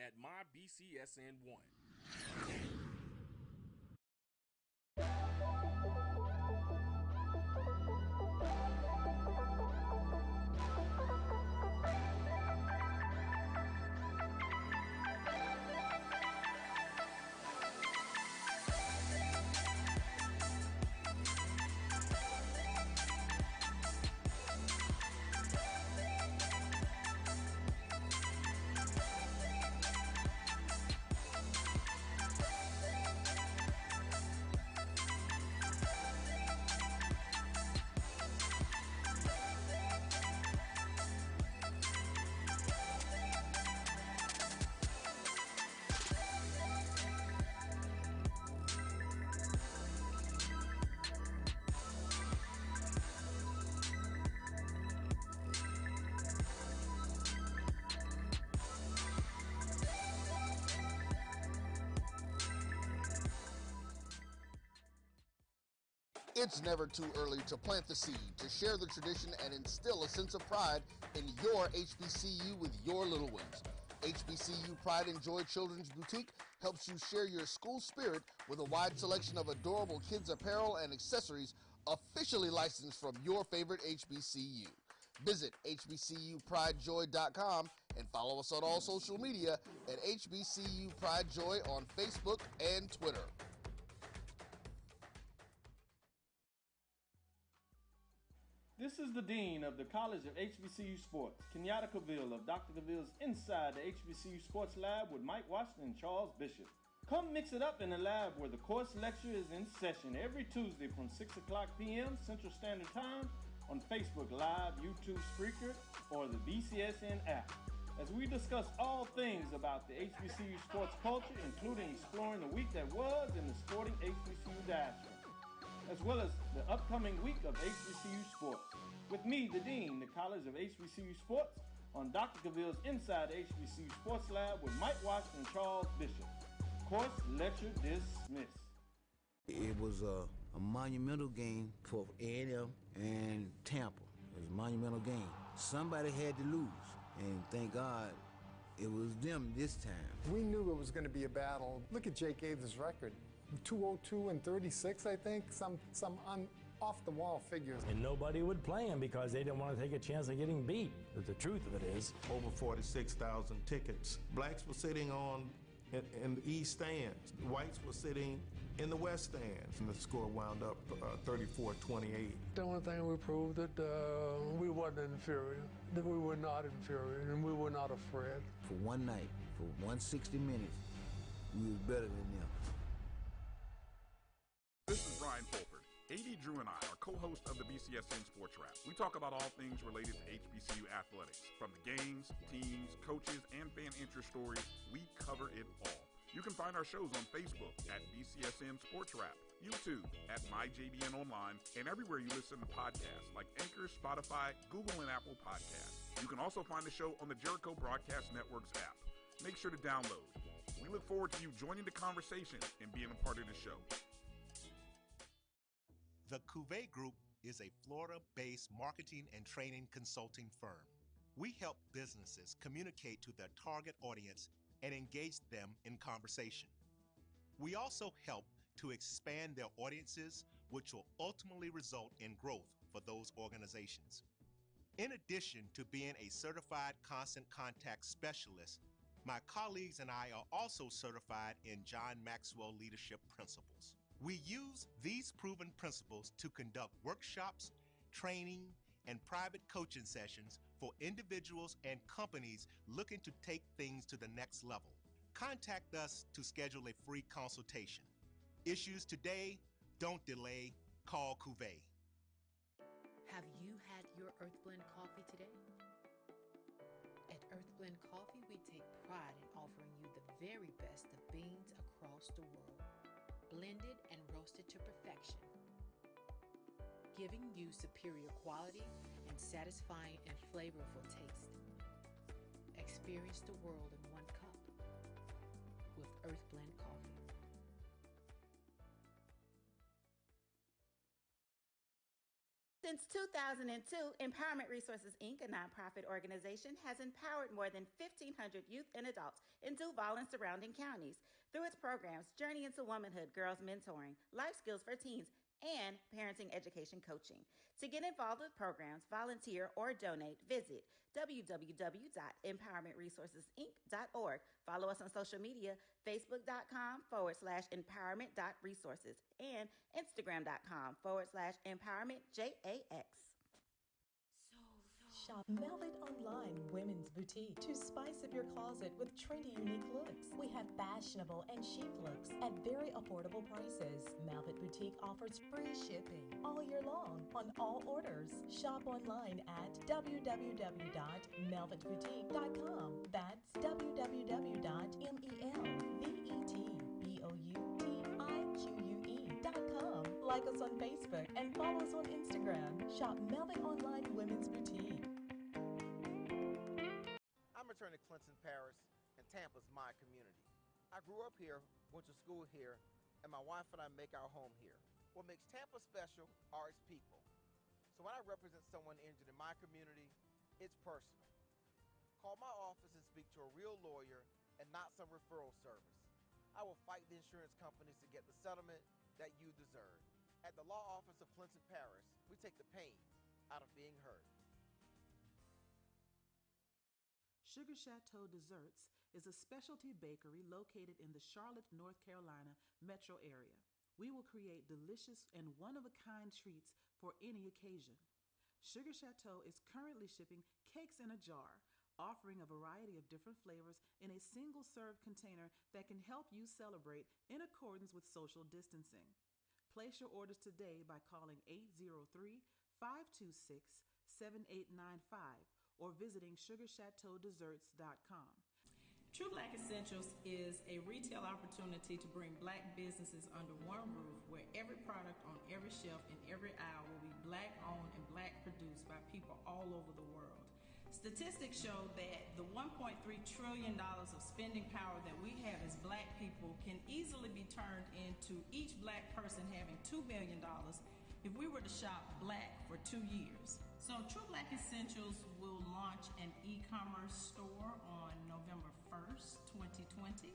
at MyBCSN1. It's never too early to plant the seed, to share the tradition, and instill a sense of pride in your HBCU with your little ones. HBCU Pride and Joy Children's Boutique helps you share your school spirit with a wide selection of adorable kids' apparel and accessories officially licensed from your favorite HBCU. Visit hbcupridejoy.com and follow us on all social media at HBCU Pride Joy on Facebook and Twitter. This is the Dean of the College of HBCU Sports, Kenyatta Cavill of Dr. Cavill's Inside the HBCU Sports Lab with Mike Washington and Charles Bishop. Come mix it up in the lab where the course lecture is in session every Tuesday from 6 o'clock p.m. Central Standard Time on Facebook Live, YouTube Spreaker, or the BCSN app, as we discuss all things about the HBCU sports culture, including exploring the week that was in the sporting HBCU diaspora, as well as the upcoming week of HBCU sports. With me, the Dean, the College of HBCU Sports, on Dr. Cavill's Inside the HBCU Sports Lab with Mike Washington and Charles Bishop. Course lecture dismissed. It was a monumental game for A&M and Tampa. It was a monumental game. Somebody had to lose, and thank God it was them this time. We knew it was going to be a battle. Look at Jake Aves' record. 202 and 36, I think, some off-the-wall figures. And nobody would play him because they didn't want to take a chance of getting beat. But the truth of it is, over 46,000 tickets. Blacks were sitting in the east stands. Whites were sitting in the west stands. And the score wound up 34-28. The only thing we proved that we wasn't inferior, that we were not inferior, and we were not afraid. For one night, for 160 minutes, we was better than them. This is Brian Fulford. AD Drew and I are co-hosts of the BCSN Sports Wrap. We talk about all things related to HBCU athletics. From the games, teams, coaches, and fan interest stories, we cover it all. You can find our shows on Facebook at BCSN Sports Wrap, YouTube at MyJBN Online, and everywhere you listen to podcasts like Anchor, Spotify, Google, and Apple Podcasts. You can also find the show on the Jericho Broadcast Network's app. Make sure to download. We look forward to you joining the conversation and being a part of the show. The Cuvée Group is a Florida-based marketing and training consulting firm. We help businesses communicate to their target audience and engage them in conversation. We also help to expand their audiences, which will ultimately result in growth for those organizations. In addition to being a certified constant contact specialist, my colleagues and I are also certified in John Maxwell Leadership Principles. We use these proven principles to conduct workshops, training, and private coaching sessions for individuals and companies looking to take things to the next level. Contact us to schedule a free consultation. Issues today, don't delay, call Cuvée. Have you had your Earth Blend coffee today? At Earth Blend Coffee, we take pride in offering you the very best of beans across the world, blended and roasted to perfection, giving you superior quality and satisfying and flavorful taste. Experience the world in one cup with Earth Blend Coffee. Since 2002, Empowerment Resources, Inc., a nonprofit organization, has empowered more than 1,500 youth and adults in Duval and surrounding counties through its programs Journey into Womanhood, Girls Mentoring, Life Skills for Teens, and Parenting Education Coaching. To get involved with programs, volunteer, or donate, visit www.empowermentresourcesinc.org. Follow us on social media, facebook.com/empowerment.resources and instagram.com/empowermentJAX. Shop Velvet Online Women's Boutique to spice up your closet with trendy, unique looks. We have fashionable and chic looks at very affordable prices. Velvet Boutique offers free shipping all year long on all orders. Shop online at www.melvetboutique.com. That's www.melvetboutique.com. Like us on Facebook and follow us on Instagram. Shop Velvet Online Women's Boutique. I'm attorney Clinton Paris, and Tampa's my community. I grew up here, went to school here, and my wife and I make our home here. What makes Tampa special are its people. So when I represent someone injured in my community, it's personal. Call my office and speak to a real lawyer and not some referral service. I will fight the insurance companies to get the settlement that you deserve. At the law office of Clinton Paris, we take the pain out of being heard. Sugar Chateau Desserts is a specialty bakery located in the Charlotte, North Carolina metro area. We will create delicious and one-of-a-kind treats for any occasion. Sugar Chateau is currently shipping cakes in a jar, offering a variety of different flavors in a single-serve container that can help you celebrate in accordance with social distancing. Place your orders today by calling 803-526-7895 or visiting sugarchateaudesserts.com. True Black Essentials is a retail opportunity to bring Black businesses under one roof where every product on every shelf in every aisle will be Black owned and Black produced by people all over the world. Statistics show that the $1.3 trillion of spending power that we have as Black people can easily be turned into each Black person having $2 million if we were to shop Black for 2 years. So True Black Essentials will launch an e-commerce store on November 1st, 2020,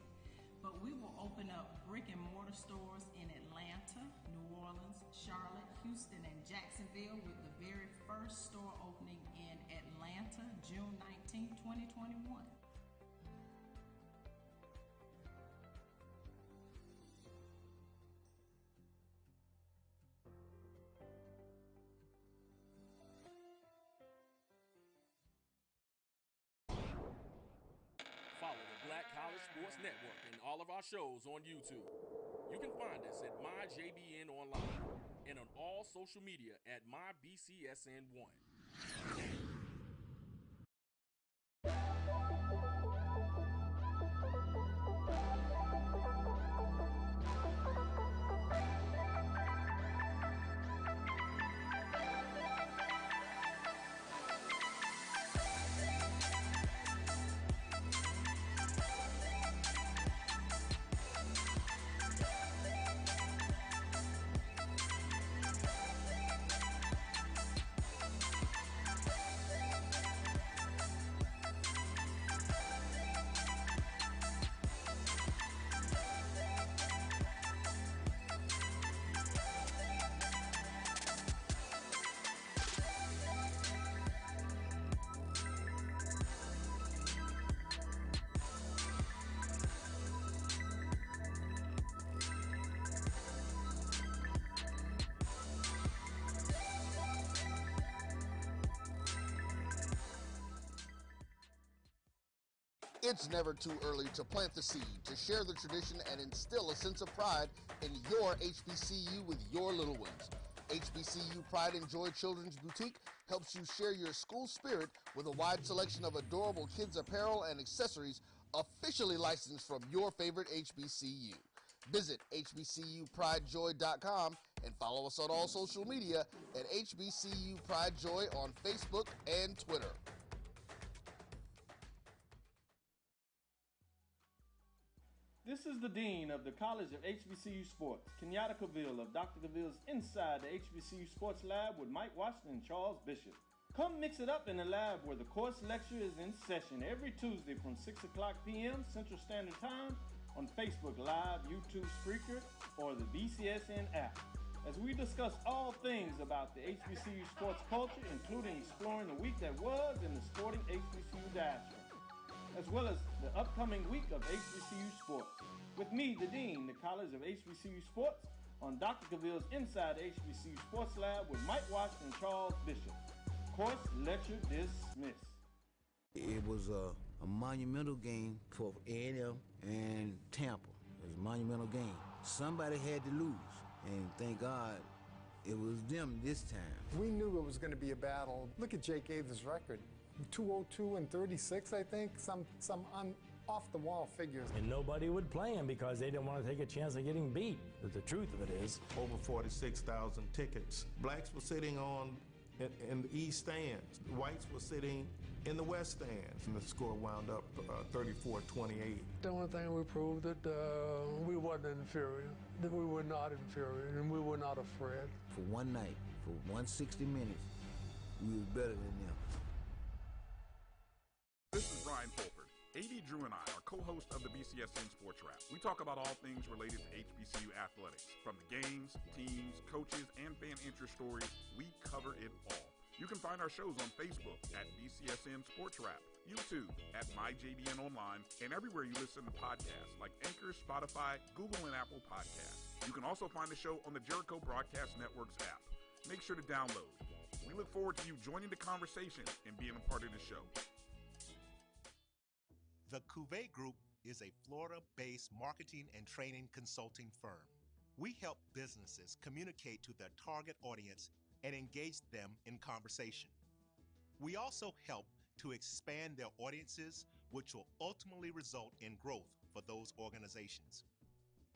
but we will open up brick and mortar stores in Atlanta, New Orleans, Charlotte, Houston, and Jacksonville, with the very first store opening in Atlanta, June 19, 2021. Follow the Black College Sports Network and all of our shows on YouTube. You can find us at MyJBN Online and on all social media at MyBCSN1. It's never too early to plant the seed, to share the tradition, and instill a sense of pride in your HBCU with your little ones. HBCU Pride and Joy Children's Boutique helps you share your school spirit with a wide selection of adorable kids' apparel and accessories officially licensed from your favorite HBCU. Visit hbcupridejoy.com and follow us on all social media at HBCU Pride Joy on Facebook and Twitter. This is the Dean of the College of HBCU Sports, Kenyatta Cavill of Dr. Cavill's Inside the HBCU Sports Lab with Mike Washington and Charles Bishop. Come mix it up in the lab where the course lecture is in session every Tuesday from 6 o'clock p.m. Central Standard Time on Facebook Live, YouTube Spreaker, or the BCSN app, as we discuss all things about the HBCU sports culture, including exploring the week that was in the sporting HBCU diaspora, as well as the upcoming week of HBCU sports. With me, the Dean, the College of HBCU Sports, on Dr. Cavill's Inside HBCU Sports Lab with Mike Washington and Charles Bishop. Course lecture dismissed. It was a monumental game for A&M and Tampa. It was a monumental game. Somebody had to lose, and thank God it was them this time. We knew it was going to be a battle. Look at Jake Aves' record. 202 and 36, I think, some off-the-wall figures. And nobody would play him because they didn't want to take a chance of getting beat. But the truth of it is, over 46,000 tickets. Blacks were sitting in the east stands. Whites were sitting in the west stands. And the score wound up 34-28. The only thing we proved that we wasn't inferior, that we were not inferior, and we were not afraid. For one night, for 160 minutes, we was better than them. This is Ryan Fulford. AD Drew and I are co-hosts of the BCSN Sports Wrap. We talk about all things related to HBCU athletics. From the games, teams, coaches, and fan interest stories, we cover it all. You can find our shows on Facebook at BCSN Sports Wrap, YouTube at MyJBN Online, and everywhere you listen to podcasts like Anchor, Spotify, Google, and Apple Podcasts. You can also find the show on the Jericho Broadcast Network's app. Make sure to download. We look forward to you joining the conversation and being a part of the show. The Cuvée Group is a Florida-based marketing and training consulting firm. We help businesses communicate to their target audience and engage them in conversation. We also help to expand their audiences, which will ultimately result in growth for those organizations.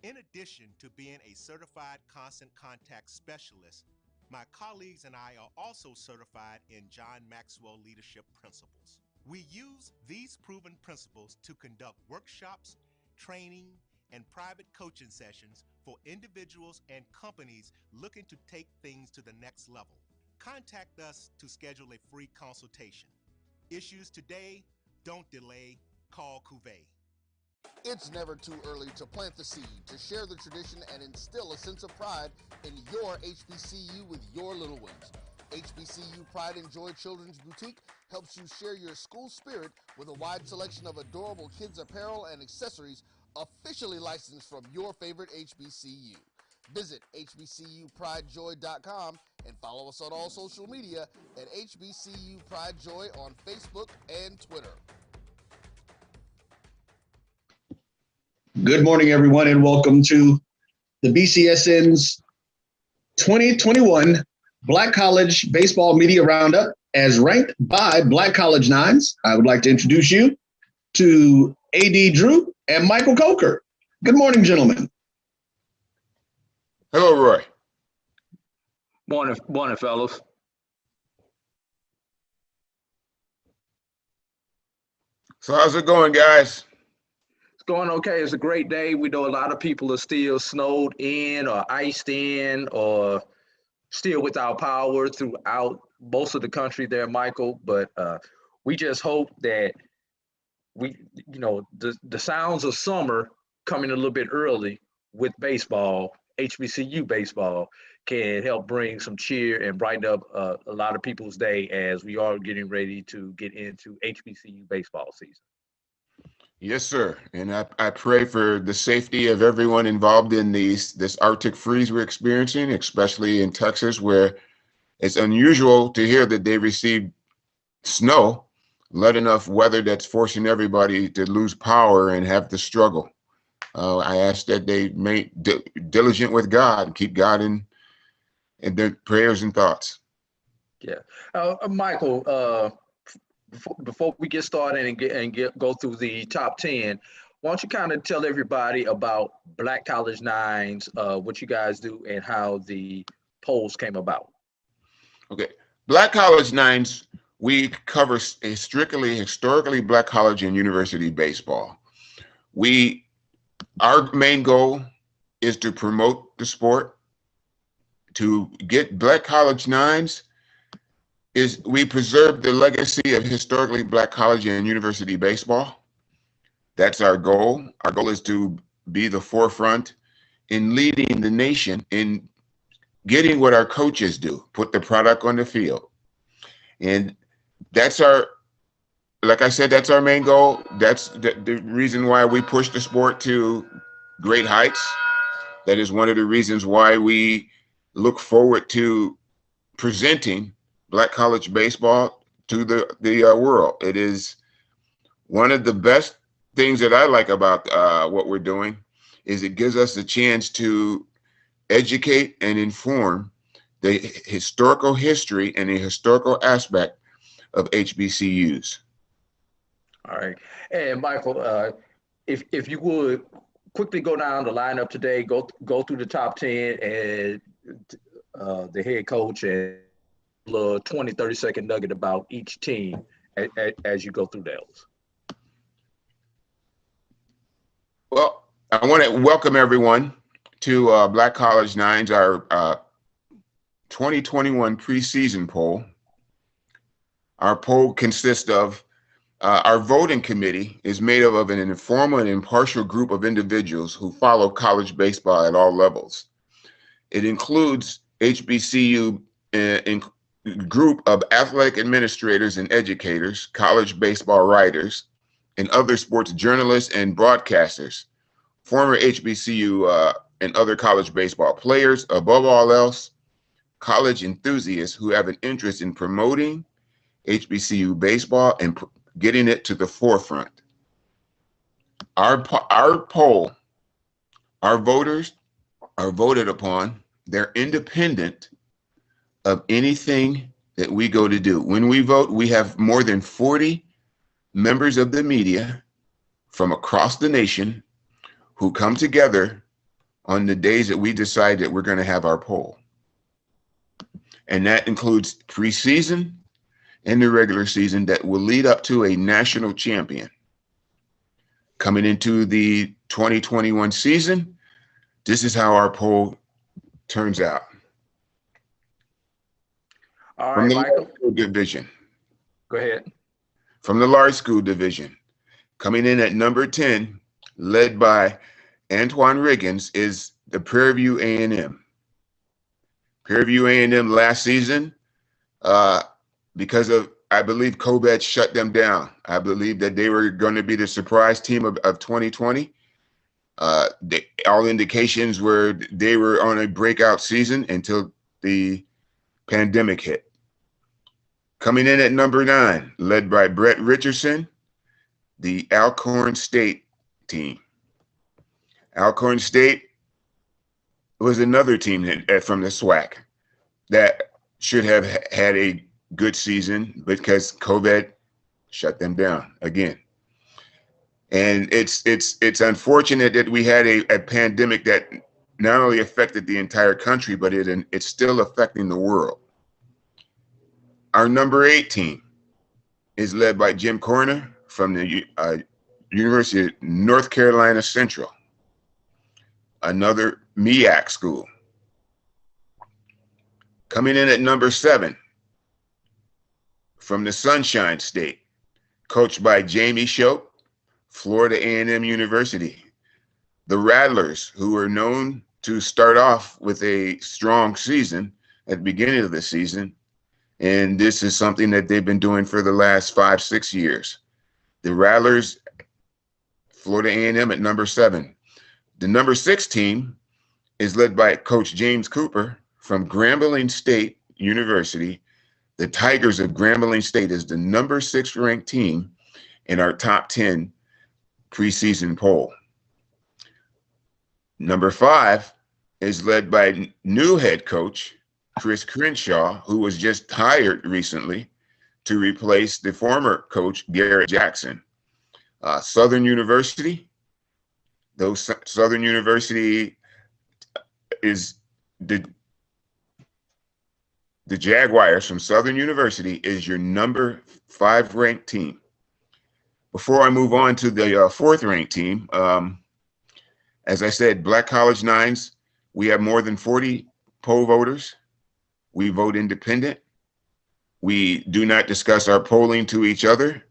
In addition to being a certified constant contact specialist, my colleagues and I are also certified in John Maxwell Leadership Principles. We use these proven principles to conduct workshops, training, and private coaching sessions for individuals and companies looking to take things to the next level. Contact us to schedule a free consultation. Issues today, don't delay, call Cuvée. It's never too early to plant the seed, to share the tradition and instill a sense of pride in your HBCU with your little ones. HBCU Pride and Joy Children's Boutique helps you share your school spirit with a wide selection of adorable kids apparel and accessories officially licensed from your favorite HBCU. Visit hbcupridejoy.com and follow us on all social media at HBCU Pride Joy on Facebook and Twitter. Good morning, everyone, and welcome to the BCSN's 2021 Black College Baseball Media Roundup as ranked by Black College Nines. I would like to introduce you to AD Drew and Michael Coker. Good morning, gentlemen. Hello, Roy. Morning, fellas. So how's it going, guys? It's going okay. It's a great day. We know a lot of people are still snowed in or iced in or still without power throughout most of the country there, Michael. But we just hope that the sounds of summer coming a little bit early with baseball, HBCU baseball, can help bring some cheer and brighten up a lot of people's day as we are getting ready to get into HBCU baseball season. Yes, sir. And I pray for the safety of everyone involved in this Arctic freeze we're experiencing, especially in Texas, where it's unusual to hear that they received snow, let enough weather that's forcing everybody to lose power and have to struggle. I ask that they make diligent with God and keep God in their prayers and thoughts. Yeah. Michael, before we get started and go through the top 10, why don't you kind of tell everybody about Black College Nines, what you guys do and how the polls came about? Okay. Black College Nines, we cover strictly historically Black college and university baseball. We Our main goal is to promote the sport, to get Black College Nines. Is we preserve the legacy of historically Black college and university baseball. That's our goal. Our goal is to be the forefront in leading the nation in getting what our coaches do, put the product on the field. And that's our, like I said, that's our main goal. That's the reason why we push the sport to great heights. That is one of the reasons why we look forward to presenting Black college baseball to the world. It is one of the best things that I like about what we're doing is it gives us a chance to educate and inform the historical history and the historical aspect of HBCUs. All right. And Michael, if you would quickly go down the lineup today, go through the top 10 and the head coach and a 20, 30-second nugget about each team as you go through those. Well, I want to welcome everyone to Black College Nines, our 2021 preseason poll. Our poll consists of our voting committee is made up of an informal and impartial group of individuals who follow college baseball at all levels. It includes HBCU group of athletic administrators and educators, college baseball writers, and other sports journalists and broadcasters, former HBCU and other college baseball players, above all else, college enthusiasts who have an interest in promoting HBCU baseball and getting it to the forefront. Our poll, our voters are voted upon. They're independent of anything that we go to do. When we vote, we have more than 40 members of the media from across the nation who come together on the days that we decide that we're going to have our poll. And that includes preseason and the regular season that will lead up to a national champion. Coming into the 2021 season, this is how our poll turns out. All From right, the Michael. large school division. Go ahead. From the large school division, coming in at number 10, led by Antoine Riggins, is the Prairie View A&M. Prairie View A&M last season, because of, I believe, COVID shut them down. I believe that they were going to be the surprise team of 2020. All indications were they were on a breakout season until the pandemic hit. Coming in at number 9, led by Brett Richardson, the Alcorn State team. Alcorn State was another team from the SWAC that should have had a good season because COVID shut them down again. And it's unfortunate that we had a pandemic that not only affected the entire country, but it's still affecting the world. Our number 8 team is led by Jim Corner from the University of North Carolina Central, another MEAC school. Coming in at number 7 from the Sunshine State, coached by Jamie Shope, Florida A&M University. The Rattlers, who were known to start off with a strong season at the beginning of the season, and this is something that they've been doing for the last 5-6 years. The Rattlers, Florida A&M at number 7. The number 6 team is led by Coach James Cooper from Grambling State University. The Tigers of Grambling State is the number 6 ranked team in our top 10 preseason poll. Number 5 is led by new head coach Chris Crenshaw, who was just hired recently to replace the former coach Garrett Jackson. Southern University, Southern University is the Jaguars from Southern University is your number 5 ranked team. Before I move on to the 4th ranked team, As I said, Black College Nines, we have more than 40 poll voters. We vote independent. We do not discuss our polling to each other.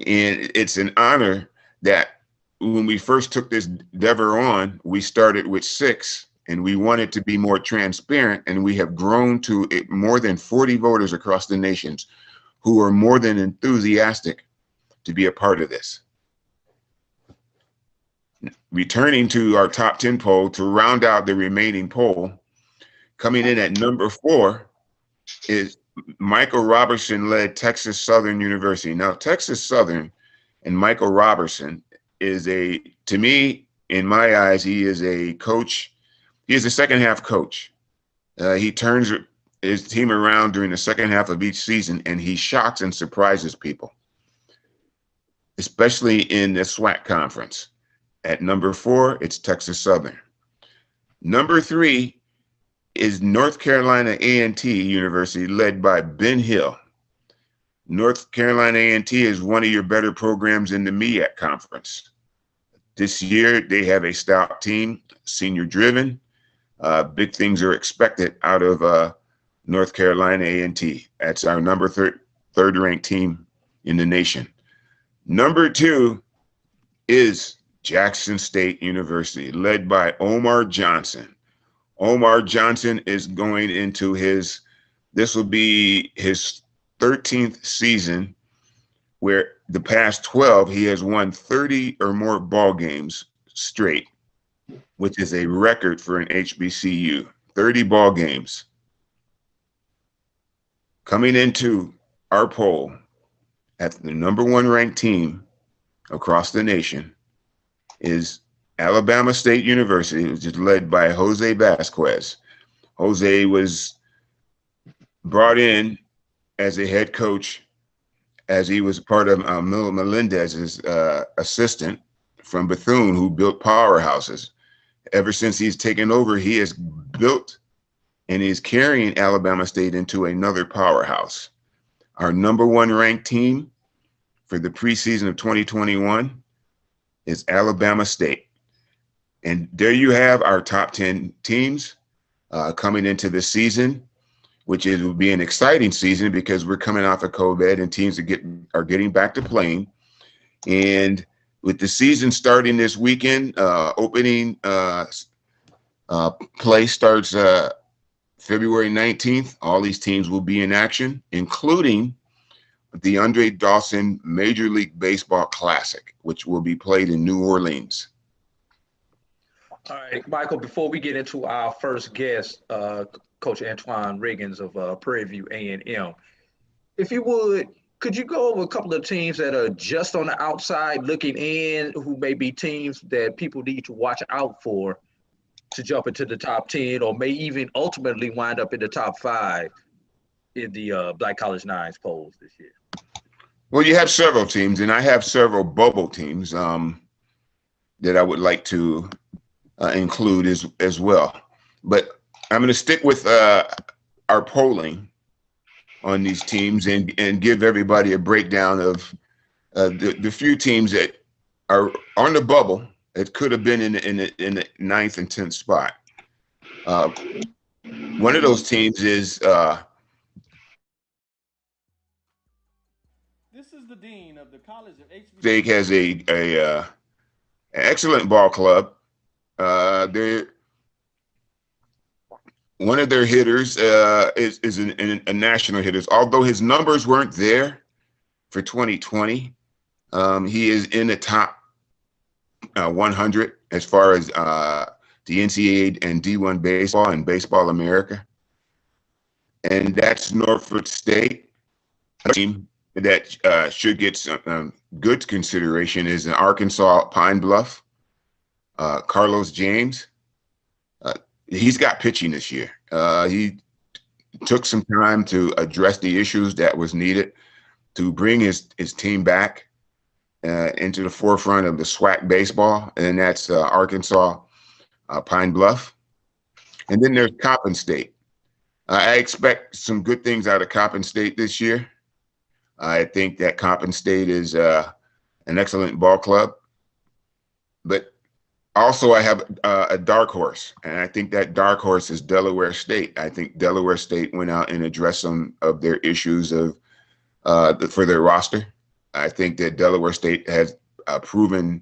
And it's an honor that when we first took this endeavor on, we started with 6, and we wanted to be more transparent, and we have grown to more than 40 voters across the nation who are more than enthusiastic to be a part of this. Returning to our top 10 poll to round out the remaining poll, coming in at number 4 is Michael Robertson-led Texas Southern University. Now, Texas Southern and Michael Robertson is to me, in my eyes, he is a coach. He is a second half coach. He turns his team around during the second half of each season, and he shocks and surprises people, especially in the SWAC conference. At number 4, it's Texas Southern. Number 3 is North Carolina A&T University, led by Ben Hill. North Carolina A&T is one of your better programs in the MEAC conference. This year, they have a stout team, senior driven. Big things are expected out of North Carolina A&T. That's our number third ranked team in the nation. Number 2 is Jackson State University, led by Omar Johnson. Omar Johnson is going into this will be his 13th season, where the past 12, he has won 30 or more ball games straight, which is a record for an HBCU, 30 ball games. Coming into our poll at the number 1 ranked team across the nation is Alabama State University, which is led by Jose Vasquez. Jose was brought in as a head coach as he was part of Mil Melendez's assistant from Bethune, who built powerhouses. Ever since he's taken over, he has built and is carrying Alabama State into another powerhouse. Our number 1 ranked team for the preseason of 2021 is Alabama State. And there you have our top 10 teams coming into the season, which will be an exciting season because we're coming off of COVID and teams are getting back to playing. And with the season starting this weekend, opening play starts February 19th. All these teams will be in action, including the Andre Dawson Major League Baseball Classic, which will be played in New Orleans. All right, Michael, before we get into our first guest, Coach Antoine Riggins of Prairie View A&M, if you would, could you go over a couple of teams that are just on the outside looking in, who may be teams that people need to watch out for to jump into the top 10 or may even ultimately wind up in the top 5 in the Black College Nines polls this year? Well, you have several teams, and I have several bubble teams that I would like to include as well. But I'm going to stick with our polling on these teams and give everybody a breakdown of the few teams that are on the bubble. It could have been in the 9th and 10th spot. One of those teams is This is the dean of the College of HBCU. State has a excellent ball club. One of their hitters is a national hitter. Although his numbers weren't there for 2020, he is in the top 100 as far as the NCAA and D1 baseball and Baseball America. And that's Norfolk State. A team that should get some good consideration is in Arkansas Pine Bluff. Carlos James. He's got pitching this year. He took some time to address the issues that was needed to bring his team back into the forefront of the SWAC baseball, and that's Arkansas Pine Bluff. And then there's Coppin State. I expect some good things out of Coppin State this year. I think that Coppin State is an excellent ball club, but also also I have a dark horse, and I think that dark horse is Delaware State. I think Delaware State went out and addressed some of their issues of for their roster. I think that Delaware State has proven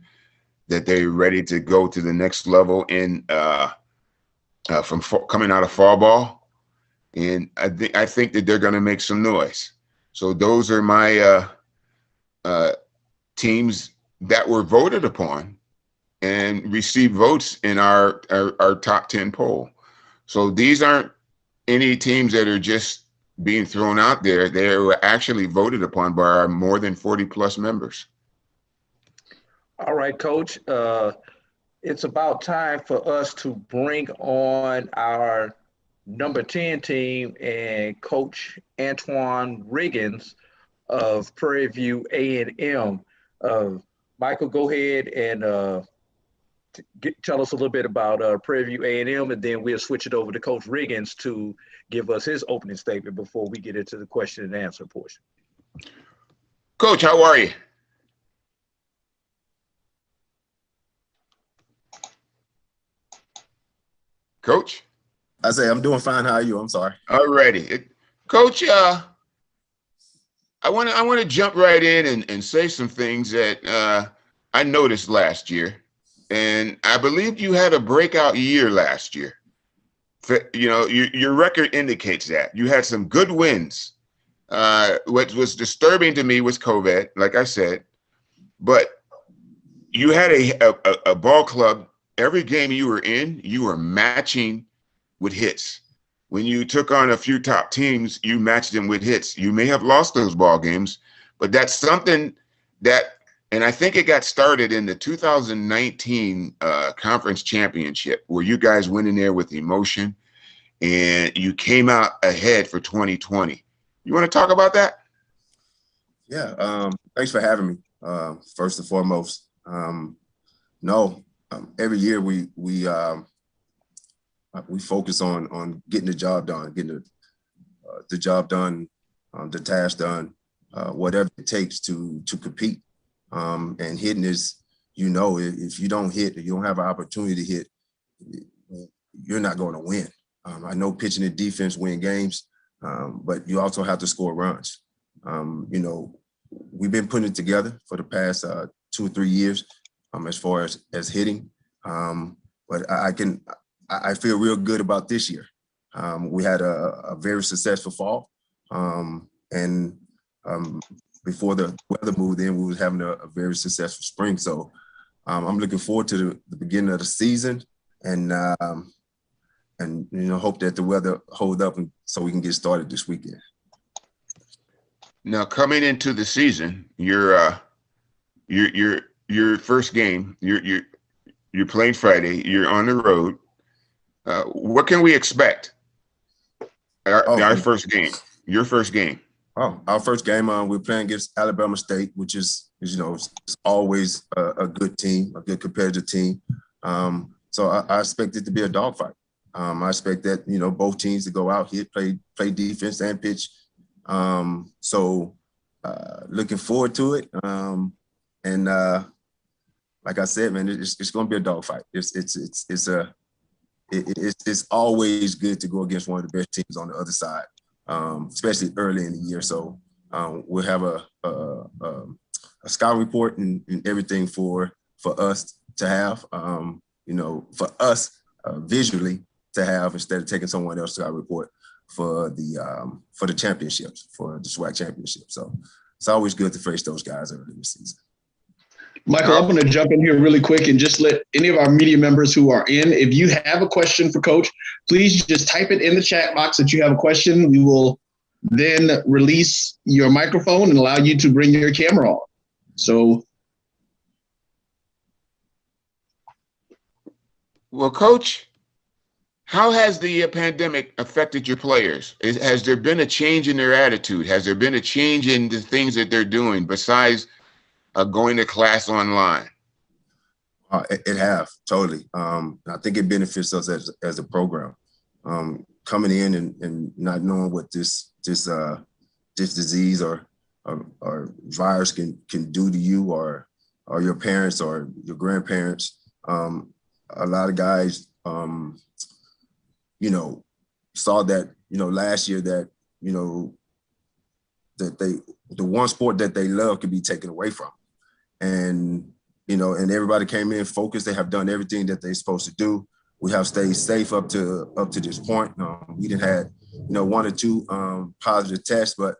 that they're ready to go to the next level in coming out of fall ball, and I think that they're going to make some noise. So those are my teams that were voted upon and received votes in our top 10 poll. So these aren't any teams that are just being thrown out there. They were actually voted upon by our more than 40 plus members. All right, Coach. It's about time for us to bring on our number 10 team and Coach Antoine Riggins of Prairie View A&M. Michael, go ahead and tell us a little bit about Prairie View A&M, and then we'll switch it over to Coach Riggins to give us his opening statement before we get into the question and answer portion. Coach, how are you? Coach? I say I'm doing fine. How are you? I'm sorry. All righty. Coach, I want to jump right in and say some things that I noticed last year. And I believe you had a breakout year last year. You know, your record indicates that. You had some good wins. What was disturbing to me was COVID, like I said. But you had a ball club. Every game you were in, you were matching with hits. When you took on a few top teams, you matched them with hits. You may have lost those ball games, but that's something that, and I think it got started in the 2019 conference championship, where you guys went in there with emotion and you came out ahead for 2020. You want to talk about that? Yeah. Thanks for having me. First and foremost, every year we focus on getting the job done, getting the job done, the task done, whatever it takes to compete. And hitting is, if you don't hit, or you don't have an opportunity to hit, you're not going to win. I know pitching and defense win games, but you also have to score runs. We've been putting it together for the past 2 or 3 years as far as hitting. But I feel real good about this year. We had a very successful fall. Before the weather moved in, we was having a very successful spring. So I'm looking forward to the beginning of the season and hope that the weather hold up so we can get started this weekend. Now, coming into the season, your first game, you're playing Friday, you're on the road. What can we expect? Our first game, your first game. Oh, our first game, we're playing against Alabama State, which is it's always a good team, a good competitive team. So I expect it to be a dogfight. I expect that, both teams to go out, hit, play defense and pitch. So looking forward to it. And like I said, man, it's going to be a dogfight. It's always good to go against one of the best teams on the other side, especially early in the year. So we'll have a scout report and everything for us to have, for us visually to have, instead of taking someone else's scout report for the championships, for the SWAC championship. So it's always good to face those guys early in the season. Michael, I'm going to jump in here really quick and just let any of our media members who are in, if you have a question for Coach, please just type it in the chat box that you have a question. We will then release your microphone and allow you to bring your camera on. So. Well, Coach, how has the pandemic affected your players? Has there been a change in their attitude? Has there been a change in the things that they're doing besides going to class online? It have, totally. I think it benefits us as a program. Coming in and not knowing what this disease or virus can do to you or your parents or your grandparents. a lot of guys, you know, saw that, you know, last year that, you know, that the one sport that they love could be taken away from. And, you know, and everybody came in focused. They have done everything that they're supposed to do. We have stayed safe up to this point. We didn't have, you know, 1 or 2 positive tests, but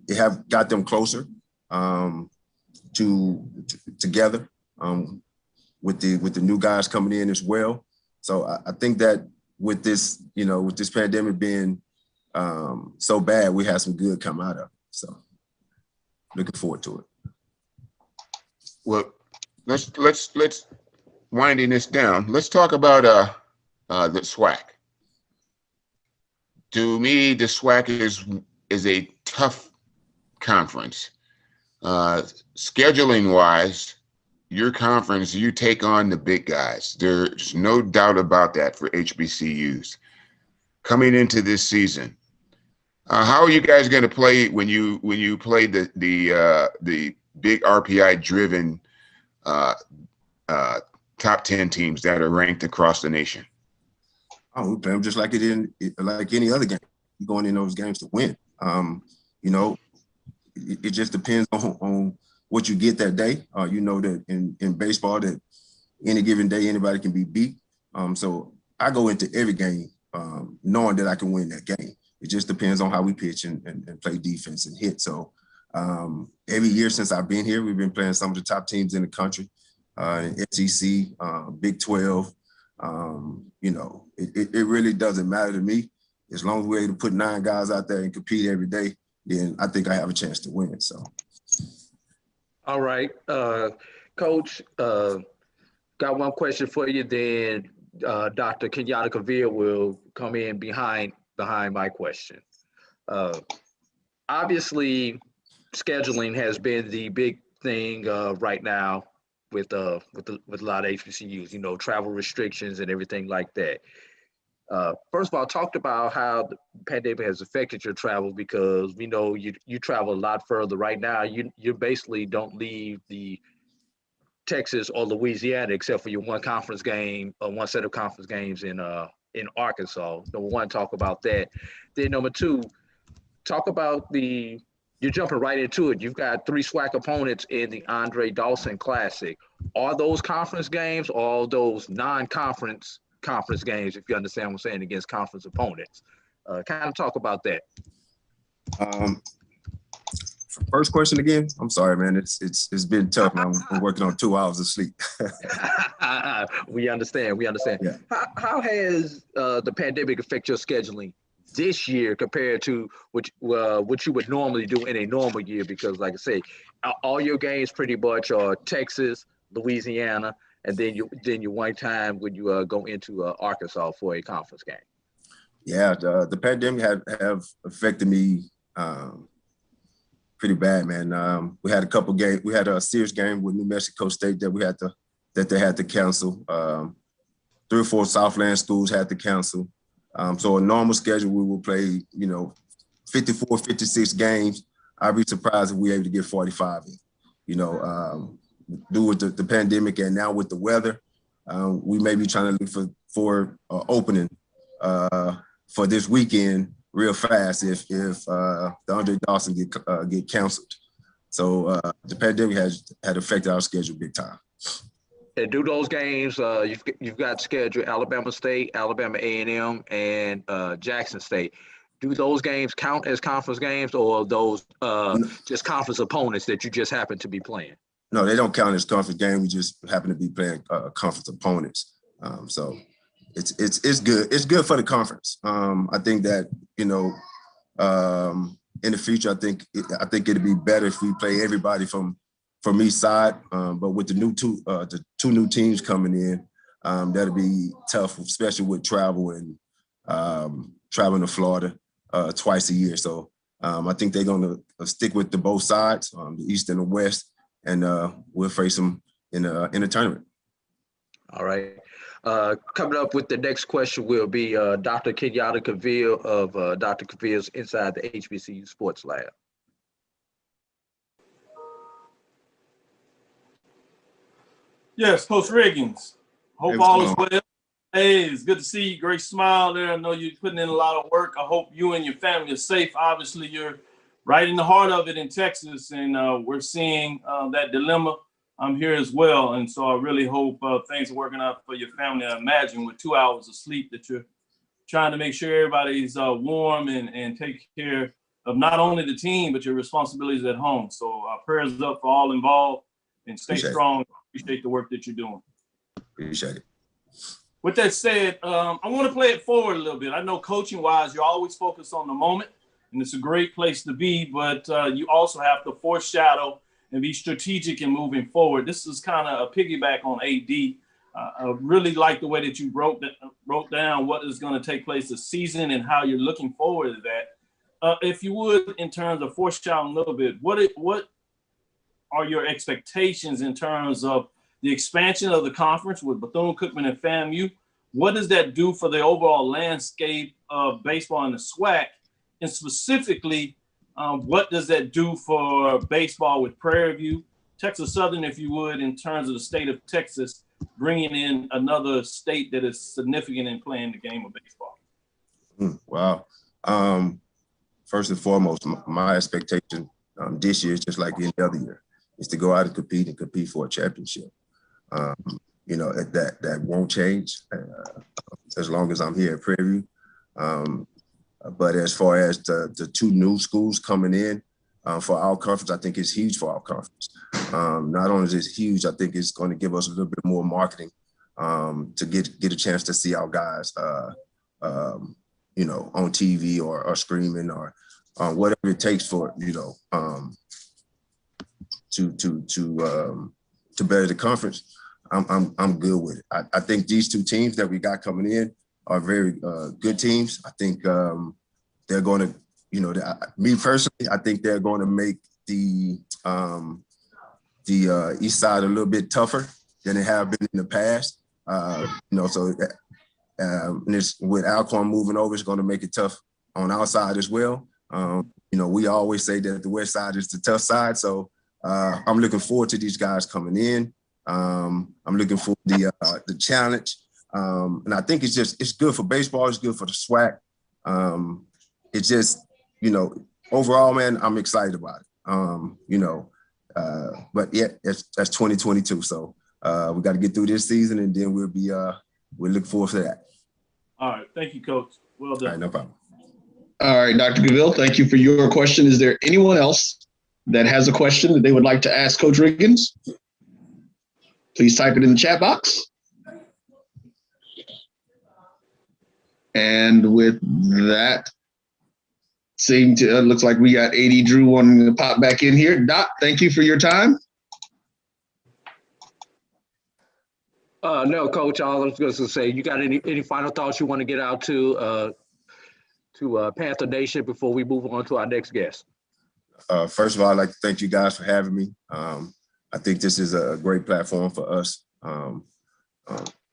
it have got them closer together with the new guys coming in as well. So I think that with this, you know, with this pandemic being so bad, we have some good come out of it. So looking forward to it. Well, let's winding this down. Let's talk about the SWAC. To me, the SWAC is a tough conference. Scheduling wise, your conference, you take on the big guys. There's no doubt about that for HBCUs. Coming into this season, how are you guys going to play when you play the big RPI driven top 10 teams that are ranked across the nation? Oh, we play them just like like any other game. We're going in those games to win. You know, it just depends on what you get that day. You know that in baseball that any given day anybody can be beat. So I go into every game knowing that I can win that game. It just depends on how we pitch and play defense and hit. So every year since I've been here, we've been playing some of the top teams in the country, in SEC, Big 12. You know, it really doesn't matter to me. As long as we're able to put 9 guys out there and compete every day, then I think I have a chance to win. So. All right, Coach, got one question for you. Then Dr. Kenyatta Cavill will come in behind my question. Obviously, scheduling has been the big thing right now with a lot of HBCUs. You know, travel restrictions and everything like that. First of all, talked about how the pandemic has affected your travel, because we know you travel a lot further right now. You basically don't leave the Texas or Louisiana except for your one conference game or one set of conference games in Arkansas. Number one, talk about that. Then number two, talk about you're jumping right into it. You've got 3 SWAC opponents in the Andre Dawson Classic. Are those conference games or are those non-conference games, if you understand what I'm saying, against conference opponents? Kind of talk about that. First question again. I'm sorry, man. It's been tough. I'm working on 2 hours of sleep. We understand. Yeah. How has the pandemic affected your scheduling this year compared to what you would normally do in a normal year? Because, like I say, all your games pretty much are Texas, Louisiana, and then you one time when you go into Arkansas for a conference game. Yeah, the pandemic have affected me pretty bad, man. We had a couple games. We had a serious game with New Mexico State that they had to cancel. 3 or 4 Southland schools had to cancel. So a normal schedule, we will play, 54, 56 games. I'd be surprised if we're able to get 45 in. Due with the pandemic and now with the weather, we may be trying to look for opening for this weekend real fast if the Andre Dawson get canceled. So the pandemic had affected our schedule big time. And do those games, you've got scheduled Alabama State, Alabama A&M, and Jackson State. Do those games count as conference games, or are those just conference opponents that you just happen to be playing? No, they don't count as conference games. We just happen to be playing conference opponents. So it's good. It's good for the conference. I think that in the future, I think it'd be better if we play everybody from each side. But with the 2 new teams coming in, that'll be tough, especially with travel and traveling to Florida twice a year. So I think they're going to stick with both sides, the East and the West, and we'll face them in a tournament. All right. Coming up with the next question will be Dr. Kenyatta Cavill of Dr. Cavill's Inside the HBCU Sports Lab. Yes, Coach Riggins. Hope all is well. Hey, it's good to see you. Great smile there. I know you're putting in a lot of work. I hope you and your family are safe. Obviously, you're right in the heart of it in Texas, and we're seeing that dilemma here as well. And so I really hope things are working out for your family. I imagine with 2 hours of sleep that you're trying to make sure everybody's warm and take care of not only the team, but your responsibilities at home. So prayers up for all involved, and stay strong. Appreciate the work that you're doing. Appreciate it. With that said, I want to play it forward a little bit. I know coaching-wise, you're always focused on the moment, and it's a great place to be, but you also have to foreshadow and be strategic in moving forward. This is kind of a piggyback on AD. I really like the way that you wrote down what is going to take place this season and how you're looking forward to that. If you would, in terms of foreshadowing a little bit, what are your expectations in terms of the expansion of the conference with Bethune-Cookman and FAMU? What does that do for the overall landscape of baseball in the SWAC? And specifically, what does that do for baseball with Prairie View, Texas Southern, if you would, in terms of the state of Texas, bringing in another state that is significant in playing the game of baseball? Wow. First and foremost, my expectation this year is just like any other year, is to go out and compete for a championship. You know, that won't change as long as I'm here at Prairie View. But as far as the two new schools coming in for our conference, I think it's huge for our conference. Not only is it huge, I think it's going to give us a little bit more marketing to get a chance to see our guys, you know, on TV or streaming or whatever it takes for, you know, to better the conference. I'm good with it. I think these two teams that we got coming in are very good teams. I think they're going to, you know, me personally, I think they're going to make the East Side a little bit tougher than they have been in the past. You know, so and it's, with Alcorn moving over, it's going to make it tough on our side as well. You know, we always say that the West Side is the tough side, so I'm looking forward to these guys coming in. I'm looking for the challenge, and I think it's good for baseball. It's good for the SWAC. It's just, you know, overall, man, I'm excited about it. You know, but yeah, that's 2022. So we got to get through this season, and then we'll look forward to that. All right, thank you, Coach. Well done. All right, no problem. All right, Dr. Gaville, thank you for your question. Is there anyone else that has a question that they would like to ask Coach Riggins? Please type it in the chat box. And with that, looks like we got AD Drew wanting to pop back in here. Doc, thank you for your time. No, Coach, all I was going to say, you got any final thoughts you want to get out to Panther Nation before we move on to our next guest? First of all, I'd like to thank you guys for having me. I think this is a great platform for us, for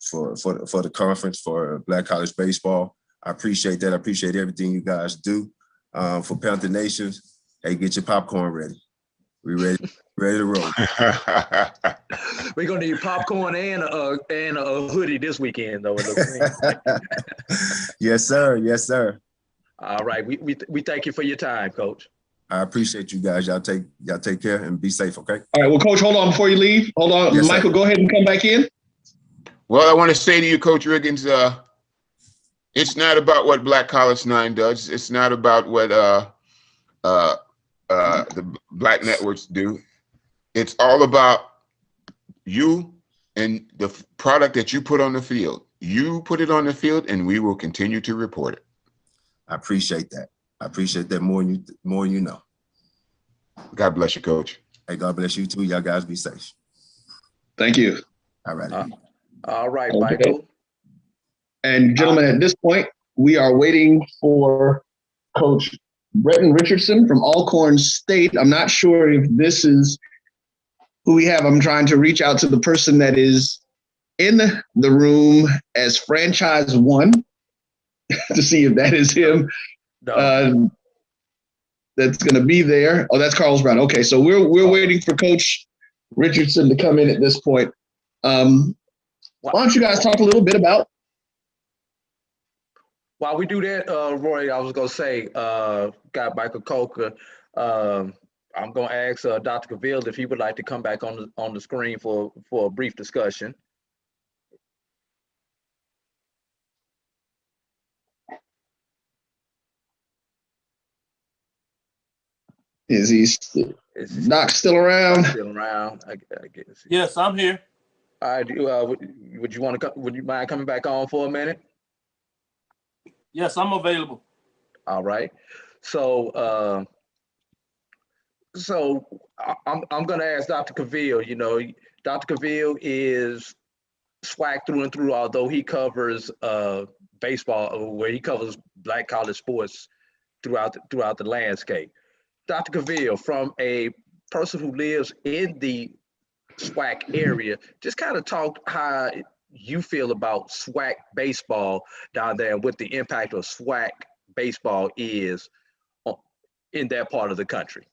the conference, for Black College Baseball. I appreciate that. I appreciate everything you guys do. For Panther Nation, hey, get your popcorn ready. We ready to roll. We're gonna need popcorn and a hoodie this weekend, though. Yes, sir. Yes, sir. All right. We thank you for your time, Coach. I appreciate you guys. Y'all take care and be safe, okay? All right. Well, Coach, hold on before you leave. Hold on. Yes, Michael, go ahead and come back in. Well, I want to say to you, Coach Riggins, it's not about what Black College 9 does. It's not about what the Black networks do. It's all about you and the product that you put on the field. You put it on the field, and we will continue to report it. I appreciate that. I appreciate that more than you know. God bless you, Coach. Hey, God bless you too. Y'all guys be safe. Thank you. All right. All right, Michael. And gentlemen, at this point, we are waiting for Coach Bretton Richardson from Alcorn State. I'm not sure if this is who we have. I'm trying to reach out to the person that is in the room as franchise one to see if that is him. No. That's going to be there. Oh, that's Carlos Brown. Okay, so we're waiting for Coach Richardson to come in at this point. why don't you guys talk a little bit about? While we do that, Roy, I was gonna say, got Michael Coker. I'm gonna ask Dr. Cavill if he would like to come back on the screen for a brief discussion. Is Doc still around? Still around, I guess. Yes, I'm here. All right. Would you mind coming back on for a minute? Yes, I'm available. All right. So, I'm going to ask Dr. Cavill. You know, Dr. Cavill is SWAC through and through. Although he covers baseball, where he covers Black college sports throughout the landscape. Dr. Cavill, from a person who lives in the SWAC area, just kind of talk how you feel about SWAC baseball down there and what the impact of SWAC baseball is in that part of the country.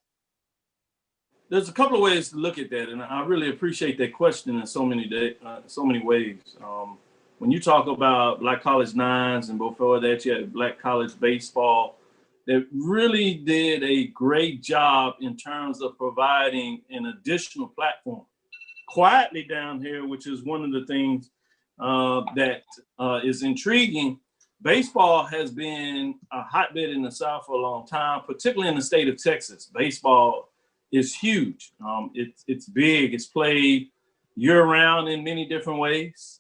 There's a couple of ways to look at that, and I really appreciate that question in so many ways. When you talk about Black College Nines, and before that you had Black College Baseball, that really did a great job in terms of providing an additional platform. Quietly down here, which is one of the things that is intriguing, baseball has been a hotbed in the South for a long time, particularly in the state of Texas. Baseball is huge. It's big. It's played year-round in many different ways.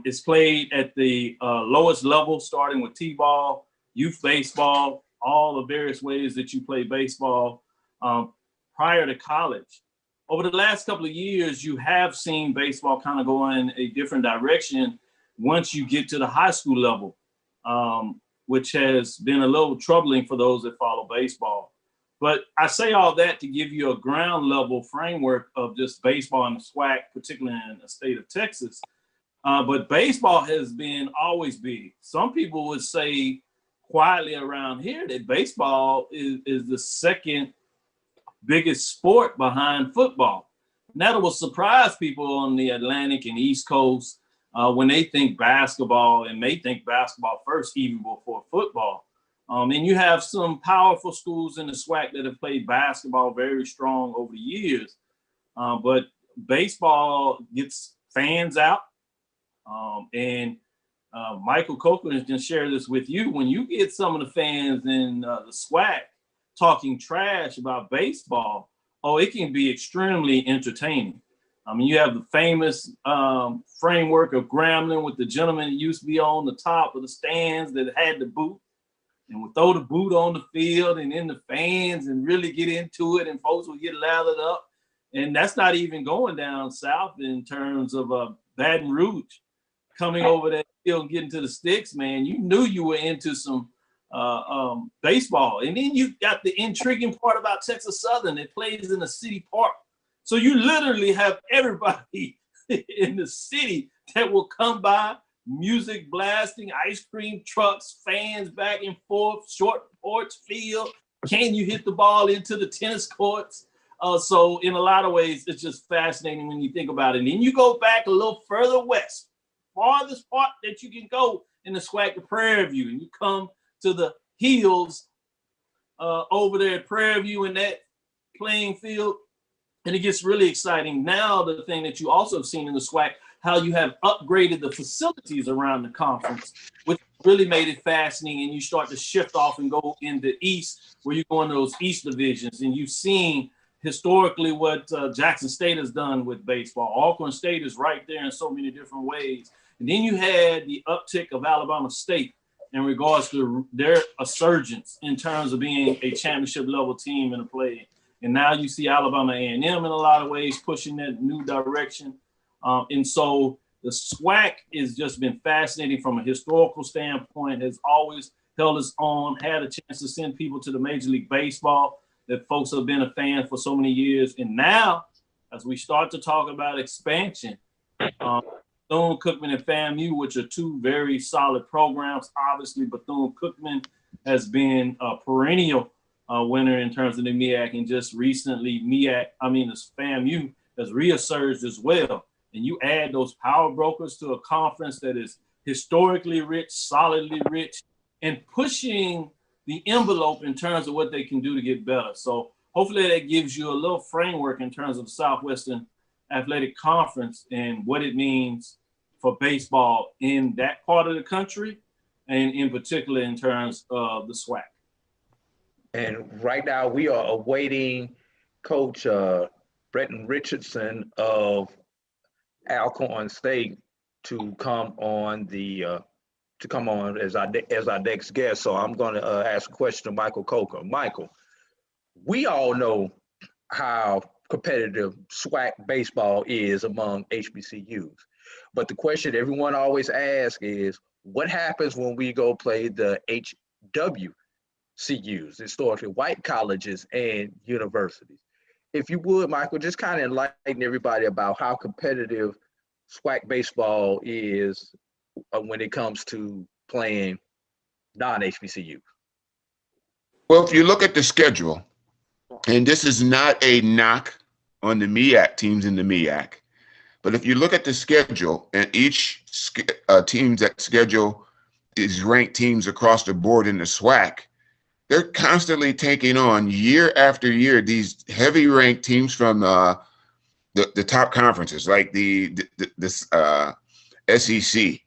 It's played at the lowest level, starting with T-ball, youth baseball, all the various ways that you play baseball prior to college. Over the last couple of years, you have seen baseball kind of go in a different direction once you get to the high school level, which has been a little troubling for those that follow baseball. But I say all that to give you a ground level framework of just baseball and the SWAC, particularly in the state of Texas. But baseball has been always big. Some people would say quietly around here that baseball is the second biggest sport behind football. And that will surprise people on the Atlantic and East Coast when they think basketball and may think basketball first, even before football. And you have some powerful schools in the SWAC that have played basketball very strong over the years. But baseball gets fans out. And Michael Copeland can share this with you. When you get some of the fans in the SWAC talking trash about baseball, it can be extremely entertaining. I mean, you have the famous framework of Grambling with the gentleman that used to be on the top of the stands that had the boot and would throw the boot on the field and in the fans and really get into it, and folks would get lathered up. And that's not even going down south in terms of Baton Rouge. Coming over that field and getting to the sticks, man, you knew you were into some baseball. And then you got the intriguing part about Texas Southern. It plays in a city park. So you literally have everybody in the city that will come by, music blasting, ice cream trucks, fans back and forth, short porch field. Can you hit the ball into the tennis courts? So in a lot of ways, it's just fascinating when you think about it. And then you go back a little further west, farthest part that you can go in the SWAC to Prairie View, and you come to the hills over there at Prairie View in that playing field, and it gets really exciting. Now, the thing that you also have seen in the SWAC, how you have upgraded the facilities around the conference, which really made it fascinating, and you start to shift off and go in the East, where you go into those East divisions, and you've seen historically what Jackson State has done with baseball. Auburn State is right there in so many different ways. And then you had the uptick of Alabama State in regards to their resurgence in terms of being a championship level team in the play. And now you see Alabama A&M in a lot of ways pushing that new direction. And so the SWAC has just been fascinating from a historical standpoint, has always held its own, had a chance to send people to the Major League Baseball that folks have been a fan for so many years. And now, as we start to talk about expansion, Bethune-Cookman and FAMU, which are two very solid programs. Obviously, Bethune-Cookman has been a perennial winner in terms of the MEAC, and just recently FAMU has resurged as well. and you add those power brokers to a conference that is historically rich, solidly rich, and pushing the envelope in terms of what they can do to get better. So hopefully that gives you a little framework in terms of Southwestern Athletic Conference and what it means for baseball in that part of the country, and in particular in terms of the SWAC. And right now we are awaiting Coach Bretton Richardson of Alcorn State to come on as our next guest. So I'm going to ask a question to Michael Coker. Michael, we all know how competitive SWAC baseball is among HBCUs, but the question everyone always asks is, what happens when we go play the HWCUs, historically white colleges and universities? If you would, Michael, just kind of enlighten everybody about how competitive SWAC baseball is when it comes to playing non-HBCU. Well, if you look at the schedule, and this is not a knock on the MEAC teams in the MEAC, but if you look at the schedule, and each teams that schedule is ranked teams across the board in the SWAC, they're constantly taking on year after year these heavy ranked teams from the top conferences like the SEC,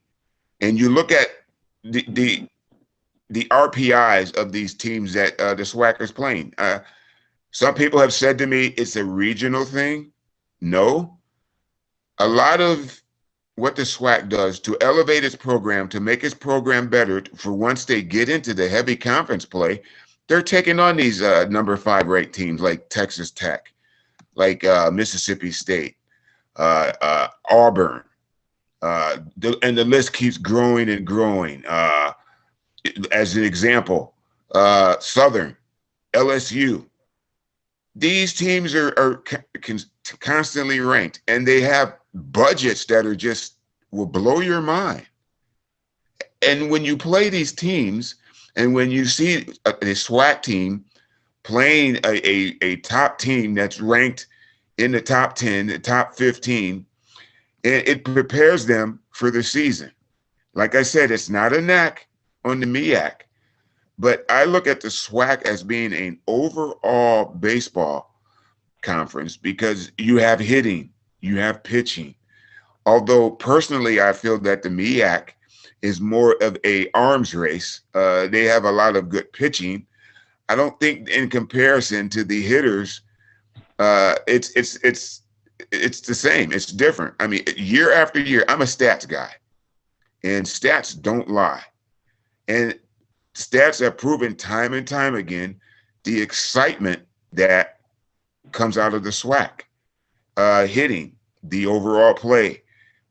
and you look at the RPIs of these teams that the SWAC is playing. Some people have said to me it's a regional thing. No, a lot of what the SWAC does to elevate its program, to make its program better, for once they get into the heavy conference play, they're taking on these number 5 ranked teams like Texas Tech, like Mississippi State, Auburn, and the list keeps growing and growing. As an example, Southern, LSU. These teams are constantly ranked, and they have budgets that are just will blow your mind. And when you play these teams, and when you see a SWAC team playing a top team that's ranked in the top 10, the top 15, it prepares them for the season. Like I said, it's not a knack on the MEAC, but I look at the SWAC as being an overall baseball conference because you have hitting, you have pitching. Although personally, I feel that the MEAC is more of a arms race. They have a lot of good pitching. I don't think in comparison to the hitters, it's the same. It's different. I mean, year after year, I'm a stats guy, and stats don't lie. And stats have proven time and time again the excitement that comes out of the SWAC, hitting, the overall play.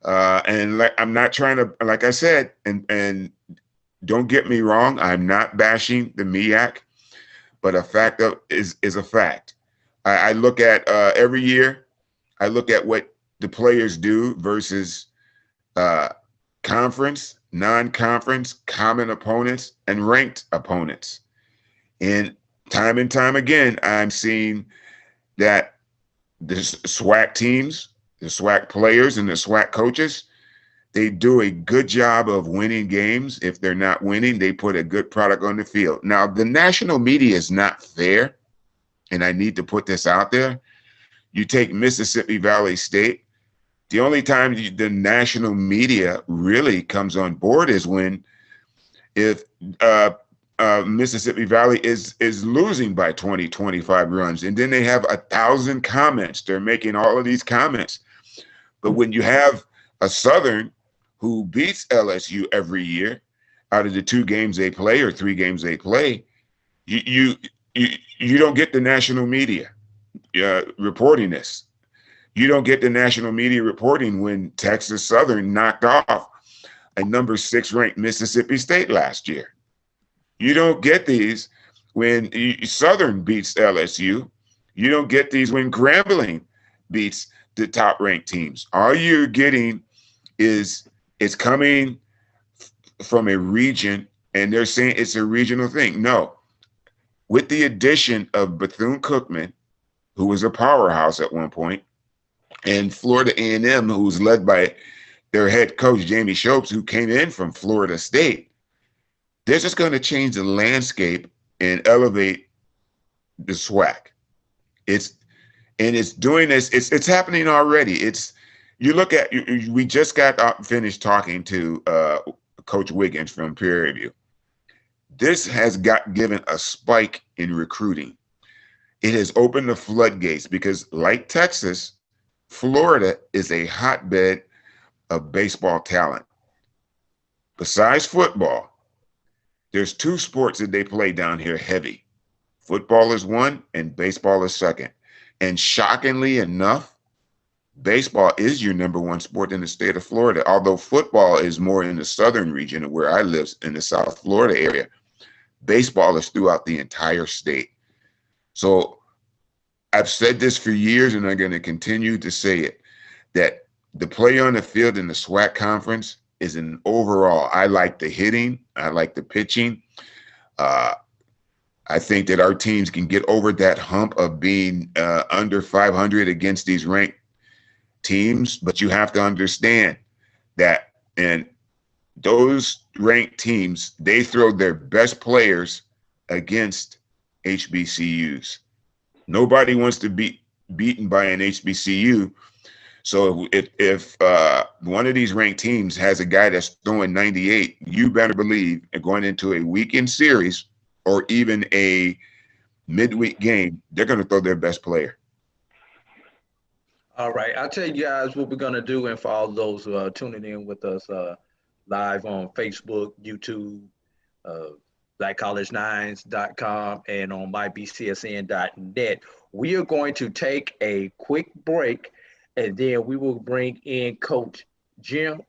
And I'm not trying to, like I said, and don't get me wrong, I'm not bashing the MEAC, but a fact is a fact. I look at every year, I look at what the players do versus conference, non-conference, common opponents, and ranked opponents. And time again, I'm seeing that the SWAC teams, the SWAC players, and the SWAC coaches, they do a good job of winning games. If they're not winning, they put a good product on the field. Now, the national media is not fair, and I need to put this out there. You take Mississippi Valley State, the only time the national media really comes on board is if Mississippi Valley is losing by 20, 25 runs. And then they have 1,000 comments. They're making all of these comments. But when you have a Southern who beats LSU every year out of the 2 games they play or 3 games they play, you don't get the national media reporting this. You don't get the national media reporting when Texas Southern knocked off a number 6 ranked Mississippi State last year. You don't get these when Southern beats LSU. You don't get these when Grambling beats the top ranked teams. All you're getting is it's coming from a region, and they're saying it's a regional thing. No. With the addition of Bethune-Cookman, who was a powerhouse at one point, And Florida A&M, who's led by their head coach, Jamie Shopes, who came in from Florida State, they're just going to change the landscape and elevate the SWAC. It's doing this. It's happening already. You look at, we just got finished talking to Coach Wiggins from Prairie View. This has given a spike in recruiting. It has opened the floodgates because, like Texas, Florida is a hotbed of baseball talent. Besides football, there's two sports that they play down here heavy. Football is one and baseball is second. And shockingly enough, baseball is your #1 sport in the state of Florida, although football is more in the southern region of where I live in the South Florida area. Baseball is throughout the entire state. So I've said this for years, and I'm going to continue to say it, that the play on the field in the SWAC conference is an overall. I like the hitting. I like the pitching. I think that our teams can get over that hump of being under 500 against these ranked teams, but you have to understand that, and those ranked teams, they throw their best players against HBCUs. Nobody wants to be beaten by an HBCU. So if one of these ranked teams has a guy that's throwing 98, you better believe going into a weekend series or even a midweek game, they're going to throw their best player. All right. I'll tell you guys what we're going to do, and for all those who are tuning in with us live on Facebook, YouTube, blackcollege9s.com, and on mybcsn.net. We are going to take a quick break, and then we will bring in Coach Jim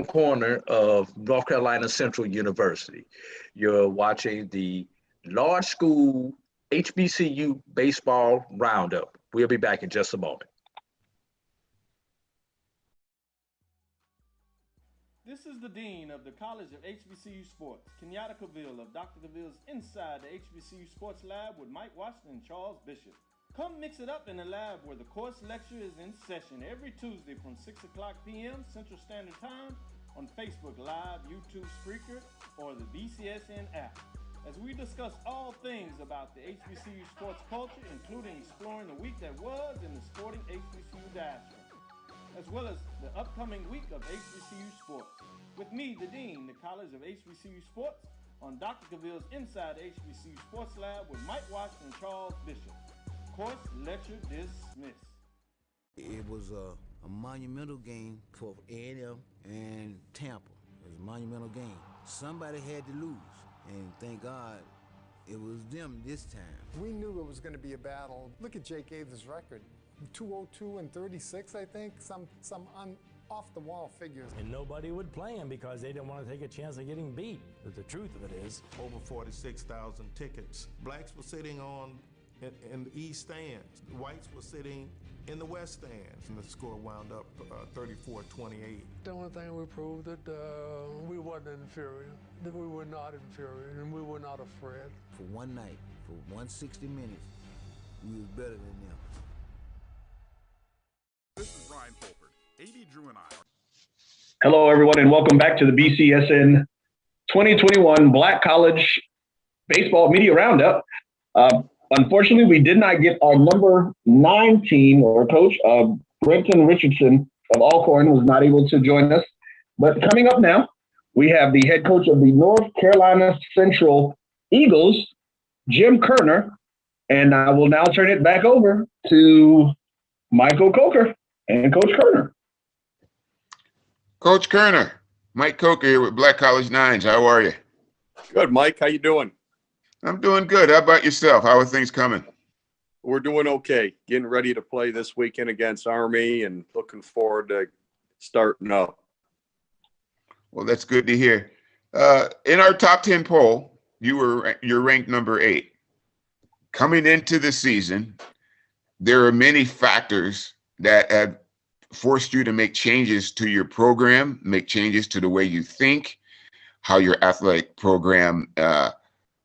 Corner of North Carolina Central University. You're watching the large school HBCU Baseball Roundup. We'll be back in just a moment. This is the Dean of the College of HBCU Sports, Kenyatta Cavill of Dr. Cavill's Inside the HBCU Sports Lab with Mike Washington and Charles Bishop. Come mix it up in the lab where the course lecture is in session every Tuesday from 6 o'clock p.m. Central Standard Time on Facebook Live, YouTube Spreaker, or the BCSN app, as we discuss all things about the HBCU sports culture, including exploring the week that was in the sporting HBCU diaspora, as well as the upcoming week of HBCU sports. With me, the Dean, the College of HBCU Sports, on Dr. Cavill's Inside HBCU Sports Lab with Mike Washington and Charles Bishop. Course lecture dismissed. It was a monumental game for A&M and Tampa. It was a monumental game. Somebody had to lose, and thank God it was them this time. We knew it was going to be a battle. Look at Jake Aves' record. 202 and 36, I think, some off-the-wall figures. And nobody would play him because they didn't want to take a chance of getting beat. But the truth of it is, over 46,000 tickets. Blacks were sitting in the east stands. Whites were sitting in the west stands. And the score wound up 34-28. The only thing we proved that we wasn't inferior, that we were not inferior, and we were not afraid. For one night, for 160 minutes, we was better than them. This is Ryan Fulford. AD Drew and I are... Hello, everyone, and welcome back to the BCSN 2021 Black College Baseball Media Roundup. Unfortunately, we did not get our number 9 team or coach. Brenton Richardson of Alcorn was not able to join us. But coming up now, we have the head coach of the North Carolina Central Eagles, Jim Kerner. And I will now turn it back over to Michael Coker and Coach Kerner. Coach Kerner, Mike Coker here with Black College Nines. How are you? Good, Mike. How you doing? I'm doing good. How about yourself? How are things coming? We're doing okay. Getting ready to play this weekend against Army and looking forward to starting up. Well, that's good to hear. In our top 10 poll, you're ranked number 8. Coming into the season, there are many factors that have forced you to make changes to your program, make changes to the way you think, how your athletic program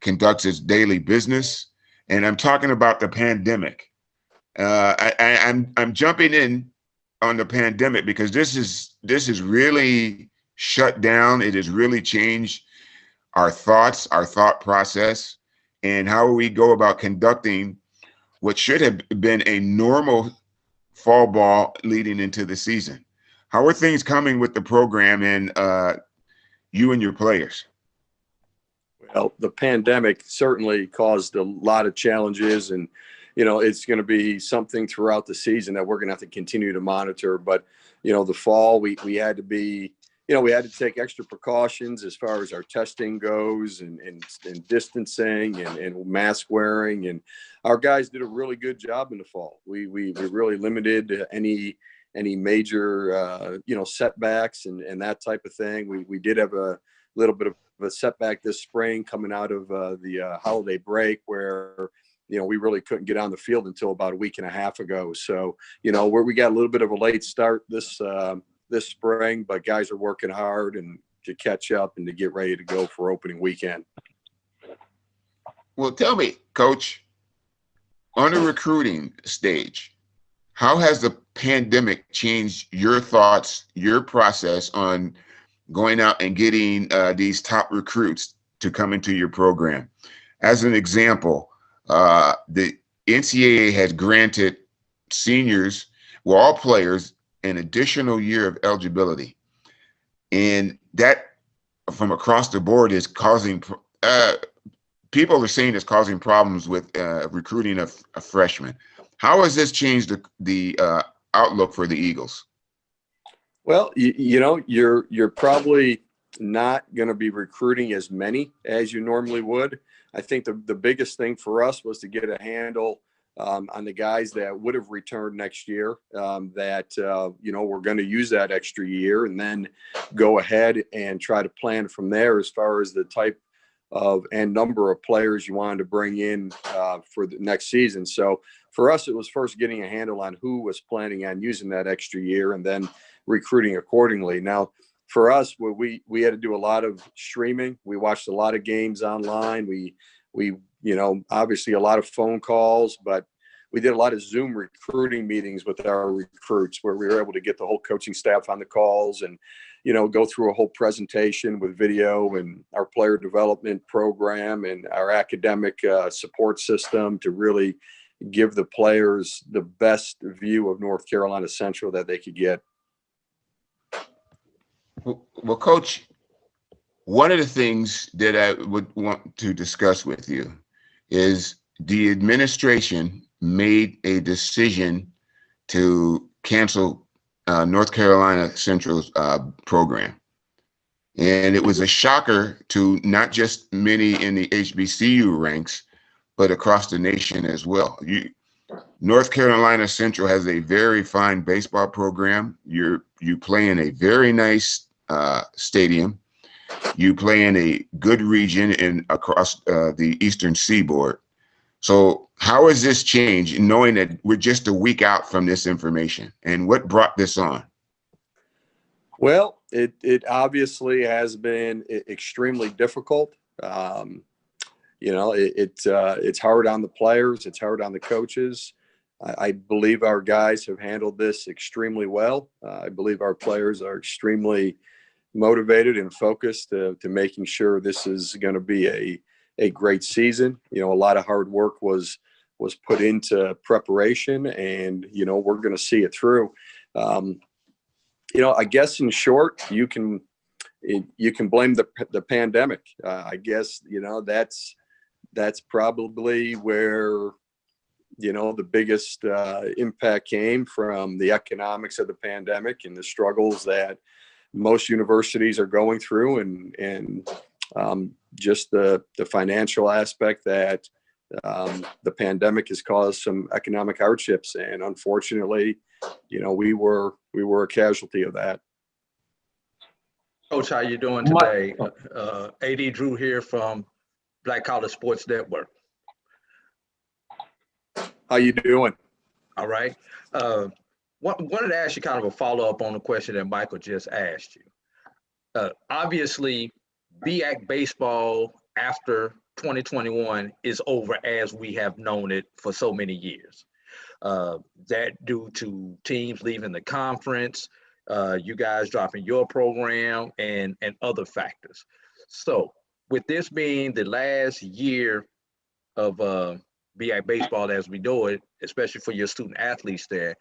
conducts its daily business. And I'm talking about the pandemic. I'm jumping in on the pandemic because this is really shut down. It has really changed our thoughts, our thought process, and how we go about conducting what should have been a normal fall ball leading into the season. How are things coming with the program and you and your players? Well, the pandemic certainly caused a lot of challenges, and it's going to be something throughout the season that we're going to have to continue to monitor. But the fall, we had to be, we had to take extra precautions as far as our testing goes, and distancing and mask wearing, and our guys did a really good job in the fall. We really limited any major setbacks and that type of thing. We did have a little bit of a setback this spring coming out of the holiday break, where we really couldn't get on the field until about a week and a half ago. So where we got a little bit of a late start this spring, but guys are working hard and to catch up and to get ready to go for opening weekend. Well, tell me, Coach, on a recruiting stage, how has the pandemic changed your thoughts, your process on going out and getting these top recruits to come into your program? As an example, the NCAA has granted seniors, well, all players, an additional year of eligibility. And that, from across the board, is causing, people are saying it's causing problems with recruiting a freshman. How has this changed the outlook for the Eagles? Well, you're probably not going to be recruiting as many as you normally would. I think the biggest thing for us was to get a handle on the guys that would have returned next year, that we're going to use that extra year, and then go ahead and try to plan from there as far as the type of and number of players you wanted to bring in for the next season. So for us, it was first getting a handle on who was planning on using that extra year, and then recruiting accordingly. Now, for us, we had to do a lot of streaming. We watched a lot of games online. We obviously a lot of phone calls, but we did a lot of Zoom recruiting meetings with our recruits, where we were able to get the whole coaching staff on the calls and go through a whole presentation with video and our player development program and our academic support system to really give the players the best view of North Carolina Central that they could get. Well, Coach, one of the things that I would want to discuss with you is the administration made a decision to cancel North Carolina Central's program. And it was a shocker to not just many in the HBCU ranks, but across the nation as well. North Carolina Central has a very fine baseball program. You play in a very nice stadium. You play in a good region and across the Eastern Seaboard. So how has this changed, knowing that we're just a week out from this information? And what brought this on? Well, it obviously has been extremely difficult. It's hard on the players. It's hard on the coaches. I believe our guys have handled this extremely well. I believe our players are extremely motivated and focused to making sure this is going to be a great season. A lot of hard work was put into preparation, and we're going to see it through. I guess in short, you can blame the pandemic. I guess that's probably where the biggest impact came from, the economics of the pandemic and the struggles that most universities are going through, and just the financial aspect that the pandemic has caused some economic hardships. And unfortunately, we were a casualty of that. Coach, how you doing today? AD Drew here from Black College Sports Network. How you doing? All right. Wanted to ask you kind of a follow-up on the question that Michael just asked you. Obviously, BAC baseball after 2021 is over as we have known it for so many years. that due to teams leaving the conference, you guys dropping your program, and other factors. So with this being the last year of BI baseball as we know it, especially for your student athletes there,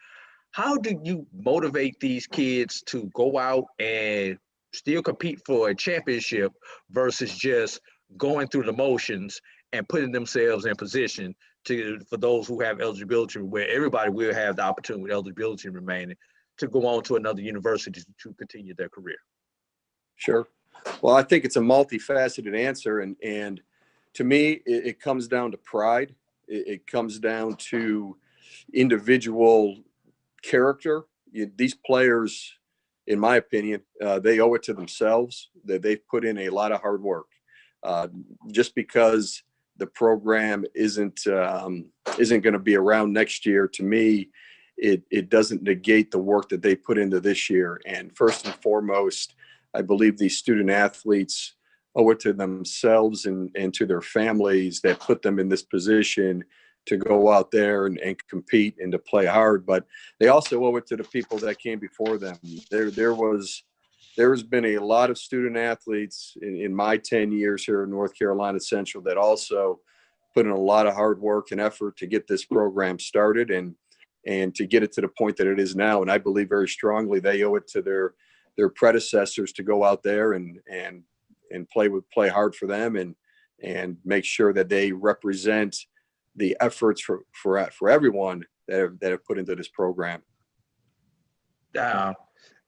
how do you motivate these kids to go out and still compete for a championship versus just going through the motions and putting themselves in position for those who have eligibility, where everybody will have the opportunity with eligibility remaining, to go on to another university to continue their career? Sure. Well, I think it's a multifaceted answer, and to me, it comes down to pride. It comes down to individual character. These players, in my opinion, they owe it to themselves that they've put in a lot of hard work. Just because the program isn't going to be around next year, to me, it doesn't negate the work that they put into this year. And first and foremost, I believe these student athletes owe it to themselves and to their families that put them in this position to go out there and compete and to play hard. But they also owe it to the people that came before them. There's been a lot of student athletes in my 10 years here in North Carolina Central that also put in a lot of hard work and effort to get this program started and to get it to the point that it is now. And I believe very strongly they owe it to their predecessors to go out there and play hard for them and make sure that they represent the efforts for everyone that have put into this program. Let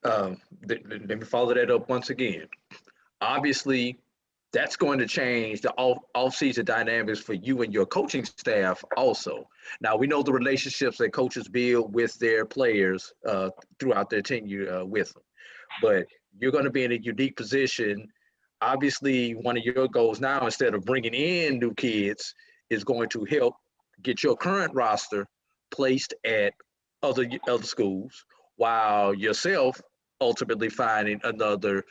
me follow that up once again. Obviously, that's going to change the off-season dynamics for you and your coaching staff also. Now, we know the relationships that coaches build with their players throughout their tenure with them. But you're going to be in a unique position. Obviously, one of your goals now, instead of bringing in new kids, is going to help get your current roster placed at other schools, while yourself ultimately finding another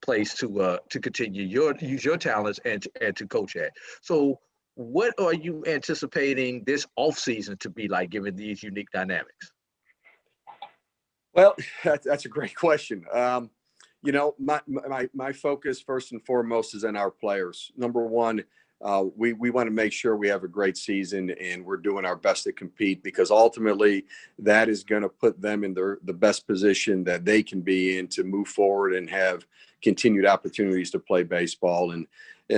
place to continue use your talents and to coach at. So what are you anticipating this offseason to be like, given these unique dynamics? Well, that's a great question. My focus first and foremost is on our players. Number one, we want to make sure we have a great season and we're doing our best to compete, because ultimately that is going to put them in the best position that they can be in to move forward and have continued opportunities to play baseball. And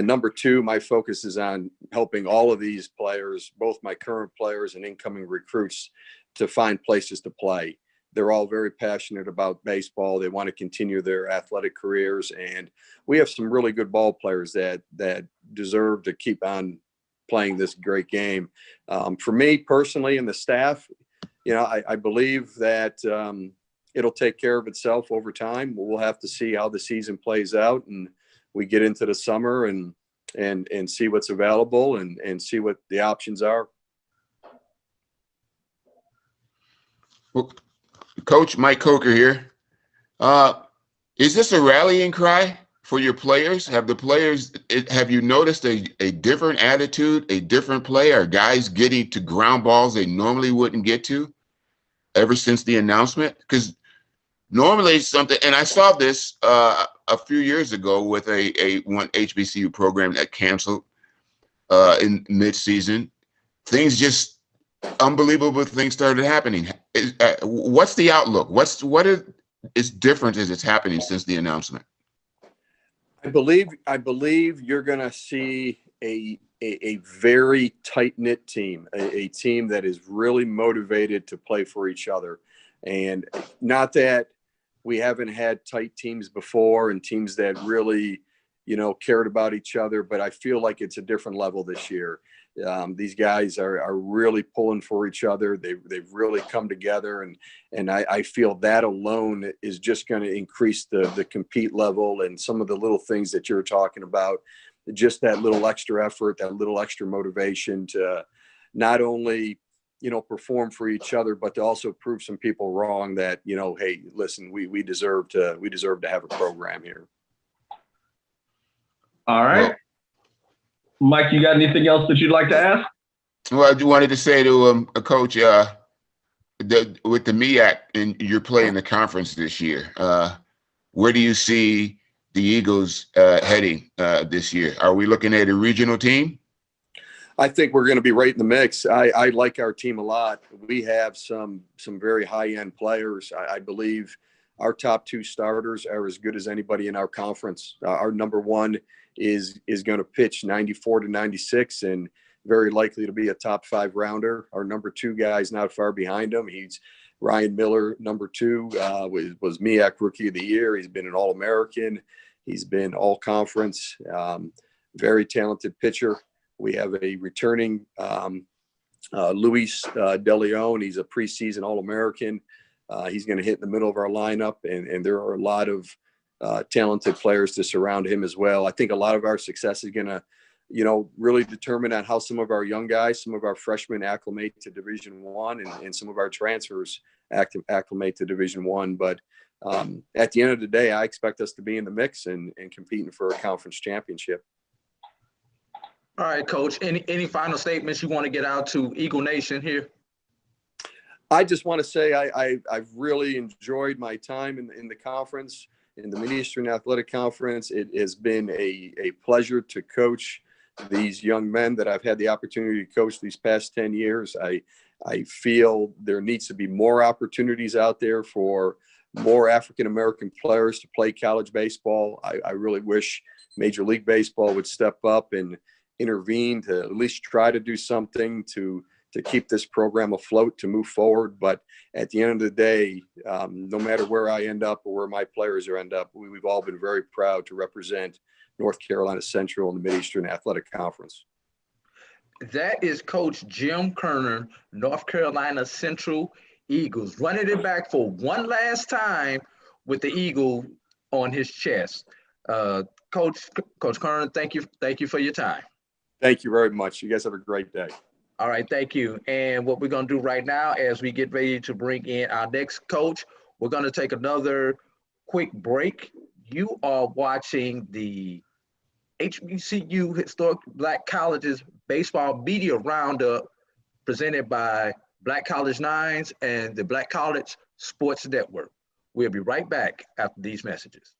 number two, my focus is on helping all of these players, both my current players and incoming recruits, to find places to play. They're all very passionate about baseball. They want to continue their athletic careers. And we have some really good ball players that deserve to keep on playing this great game. For me personally and the staff, I believe that it'll take care of itself over time. We'll have to see how the season plays out, and we get into the summer and see what's available and see what the options are. Well, Coach Mike Coker here. Is this a rallying cry for your players? Have you noticed a different attitude, a different play? Are guys getting to ground balls they normally wouldn't get to ever since the announcement? Because normally something, and I saw this a few years ago with one HBCU program that canceled in mid-season. Things just unbelievable things started happening. What's the outlook? What is different as it's happening since the announcement? I believe you're going to see a very tight-knit team, a team that is really motivated to play for each other. And not that we haven't had tight teams before and teams that really, cared about each other, but I feel like it's a different level this year. These guys are really pulling for each other. They've really come together, and I feel that alone is just going to increase the compete level and some of the little things that you're talking about. Just that little extra effort, that little extra motivation to not only perform for each other, but to also prove some people wrong that hey, listen, we deserve to have a program here. All right. Mike, you got anything else that you'd like to ask? Well, I wanted to say to a coach, with the MEAC, and you're playing the conference this year. Where do you see the Eagles heading this year? Are we looking at a regional team? I think we're going to be right in the mix. I like our team a lot. We have some very high-end players. I believe our top 2 starters are as good as anybody in our conference. Our number 1 is going to pitch 94 to 96 and very likely to be a top 5 rounder. Our number 2 guy is not far behind him. He's Ryan Miller, number 2, was MEAC Rookie of the Year. He's been an All-American. He's been All-Conference. Very talented pitcher. We have a returning Luis De Leon. He's a preseason All-American. He's going to hit in the middle of our lineup, and there are a lot of talented players to surround him as well. I think a lot of our success is going to, really determine on how some of our young guys, some of our freshmen acclimate to Division I, and some of our transfers acclimate to Division I. But at the end of the day, I expect us to be in the mix and competing for a conference championship. All right, Coach. Any final statements you want to get out to Eagle Nation here? I just want to say I've really enjoyed my time in the conference, in the Mid-Eastern Athletic Conference. It has been a pleasure to coach these young men that I've had the opportunity to coach these past 10 years. I feel there needs to be more opportunities out there for more African-American players to play college baseball. I really wish Major League Baseball would step up and intervene to at least try to do something to keep this program afloat, to move forward. But at the end of the day, no matter where I end up or where my players end up, we've all been very proud to represent North Carolina Central in the Mid-Eastern Athletic Conference. That is Coach Jim Kerner, North Carolina Central Eagles, running it back for one last time with the eagle on his chest. Coach Kerner, thank you for your time. Thank you very much. You guys have a great day. All right, thank you. And what we're going to do right now, as we get ready to bring in our next coach, we're going to take another quick break. You are watching the HBCU Historic Black Colleges Baseball Media Roundup presented by Black College Nines and the Black College Sports Network. We'll be right back after these messages.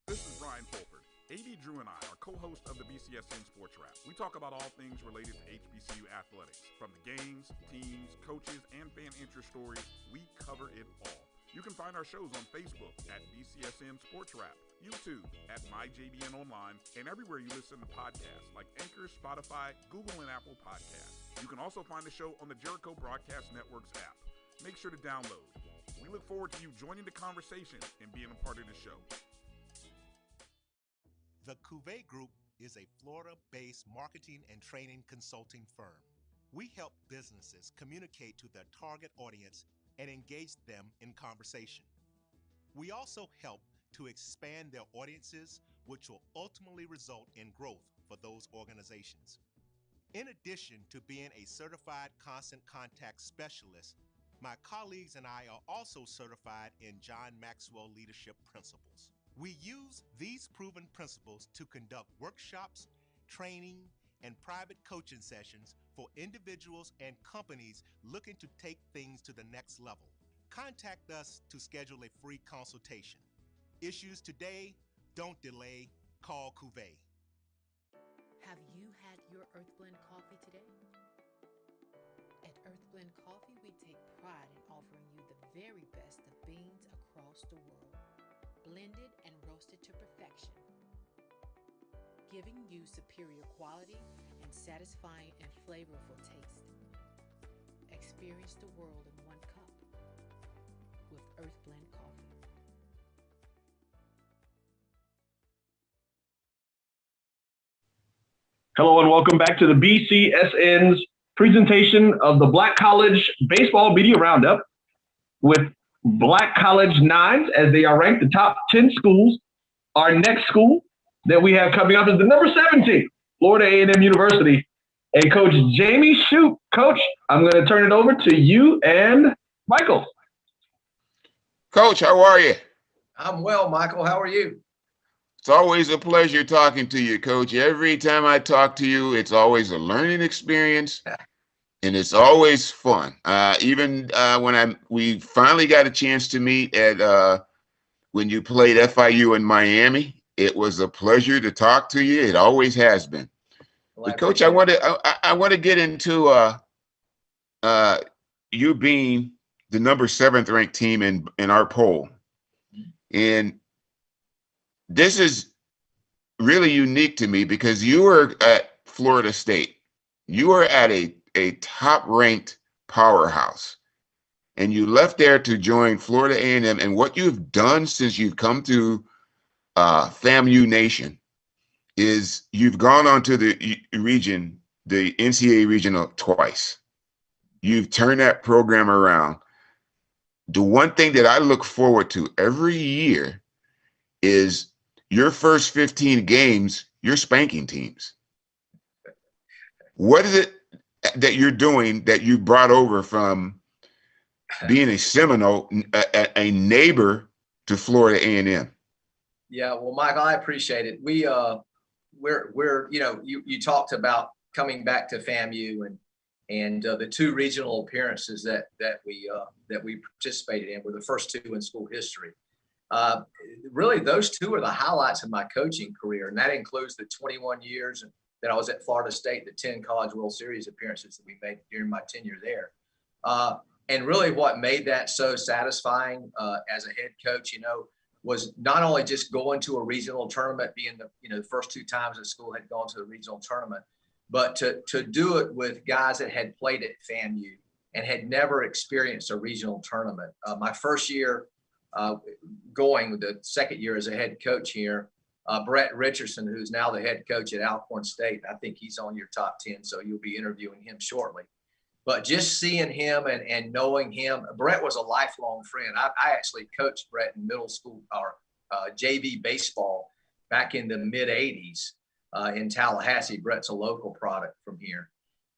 This is Brian Fulford. AD Drew and I are co-hosts of the BCSN Sports Wrap. We talk about all things related to HBCU athletics. From the games, teams, coaches, and fan interest stories, we cover it all. You can find our shows on Facebook at BCSN Sports Wrap, YouTube at MyJBN Online, and everywhere you listen to podcasts like Anchor, Spotify, Google, and Apple Podcasts. You can also find the show on the Jericho Broadcast Network's app. Make sure to download. We look forward to you joining the conversation and being a part of the show. The Cuvée Group is a Florida-based marketing and training consulting firm. We help businesses communicate to their target audience and engage them in conversation. We also help to expand their audiences, which will ultimately result in growth for those organizations. In addition to being a certified constant contact specialist, my colleagues and I are also certified in John Maxwell Leadership Principles. We use these proven principles to conduct workshops, training, and private coaching sessions for individuals and companies looking to take things to the next level. Contact us to schedule a free consultation. Issues today, don't delay, call Cuvée. Have you had your Earthblend coffee today? At Earthblend Coffee, we take pride in offering you the very best of beans across the world, blended and roasted to perfection, giving you superior quality and satisfying and flavorful taste. Experience the world in one cup with Earthblend Coffee. Hello and welcome back to the BCSN's presentation of the Black College Baseball Media Roundup with Black College Nines as they are ranked the top 10 schools. Our next school that we have coming up is the number 17, Florida A&M University. And Coach Jamie Shoup. Coach, I'm going to turn it over to you and Michael. Coach, how are you? I'm well, Michael. How are you? It's always a pleasure talking to you, Coach. Every time I talk to you, it's always a learning experience. and it's always fun. Even when we finally got a chance to meet at when you played FIU in Miami, it was a pleasure to talk to you. It always has been. Well, But Coach, I want to get into you being the number 7th ranked team in our poll, and this is really unique to me because you were at Florida State. You were at a top-ranked powerhouse, and you left there to join Florida A&M. And what you've done since you've come to FAMU Nation is you've gone on to the region, the NCAA regional twice. You've turned that program around. The one thing that I look forward to every year is your first 15 games, you're spanking teams. What is it that you're doing that you brought over from being a Seminole, a neighbor to Florida A&M? Yeah, well, Michael, I appreciate it. We're you talked about coming back to FAMU and the 2 regional appearances that we participated in were the first 2 in school history. Really, those 2 are the highlights of my coaching career, and that includes the 21 years that I was at Florida State, the 10 College World Series appearances that we made during my tenure there. And really what made that so satisfying as a head coach, was not only just going to a regional tournament, being the first 2 times the school had gone to a regional tournament, but to do it with guys that had played at FAMU and had never experienced a regional tournament. My first year going, the second year as a head coach here, Brett Richardson, who's now the head coach at Alcorn State. I think he's on your top 10, so you'll be interviewing him shortly. But just seeing him and knowing him, Brett was a lifelong friend. I actually coached Brett in middle school or JV baseball back in the mid-'80s in Tallahassee. Brett's a local product from here.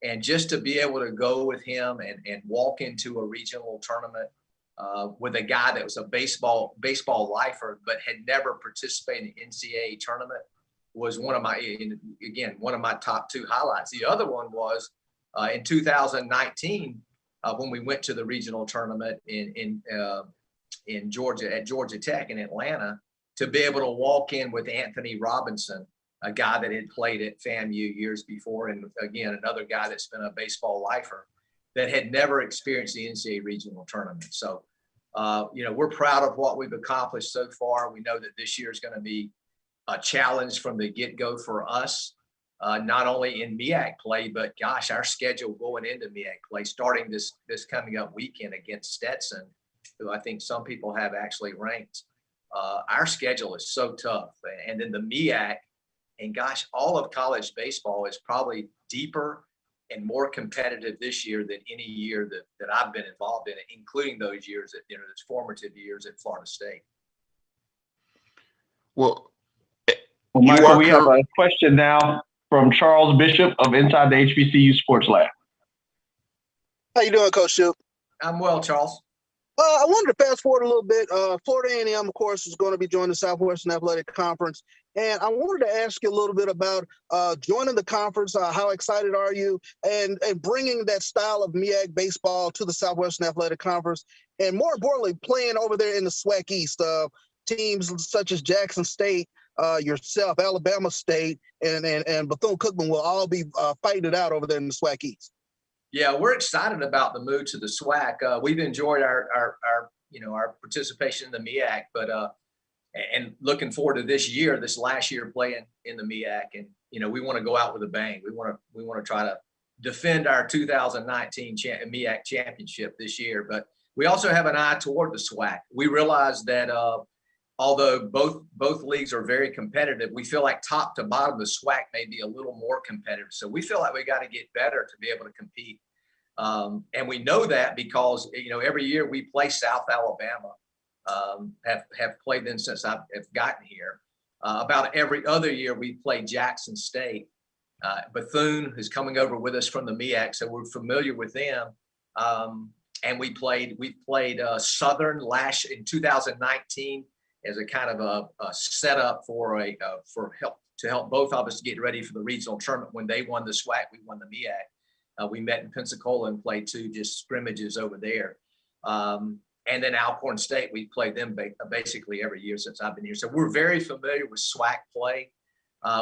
And just to be able to go with him and walk into a regional tournament with a guy that was a baseball lifer but had never participated in an NCAA tournament was one of my top 2 highlights. The other one was in 2019 when we went to the regional tournament in Georgia at Georgia Tech in Atlanta, to be able to walk in with Anthony Robinson, a guy that had played at FAMU years before, and again another guy that's been a baseball lifer that had never experienced the NCAA regional tournament. So, we're proud of what we've accomplished so far. We know that this year is going to be a challenge from the get-go for us, not only in MEAC play, but gosh, our schedule going into MEAC play, starting this coming up weekend against Stetson, who I think some people have actually ranked. Our schedule is so tough. And then the MEAC, and gosh, all of college baseball is probably deeper and more competitive this year than any year that I've been involved in it, including those years those formative years at Florida State. Well, Michael, we have a question now from Charles Bishop of Inside the HBCU Sports Lab. How you doing, Coach Shoup? I'm well, Charles. I wanted to fast forward a little bit. Florida A&M, of course, is going to be joining the Southwestern Athletic Conference. And I wanted to ask you a little bit about joining the conference. How excited are you? And bringing that style of MEAC baseball to the Southwestern Athletic Conference. And more importantly, playing over there in the SWAC East. Teams such as Jackson State, yourself, Alabama State, and Bethune-Cookman will all be fighting it out over there in the SWAC East. Yeah, we're excited about the move to the SWAC. We've enjoyed our participation in the MEAC, but and looking forward to this last year playing in the MEAC, and we want to go out with a bang. We want to try to defend our 2019 MEAC championship this year, but we also have an eye toward the SWAC. We realize that although both leagues are very competitive, we feel like top to bottom the SWAC may be a little more competitive. So we feel like we got to get better to be able to compete. And we know that because, every year we play South Alabama, have played them since I've gotten here. About every other year we play Jackson State. Bethune is coming over with us from the MEAC, so we're familiar with them. And we played Southern in 2019 as a kind of a setup for help both of us to get ready for the regional tournament. When they won the SWAC, we won the MEAC. We met in Pensacola and played 2 just scrimmages over there. And then Alcorn State, we played them basically every year since I've been here. So we're very familiar with SWAC play.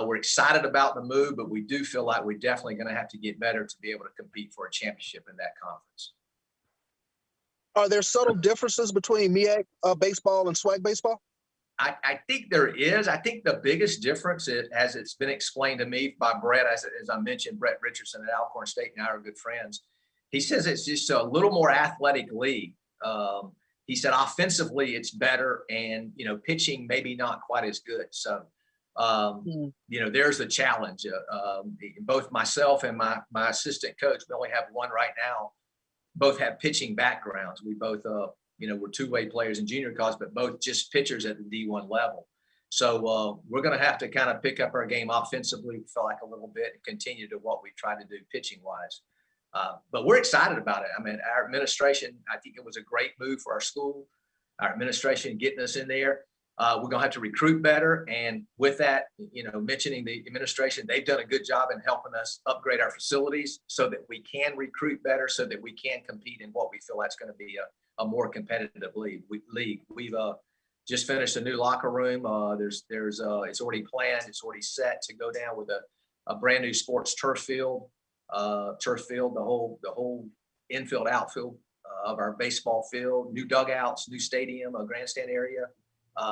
We're excited about the move, but we do feel like we're definitely going to have to get better to be able to compete for a championship in that conference. Are there subtle differences between MEAC baseball and SWAC baseball? I think there is. I think the biggest difference, as it's been explained to me by Brett, as I mentioned, Brett Richardson at Alcorn State and I are good friends. He says it's just a little more athletic league. He said offensively it's better, and pitching maybe not quite as good. So there's the challenge. Both myself and my assistant coach, we only have one right now, both have pitching backgrounds. We both we're two-way players in junior college, but both just pitchers at the D1 level. So we're going to have to kind of pick up our game offensively, we feel like a little bit, and continue to what we try to do pitching-wise. But we're excited about it. I mean, our administration, I think it was a great move for our school, our administration getting us in there. We're going to have to recruit better. And with that, mentioning the administration, they've done a good job in helping us upgrade our facilities so that we can recruit better, so that we can compete in what we feel that's going to be a more competitive league. We've just finished a new locker room. It's already planned. It's already set to go down with a brand new sports turf field, the whole infield, outfield of our baseball field, new dugouts, new stadium, a grandstand area.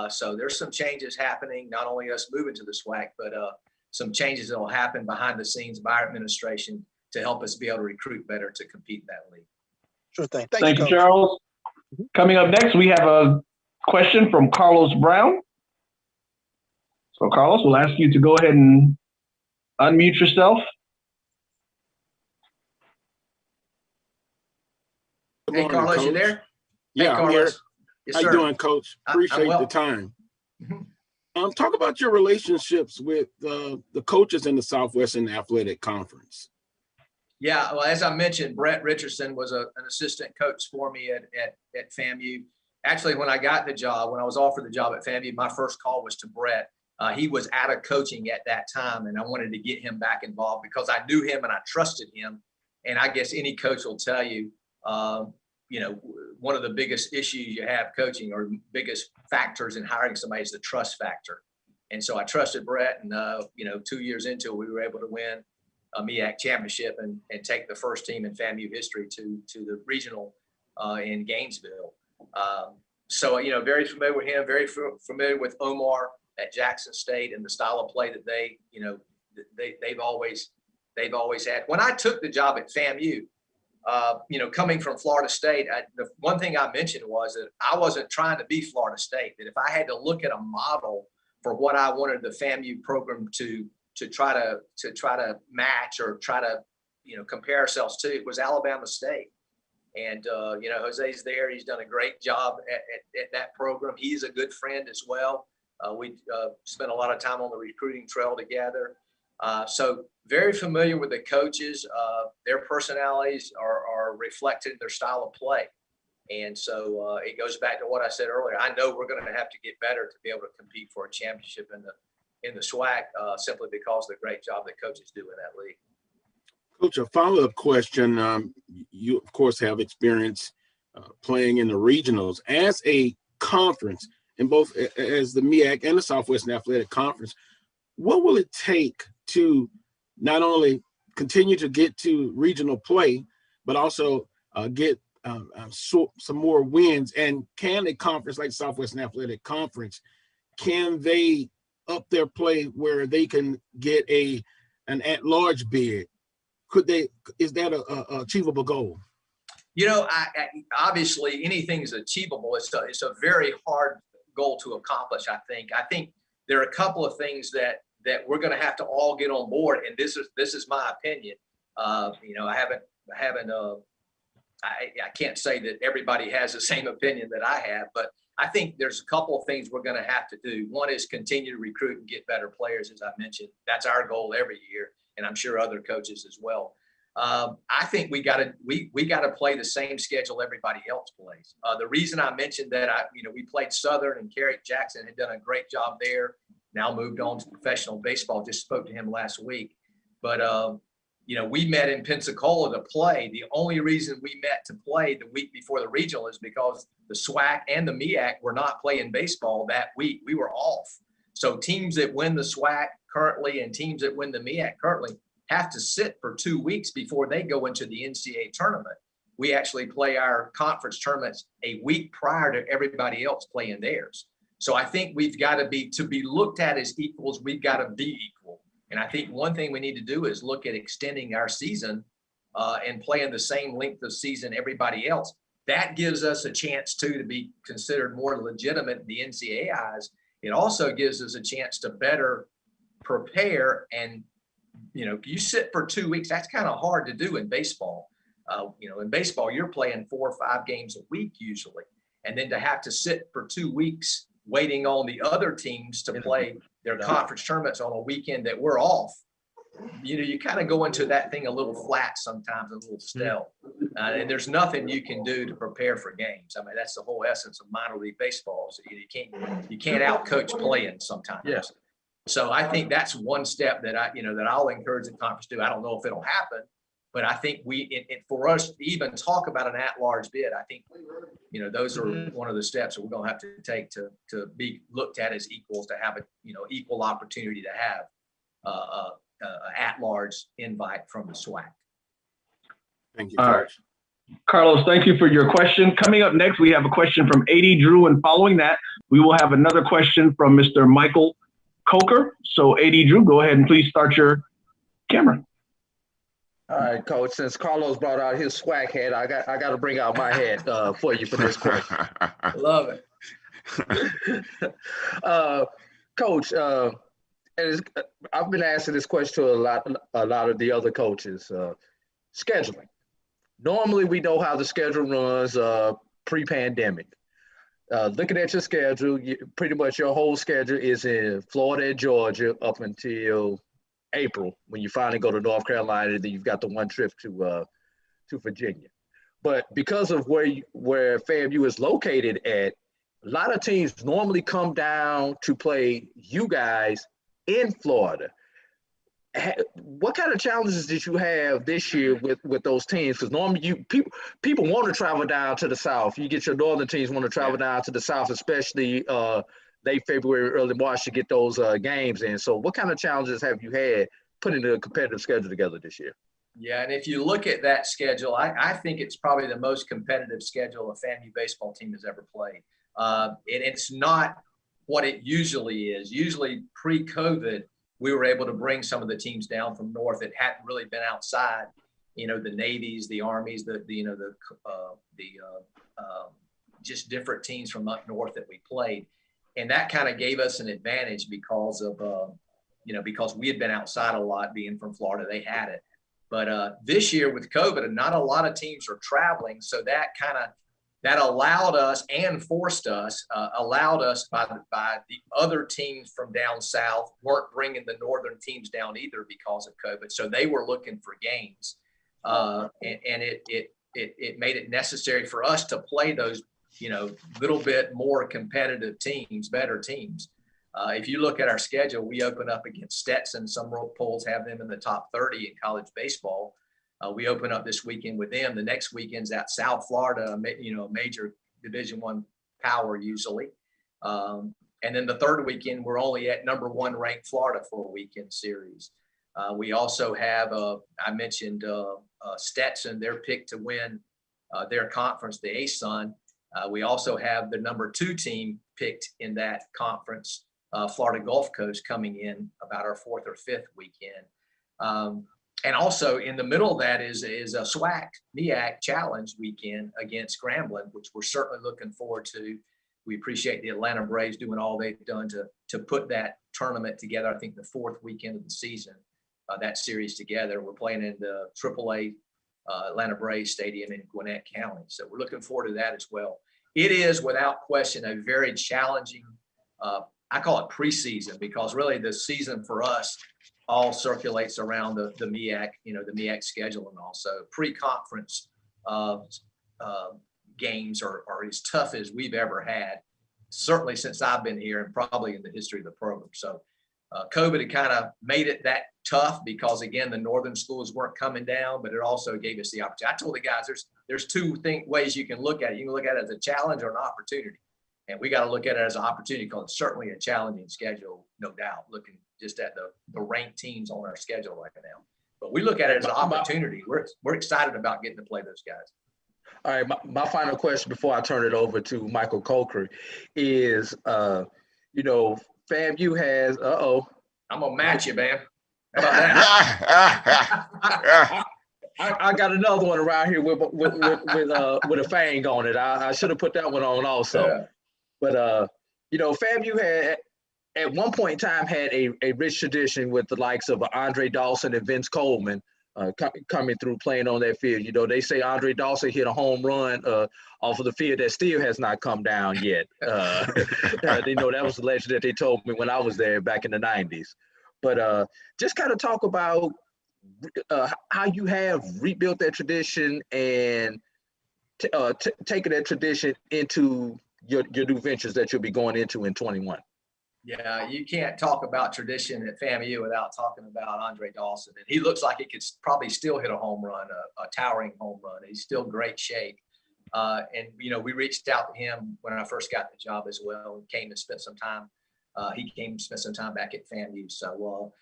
So there's some changes happening, not only us moving to the SWAC, but some changes that will happen behind the scenes by our administration to help us be able to recruit better to compete in that league. Sure thing. Thank you, Charles. Coming up next, we have a question from Carlos Brown. So Carlos, we'll ask you to go ahead and unmute yourself. Hey, Carlos, Coach. you there? Yeah, hey, I'm here. Yes, How you doing, Coach? Appreciate well. the time. Talk about your relationships with the coaches in the Southwestern Athletic Conference. Yeah, well, as I mentioned, Brett Richardson was an assistant coach for me at FAMU. Actually, when I got the job, when I was offered the job at FAMU, my first call was to Brett. He was out of coaching at that time, and I wanted to get him back involved because I knew him and I trusted him. And I guess any coach will tell you, one of the biggest issues you have coaching, or biggest factors in hiring somebody, is the trust factor. And so I trusted Brett, and 2 years into it, we were able to win a MEAC championship and take the first team in FAMU history to the regional in Gainesville. So very familiar with him, very familiar with Omar at Jackson State and the style of play that they've always had. When I took the job at FAMU, coming from Florida State, the one thing I mentioned was that I wasn't trying to be Florida State. That if I had to look at a model for what I wanted the FAMU program to try to match or try to compare ourselves to, it was Alabama State. And Jose's there. He's done a great job at that program. He's a good friend as well. We spent a lot of time on the recruiting trail together. So very familiar with the coaches. Their personalities are reflected in their style of play. And so it goes back to what I said earlier. I know we're going to have to get better to be able to compete for a championship in the SWAC, simply because of the great job that coaches do in that league. Coach, a follow-up question. You, of course, have experience playing in the regionals. As a conference, in both as the MEAC and the Southwestern Athletic Conference, what will it take to not only continue to get to regional play, but also get some more wins? And can a conference like Southwestern Athletic Conference, can they up their play where they can get an at-large bid? Is that a achievable goal? Obviously anything's achievable. It's a very hard goal to accomplish. I think there are a couple of things that we're going to have to all get on board. And this is my opinion. I can't say that everybody has the same opinion that I have, but I think there's a couple of things we're going to have to do. One is continue to recruit and get better players, as I mentioned. That's our goal every year, and I'm sure other coaches as well. I think we got to play the same schedule everybody else plays. The reason I mentioned that, we played Southern, and Carrick Jackson had done a great job there. Now moved on to professional baseball. Just spoke to him last week, but we met in Pensacola to play. The only reason we met to play the week before the regional is because the SWAC and the MEAC were not playing baseball that week. We were off. So teams that win the SWAC currently and teams that win the MEAC currently have to sit for 2 weeks before they go into the NCAA tournament. We actually play our conference tournaments a week prior to everybody else playing theirs. So I think we've got to be looked at as equals. We've got to be equal. And I think one thing we need to do is look at extending our season and playing the same length of season everybody else. That gives us a chance to be considered more legitimate in the NCAA eyes. It also gives us a chance to better prepare. And, you sit for 2 weeks, that's kind of hard to do in baseball. In baseball, you're playing 4 or 5 games a week usually. And then to have to sit for 2 weeks waiting on the other teams to play their conference tournaments on a weekend that we're off, you kind of go into that thing a little flat sometimes, a little stale. And there's nothing you can do to prepare for games. I mean, that's the whole essence of minor league baseball. So you can't out-coach playing sometimes. Yeah. So I think that's one step that I'll encourage the conference to do. I don't know if it'll happen, but I think for us to even talk about an at-large bid, I think, those are one of the steps that we're going to have to take to be looked at as equals, to have equal opportunity to have at-large invite from the SWAC. Thank you, All Coach. right. Carlos, thank you for your question. Coming up next, we have a question from AD Drew, and following that, we will have another question from Mr. Michael Coker. So AD Drew, go ahead and please start your camera. All right, Coach. Since Carlos brought out his SWAC hat, I got to bring out my hat for you for this question. Love it, Coach. I've been asking this question to a lot of the other coaches. Scheduling. Normally, we know how the schedule runs pre-pandemic. Looking at your schedule, pretty much your whole schedule is in Florida and Georgia up until April, when you finally go to North Carolina. Then you've got the one trip to Virginia. But because of where FAMU is located at, a lot of teams normally come down to play you guys in Florida. What kind of challenges did you have this year with those teams? Because normally people want to travel down to the South. You get your northern teams want to travel down to the South, especially late February, early March, to get those games in. So what kind of challenges have you had putting a competitive schedule together this year? Yeah, and if you look at that schedule, I think it's probably the most competitive schedule a FAMU baseball team has ever played. And it's not what it usually is. Usually pre-COVID, we were able to bring some of the teams down from north that hadn't really been outside, the Navies, the Armies, just different teams from up north that we played. And that kind of gave us an advantage because we had been outside a lot, being from Florida. They had it. But this year with COVID, not a lot of teams are traveling. So that allowed us and forced us, allowed us by the other teams from down south weren't bringing the northern teams down either because of COVID. So they were looking for games. And it made it necessary for us to play those, little bit more competitive teams, better teams. If you look at our schedule, we open up against Stetson. Some polls have them in the top 30 in college baseball. We open up this weekend with them. The next weekend's at South Florida, a major Division I power usually. And then the third weekend, we're only at number 1 ranked Florida for a weekend series. We also have, I mentioned Stetson, they're picked to win their conference, the ASUN. We also have the number 2 team picked in that conference, Florida Gulf Coast, coming in about our 4th or 5th weekend. And also in the middle of that is a SWAC MEAC challenge weekend against Grambling, which we're certainly looking forward to. We appreciate the Atlanta Braves doing all they've done to put that tournament together. I think the 4th weekend of the season, that series together. We're playing in the AAA Atlanta Braves Stadium in Gwinnett County. So we're looking forward to that as well. It is without question a very challenging, I call it preseason, because really the season for us all circulates around the MEAC, the MEAC schedule, and also pre-conference games are as tough as we've ever had, certainly since I've been here and probably in the history of the program. So COVID had kind of made it that tough because, again, the northern schools weren't coming down, but it also gave us the opportunity. I told the guys there's two ways you can look at it. You can look at it as a challenge or an opportunity. And we got to look at it as an opportunity because it's certainly a challenging schedule, no doubt, looking just at the ranked teams on our schedule right now. But we look at it as an opportunity. We're excited about getting to play those guys. All right, my final question before I turn it over to Michael Coker is, FAMU has, I'm going to match you, man. I got another one around here with a fang on it. I should have put that one on also. Yeah. But, FAMU had, at one point in time, had a rich tradition with the likes of Andre Dawson and Vince Coleman coming through playing on that field. They say Andre Dawson hit a home run off of the field that still has not come down yet. That was the legend that they told me when I was there back in the 90s. But just kind of talk about how you have rebuilt that tradition and taking that tradition into your new ventures that you'll be going into in 21. Yeah, you can't talk about tradition at FAMU without talking about Andre Dawson. And he looks like he could probably still hit a home run, a towering home run. He's still in great shape. And we reached out to him when I first got the job as well and came and spent some time. He came and spent some time back at FAMU. So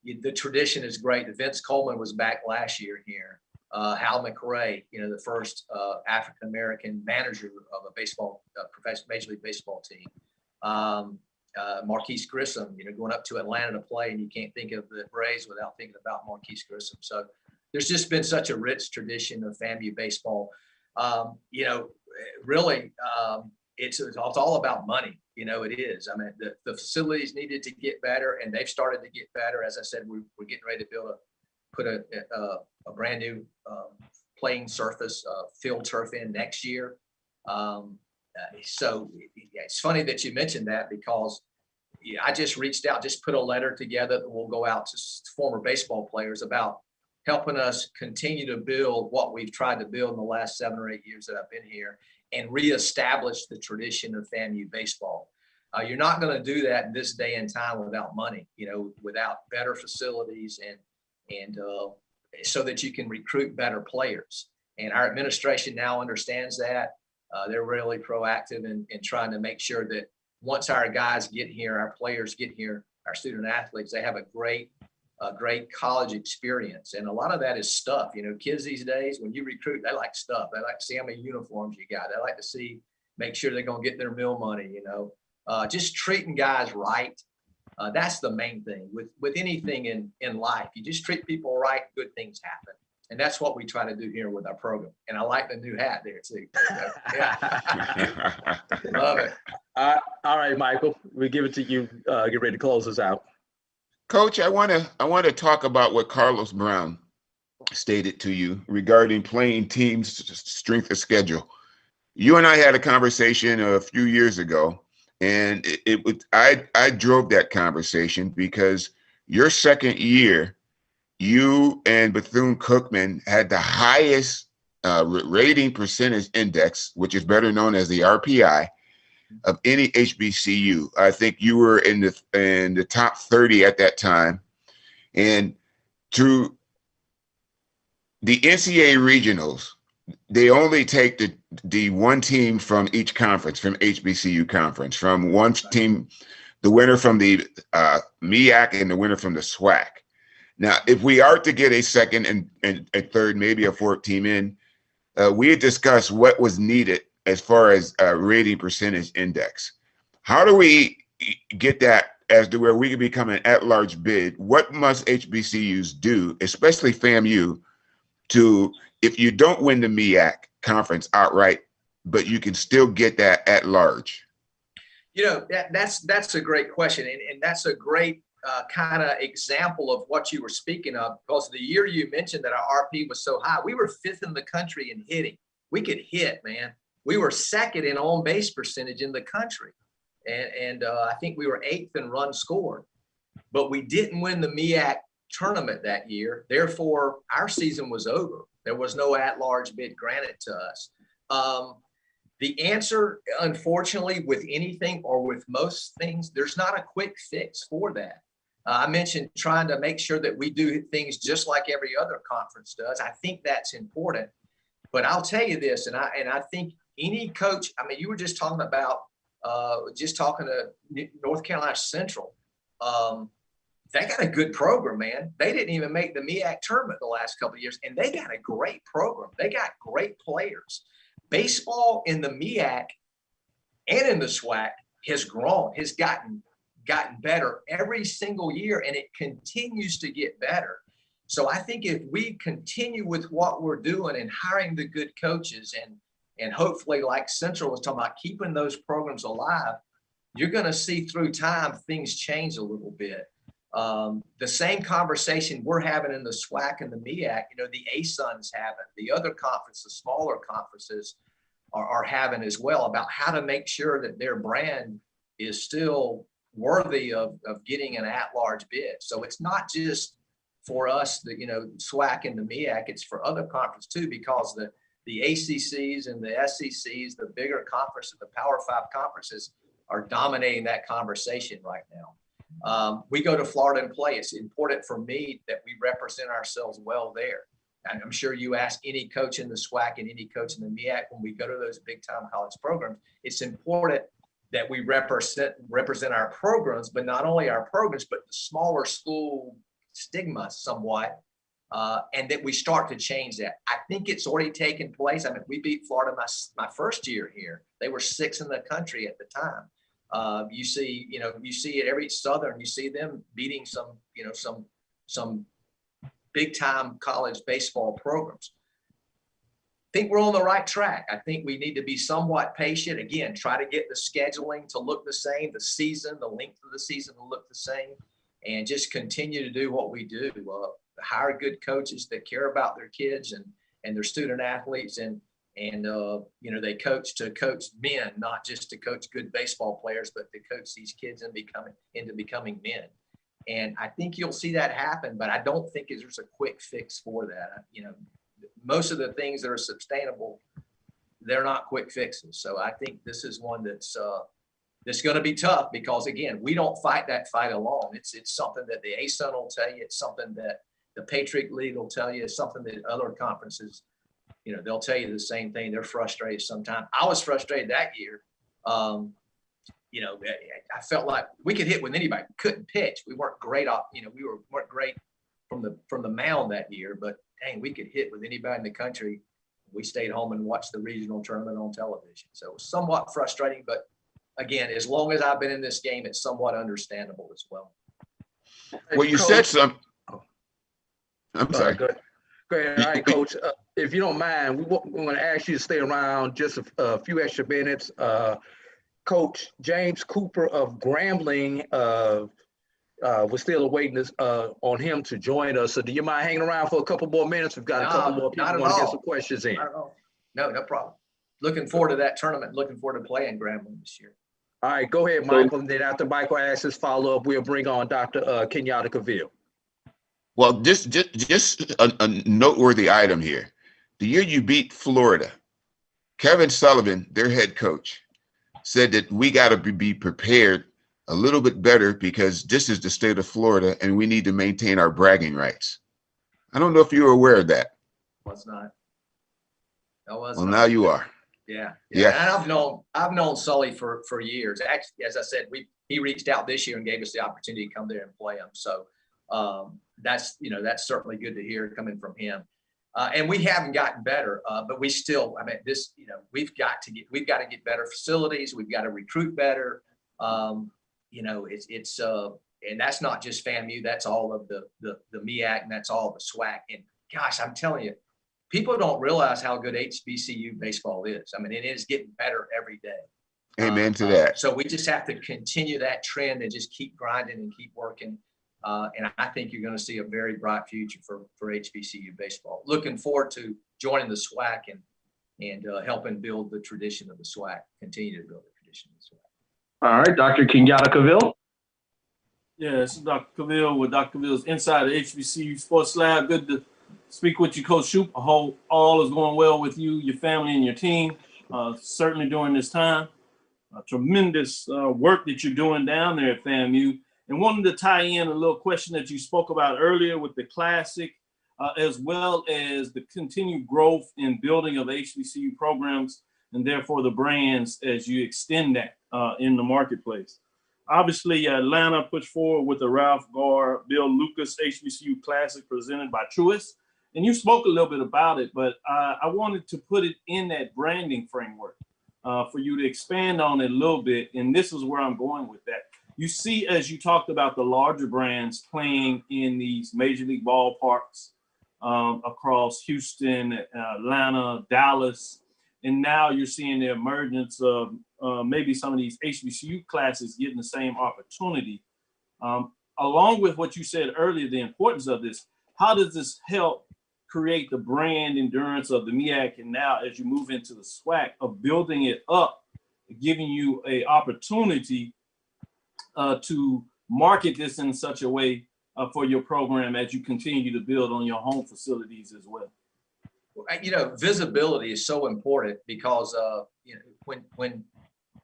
the tradition is great. Vince Coleman was back last year here. Hal McRae, the first African-American manager of a professional Major League Baseball team. Marquise Grissom, going up to Atlanta to play, and you can't think of the Braves without thinking about Marquise Grissom. So there's just been such a rich tradition of FAMU baseball. Really, it's all about money. It is. I mean, the facilities needed to get better, and they've started to get better. As I said, we're getting ready to put a brand new playing surface, field turf in next year. So it's funny that you mentioned that because I just reached out, just put a letter together that will go out to former baseball players about helping us continue to build what we've tried to build in the last 7 or 8 years that I've been here and reestablish the tradition of FAMU baseball. You're not going to do that in this day and time without money, without better facilities and so that you can recruit better players. And our administration now understands that. They're really proactive in trying to make sure that once our guys get here, our players get here, our student athletes, they have a great college experience. And a lot of that is stuff. Kids these days, when you recruit, they like stuff. They like to see how many uniforms you got. They like to make sure they're going to get their meal money, just treating guys right. That's the main thing with anything in life. You just treat people right, good things happen. And that's what we try to do here with our program. And I like the new hat there too. Yeah. Love it. All right, Michael, we give it to you. Get ready to close us out. Coach, I want to talk about what Carlos Brown stated to you regarding playing teams' strength of schedule. You and I had a conversation a few years ago, and I drove that conversation because your second year, you and Bethune-Cookman had the highest rating percentage index, which is better known as the RPI, of any HBCU. I think you were in the top 30 at that time. And to the NCAA regionals, they only take the one team from each conference, from HBCU conference, from one team, the winner from the MEAC and the winner from the SWAC. Now, if we are to get a second and a third, maybe a fourth team in, we had discussed what was needed as far as rating percentage index. How do we get that as to where we can become an at-large bid? What must HBCUs do, especially FAMU, if you don't win the MEAC conference outright, but you can still get that at large? That's a great question. And that's a great kind of example of what you were speaking of, because the year you mentioned that our RP was so high, we were 5th in the country in hitting. We could hit, man. We were 2nd in on base percentage in the country. And I think we were 8th in runs scored, but we didn't win the MEAC tournament that year. Therefore, our season was over. There was no at-large bid granted to us. The answer, unfortunately, with anything or with most things, there's not a quick fix for that. I mentioned trying to make sure that we do things just like every other conference does. I think that's important. But I'll tell you this, and I think any coach, I mean, you were just talking about to North Carolina Central. They got a good program, man. They didn't even make the MEAC tournament the last couple of years, and they got a great program. They got great players. Baseball in the MEAC and in the SWAC has grown, has gotten better every single year, and it continues to get better. So I think if we continue with what we're doing and hiring the good coaches and hopefully, like Central was talking about, keeping those programs alive, you're going to see through time things change a little bit. The same conversation we're having in the SWAC and the MEAC, the ASUNs having, the other conferences, the smaller conferences are having as well, about how to make sure that their brand is still worthy of getting an at-large bid. So it's not just for us, the SWAC and the MEAC, it's for other conferences too, because the ACCs and the SECs, the bigger conferences, the Power 5 conferences are dominating that conversation right now. We go to Florida and play. It's important for me that we represent ourselves well there. And I'm sure you ask any coach in the SWAC and any coach in the MEAC, when we go to those big time college programs, it's important that we represent our programs, but not only our programs, but the smaller school stigma somewhat, and that we start to change that. I think it's already taken place. I mean, we beat Florida my first year here. They were 6th in the country at the time. You see it every Southern. You see them beating some big time college baseball programs. I think we're on the right track. I think we need to be somewhat patient. Again, try to get the scheduling to look the same, the season, the length of the season to look the same, and just continue to do what we do. Hire good coaches that care about their kids and their student athletes, and they coach to coach men, not just to coach good baseball players, but to coach these kids into becoming men. And I think you'll see that happen, but I don't think there's a quick fix for that. Most of the things that are sustainable, they're not quick fixes. So I think this is one that's going to be tough, because again, we don't fight that fight alone. It's something that the ASUN will tell you. It's something that the Patriot League will tell you. It's something that other conferences, they'll tell you the same thing. They're frustrated sometimes. I was frustrated that year. I felt like we could hit with anybody. We couldn't pitch. We weren't great off. We weren't great from the mound that year. But dang, we could hit with anybody in the country. We stayed home and watched the regional tournament on television. So it was somewhat frustrating. But again, as long as I've been in this game, it's somewhat understandable as well. Well, you said something. I'm sorry. Go ahead. All right, Coach. If you don't mind, we're going to ask you to stay around just a few extra minutes. Coach James Cooper of Grambling, we're still waiting on him to join us. So do you mind hanging around for a couple more minutes? We've got a couple more people want to get some questions in. No problem. Looking forward to that tournament. Looking forward to playing Grambling this year. All right, go ahead, Michael. And then after Michael asks his follow-up, we'll bring on Dr. Kenyatta Cavill. Well, just a noteworthy item here. The year you beat Florida, Kevin Sullivan, their head coach, said that we got to be prepared a little bit better, because this is the state of Florida and we need to maintain our bragging rights. I don't know if you were aware of that. Was not. Well, now you are. Yeah. And I've known Sully for years. Actually, as I said, he reached out this year and gave us the opportunity to come there and play him. So that's certainly good to hear coming from him. And we haven't gotten better, but we still, we've got to get better facilities. We've got to recruit better. And that's not just FAMU. That's all of the MEAC, and that's all of the SWAC. And gosh, I'm telling you, people don't realize how good HBCU baseball is. I mean, it is getting better every day. Amen to that. So we just have to continue that trend and just keep grinding and keep working. And I think you're going to see a very bright future for HBCU baseball. Looking forward to joining the SWAC and helping build the tradition of the SWAC, continue to build the tradition of the SWAC. All right, Dr. Kenyatta Cavill. Yeah, this is Dr. Cavill with Dr. Cavill's Inside the HBCU Sports Lab. Good to speak with you, Coach Shoup. I hope all is going well with you, your family, and your team, certainly during this time. Tremendous work that you're doing down there at FAMU. and wanted to tie in a little question that you spoke about earlier with the Classic, as well as the continued growth and building of HBCU programs, and therefore the brands as you extend that in the marketplace. Obviously, Atlanta pushed forward with the Ralph Garr, Bill Lucas HBCU Classic presented by Truist. And you spoke a little bit about it, but I wanted to put it in that branding framework for you to expand on it a little bit. And this is where I'm going with that. You see, as you talked about the larger brands playing in these major league ballparks across Houston, Atlanta, Dallas, and now you're seeing the emergence of maybe some of these HBCU classes getting the same opportunity. Along with what you said earlier, the importance of this, how does this help create the brand endurance of the MEAC, and now as you move into the SWAC, of building it up, giving you an opportunity to market this in such a way for your program as you continue to build on your home facilities as well? You know, visibility is so important because you know,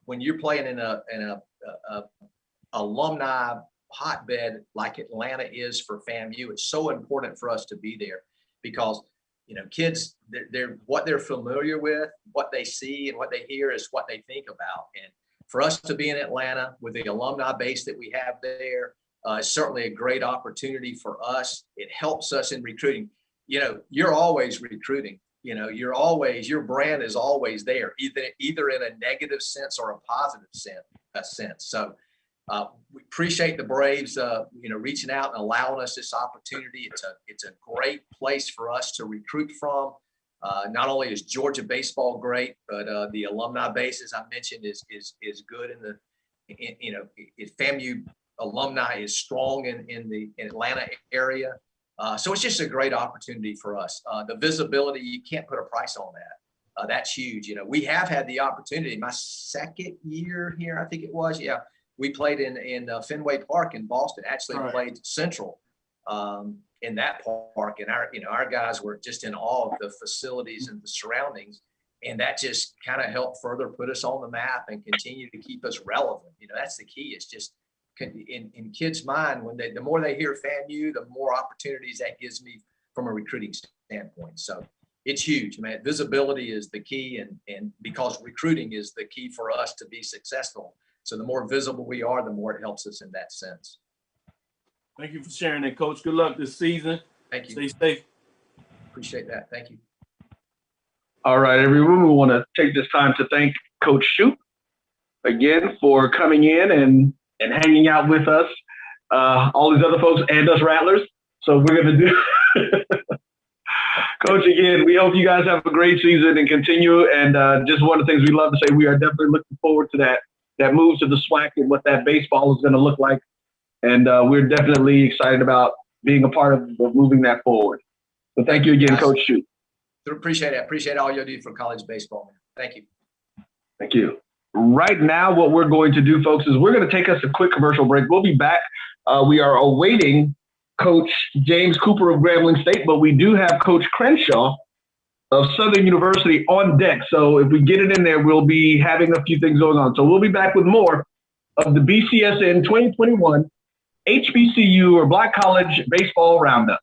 when you're playing in a alumni hotbed like Atlanta is for FAMU, it's so important for us to be there because, you know, kids, they're what they're familiar with, what they see and what they hear is what they think about. And for us to be in Atlanta with the alumni base that we have there is certainly a great opportunity for us. It helps us in recruiting. You know, you're always recruiting. You know, your brand is always there, either in a negative sense or a positive sense. So we appreciate the Braves, you know, reaching out and allowing us this opportunity. It's a great place for us to recruit from. Not only is Georgia baseball great, but the alumni base, as I mentioned, is good you know, FAMU alumni is strong in the Atlanta area. So it's just a great opportunity for us. The visibility, you can't put a price on that. That's huge. You know, we have had the opportunity. My second year here, I think it was. Yeah, we played in Fenway Park in Boston. Actually played Central in that park, and our guys were just in awe of the facilities and the surroundings, and that just kind of helped further put us on the map and continue to keep us relevant. You know, that's the key. It's just in kids' mind, the more they hear FAMU, the more opportunities that gives me from a recruiting standpoint. So it's huge, man. Visibility is the key, and because recruiting is the key for us to be successful. So the more visible we are, the more it helps us in that sense. Thank you for sharing that, Coach. Good luck this season. Thank you. Stay safe. Appreciate that. Thank you. All right, everyone. We want to take this time to thank Coach Shoup again for coming in and hanging out with us, all these other folks and us Rattlers. So we're going to do, Coach, again, we hope you guys have a great season and continue. And just one of the things we love to say, we are definitely looking forward to that move to the SWAC and what that baseball is going to look like. And we're definitely excited about being a part of moving that forward. So thank you again, Coach Shoup. Appreciate it. Appreciate all you do for college baseball, man. Thank you. Thank you. Right now, what we're going to do, folks, is we're going to take us a quick commercial break. We'll be back. We are awaiting Coach James Cooper of Grambling State, but we do have Coach Crenshaw of Southern University on deck. So if we get it in there, we'll be having a few things going on. So we'll be back with more of the BCSN 2021 HBCU or Black College Baseball Roundup.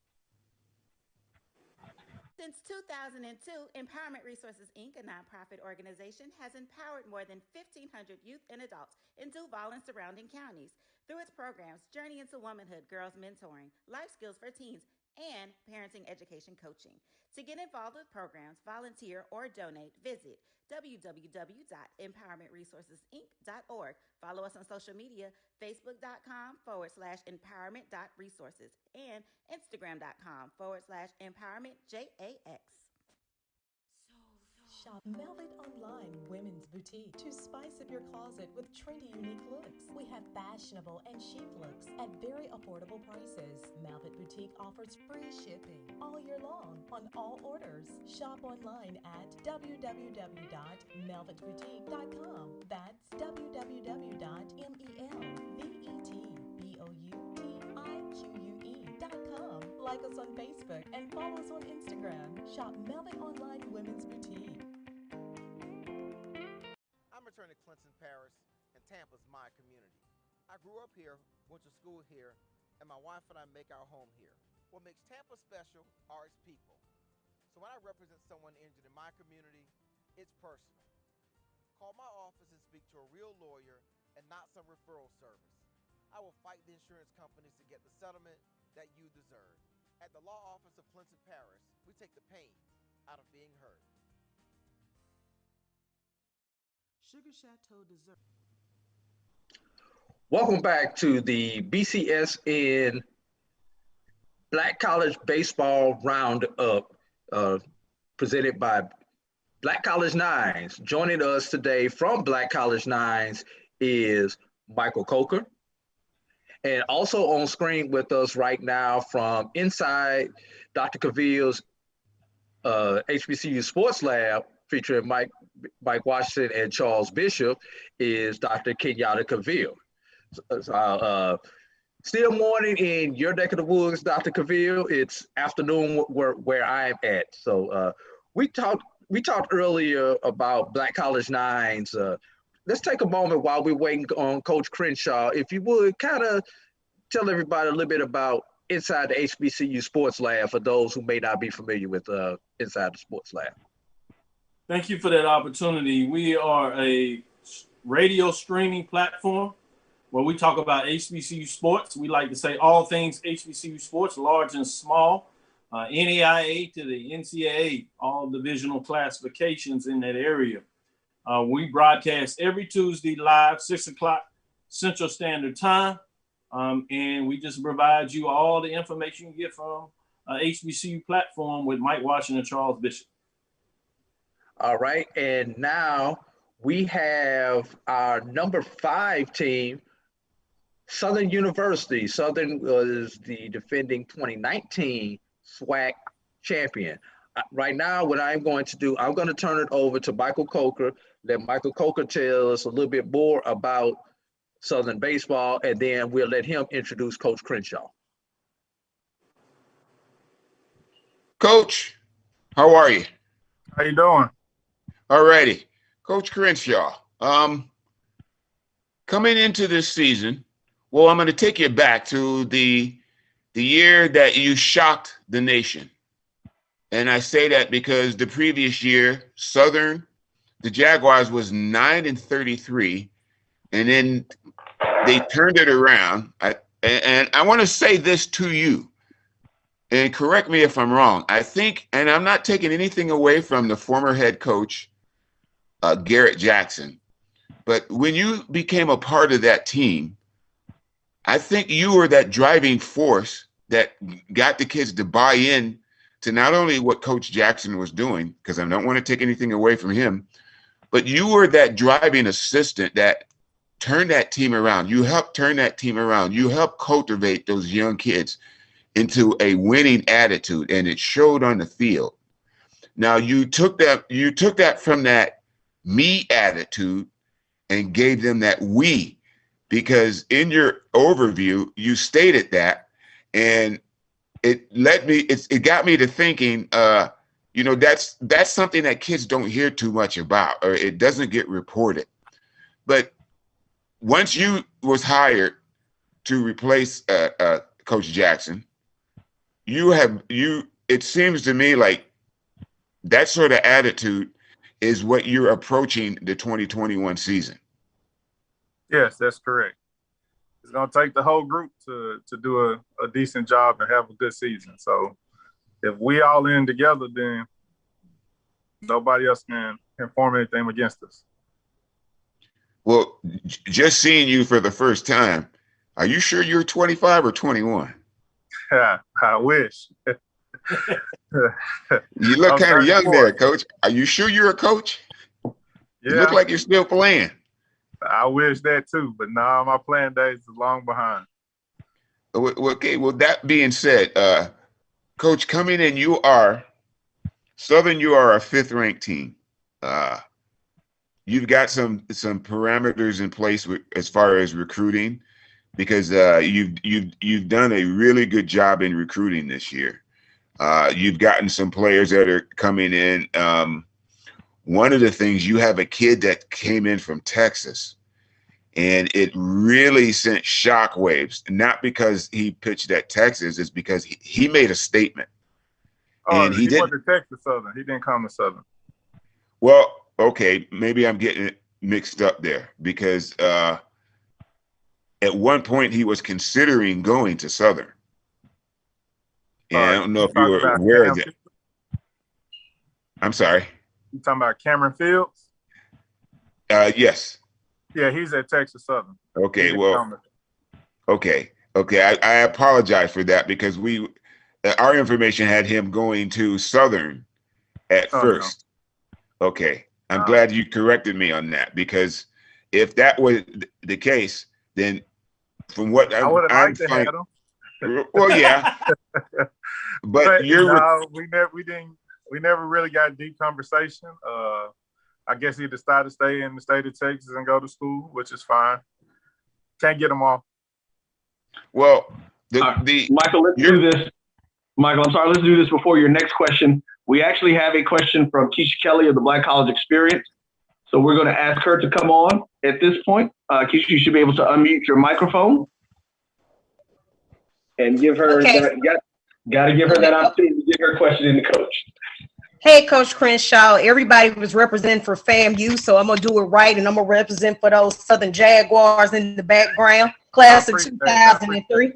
Since 2002, Empowerment Resources, Inc., a nonprofit organization, has empowered more than 1,500 youth and adults in Duval and surrounding counties. Through its programs, Journey into Womanhood, Girls Mentoring, Life Skills for Teens, and Parenting Education Coaching. To get involved with programs, volunteer, or donate, visit www.empowermentresourcesinc.org. Follow us on social media, facebook.com/empowerment.resources and instagram.com/empowermentJAX. Shop Velvet Online Women's Boutique to spice up your closet with trendy, unique looks. We have fashionable and chic looks at very affordable prices. Velvet Boutique offers free shipping all year long on all orders. Shop online at www.melvetboutique.com. That's www.melvetboutique.com. Like us on Facebook and follow us on Instagram. Shop Velvet Online Women's Boutique. I'm attorney Clinton Paris, and Tampa's my community. I grew up here, went to school here, and my wife and I make our home here. What makes Tampa special are its people. So when I represent someone injured in my community, it's personal. Call my office and speak to a real lawyer and not some referral service. I will fight the insurance companies to get the settlement that you deserve. At the law office of Clinton Paris, we take the pain out of being heard. Sugar Chateau dessert. Welcome back to the BCSN Black College Baseball Roundup, presented by Black College Nines. Joining us today from Black College Nines is Michael Coker. And also on screen with us right now from inside Dr. Cavill's HBCU Sports Lab, featuring Mike Washington and Charles Bishop, is Dr. Kenyatta Cavill. Still morning in your neck of the woods, Dr. Cavill. It's afternoon where I'm at. So we talked earlier about Black College Nines. Let's take a moment while we're waiting on Coach Crenshaw. If you would kind of tell everybody a little bit about inside the HBCU Sports Lab for those who may not be familiar with inside the Sports Lab. Thank you for that opportunity. We are a radio streaming platform where we talk about HBCU sports. We like to say all things HBCU sports, large and small, NAIA to the NCAA, all divisional classifications in that area. We broadcast every Tuesday live, 6 o'clock Central Standard Time. And we just provide you all the information you get from HBCU platform with Mike Washington and Charles Bishop. All right. And now we have our number 5 team, Southern University. Southern was the defending 2019 SWAC champion. Right now, what I'm going to do, I'm going to turn it over to Michael Coker. Let Michael Coker tell us a little bit more about Southern baseball, and then we'll let him introduce Coach Crenshaw. Coach, how are you? How you doing? All righty. Coach Crenshaw, coming into this season, well, I'm going to take you back to the year that you shocked the nation. And I say that because the previous year, Southern, the Jaguars was 9-33, and then they turned it around. And I want to say this to you, and correct me if I'm wrong. I think, and I'm not taking anything away from the former head coach, Garrett Jackson, but when you became a part of that team, I think you were that driving force that got the kids to buy in to not only what Coach Jackson was doing, because I don't want to take anything away from him, but you were that driving assistant that turned that team around. You helped turn that team around. You helped cultivate those young kids into a winning attitude, and it showed on the field. Now you took that from that me attitude and gave them that we, because in your overview you stated that, and it got me to thinking, that's something that kids don't hear too much about, or it doesn't get reported. But once you was hired to replace Coach Jackson, it seems to me like that sort of attitude is what you're approaching the 2021 season. Yes, that's correct. It's going to take the whole group to do a decent job and have a good season. So if we all in together, then nobody else can form anything against us. Well, just seeing you for the first time, are you sure you're 25 or 21? I wish. You look kind of young there, Coach. Are you sure you're a coach? Yeah. You look like you're still playing. I wish that too, but no, my playing days is long behind. Okay, well, that being said, Coach, coming in, Southern, you are a 5th-ranked team. You've got some parameters in place as far as recruiting, because you've done a really good job in recruiting this year. You've gotten some players that are coming in. One of the things, you have a kid that came in from Texas, And it really sent shockwaves, not because he pitched at Texas, it's because he made a statement. Oh, And he went to Texas Southern. He didn't come to Southern. Well, okay, maybe I'm getting it mixed up there, because at one point he was considering going to Southern. And I don't know if you were aware of that. I'm sorry. You talking about Cameron Fields? Yes. Yeah, he's at Texas Southern. Okay, well, okay. I apologize for that, because our information had him going to Southern at first. No. Okay, I'm glad you corrected me on that, because if that was the case, then from what I would have liked to have him. Well, yeah, but we never really got a deep conversation. I guess he decided to stay in the state of Texas and go to school, which is fine. Can't get them all. Well, Michael, let's do this. Michael, I'm sorry. Let's do this before your next question. We actually have a question from Keisha Kelly of the Black College Experience. So we're going to ask her to come on at this point. Keisha, you should be able to unmute your microphone and give her got to give her that opportunity to get her question in the coach. Hey, Coach Crenshaw, everybody was representing for FAMU, so I'm going to do it right, and I'm going to represent for those Southern Jaguars in the background, class of 2003.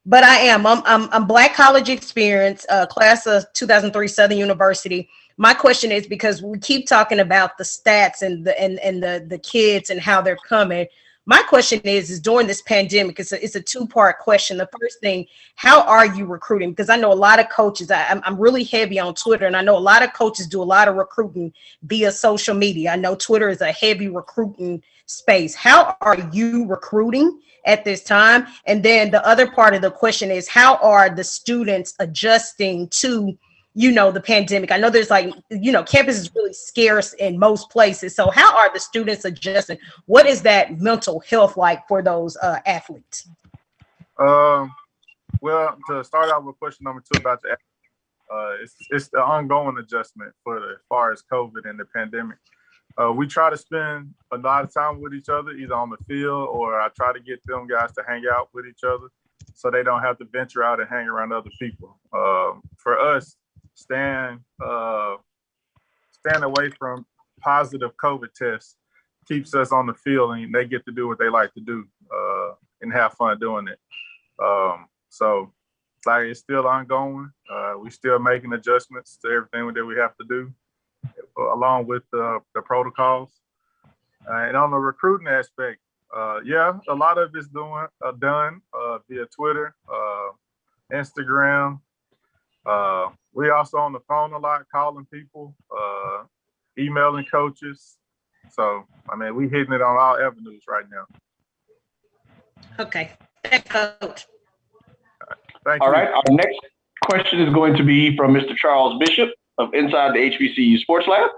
But I am. I'm Black College Experience, class of 2003, Southern University. My question is, because we keep talking about the stats and the kids and how they're coming. My question is during this pandemic, it's a two-part question. The first thing, how are you recruiting? Because I know a lot of coaches, I'm really heavy on Twitter, and I know a lot of coaches do a lot of recruiting via social media. I know Twitter is a heavy recruiting space. How are you recruiting at this time? And then the other part of the question is, how are the students adjusting to the pandemic? I know there's campus is really scarce in most places. So how are the students adjusting? What is that mental health like for those athletes? Well, to start out with question number 2 about the it's the ongoing adjustment as far as COVID and the pandemic. We try to spend a lot of time with each other, either on the field, or I try to get them guys to hang out with each other so they don't have to venture out and hang around other people. For us, staying away from positive COVID tests keeps us on the field, and they get to do what they like to do and have fun doing it. So it's still ongoing. We still making adjustments to everything that we have to do, along with the protocols. And on the recruiting aspect, a lot of it's done via Twitter, Instagram. We also on the phone a lot, calling people, emailing coaches. So, we hitting it on all avenues right now. Okay. Thanks, Coach. Thank you. All right. Our next question is going to be from Mr. Charles Bishop of Inside the HBCU Sports Lab.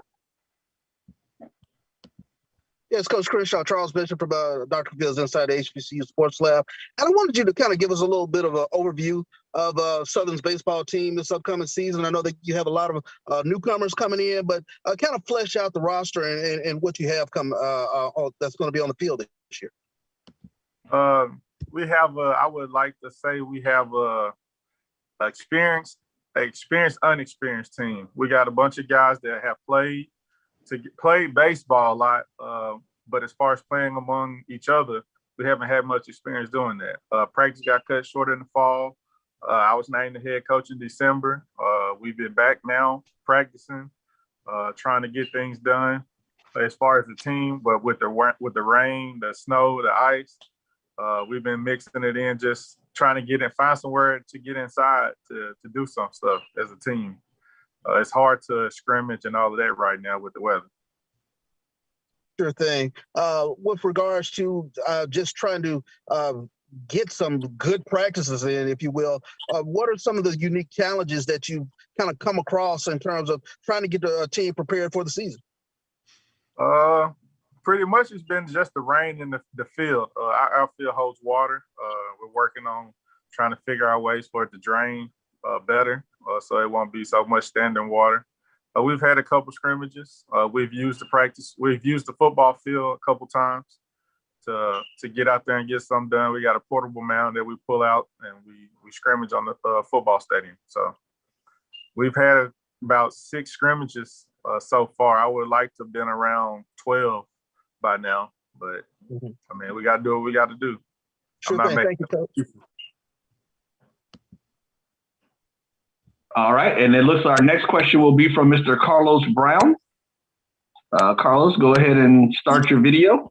Yes, Coach Crenshaw, Charles Bishop from Dr. Fields Inside the HBCU Sports Lab. And I wanted you to kind of give us a little bit of an overview of Southern's baseball team this upcoming season. I know that you have a lot of newcomers coming in, but kind of flesh out the roster and what you have that's going to be on the field this year. We have I would like to say we have a experienced, unexperienced team. We got a bunch of guys that have played baseball a lot, but as far as playing among each other, we haven't had much experience doing that. Practice got cut short in the fall. I was named the head coach in December. We've been back now practicing, trying to get things done as far as the team, but with the rain, the snow, the ice, we've been mixing it in, just trying to find somewhere to get inside to do some stuff as a team. It's hard to scrimmage and all of that right now with the weather. Sure thing. With regards to just trying to get some good practices in, if you will, what are some of the unique challenges that you kind of come across in terms of trying to get a team prepared for the season? Pretty much it's been just the rain in the field. Our field holds water. We're working on trying to figure out ways for it to drain better, so it won't be so much standing water. We've had a couple scrimmages. We've used the football field a couple times to get out there and get something done. We got a portable mound that we pull out and we scrimmage on the football stadium. So we've had about 6 scrimmages so far. I would like to have been around 12 by now, but I mean, we got to do what we got to do. Sure thing. Thank you, Coach. All right, and it looks like our next question will be from Mr. Carlos Brown. Carlos, go ahead and start your video.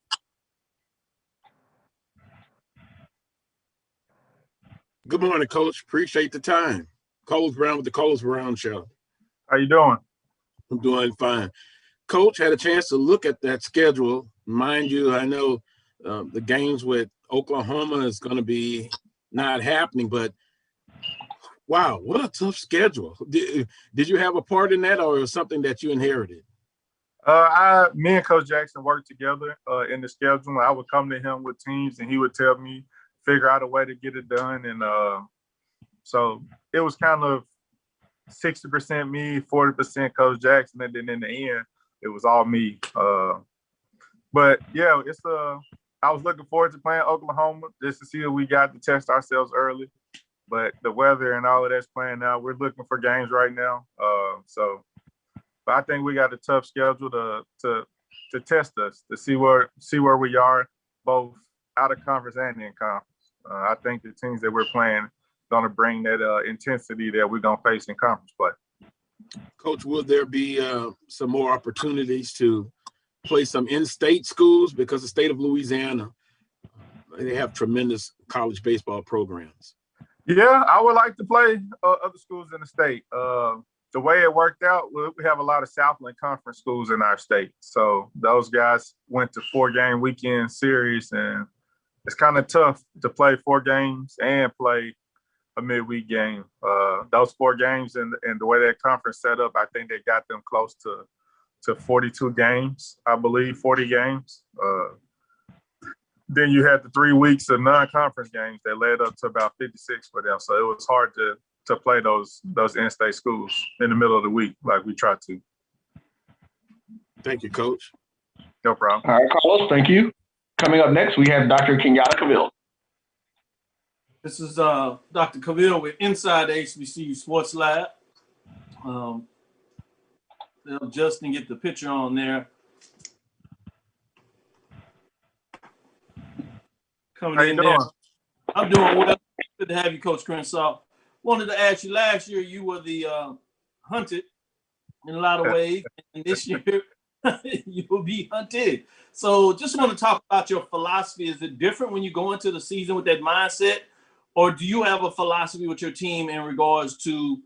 Good morning, Coach. Appreciate the time. Carlos Brown with the Carlos Brown Show. How you doing? I'm doing fine. Coach, had a chance to look at that schedule. Mind you, I know the games with Oklahoma is going to be not happening, but wow, what a tough schedule. Did you have a part in that, or it was something that you inherited? Me and Coach Jackson worked together in the schedule. I would come to him with teams, and he would tell me, figure out a way to get it done. And so it was kind of 60% me, 40% Coach Jackson, and then in the end, it was all me. But yeah, I was looking forward to playing Oklahoma just to see if we got to test ourselves early. But the weather and all of that's playing out. We're looking for games right now. But I think we got a tough schedule to test us, to see where we are, both out of conference and in conference. I think the teams that we're playing going to bring that intensity that we're going to face in conference play. Coach, will there be some more opportunities to play some in-state schools? Because the state of Louisiana, they have tremendous college baseball programs. Yeah, I would like to play other schools in the state. The way it worked out, we have a lot of Southland Conference schools in our state. So those guys went to 4-game weekend series, and it's kind of tough to play 4 games and play a midweek game. Those 4 games and the way that conference set up, I think they got them close to 42 games, I believe, 40 games. Then you had the 3 weeks of non-conference games that led up to about 56 for them. So it was hard to play those in-state schools in the middle of the week like we tried to. Thank you, Coach. No problem. All right, Carlos, thank you. Coming up next, we have Dr. Kenyatta Cavill. This is Dr. Cavill with Inside the HBCU Sports Lab. Justin, get the picture on there. Coming in there. I'm doing well. Good to have you, Coach Crenshaw. Wanted to ask you, last year you were the hunted in a lot of ways, and this year you will be hunted. So just want to talk about your philosophy. Is it different when you go into the season with that mindset, or do you have a philosophy with your team in regards to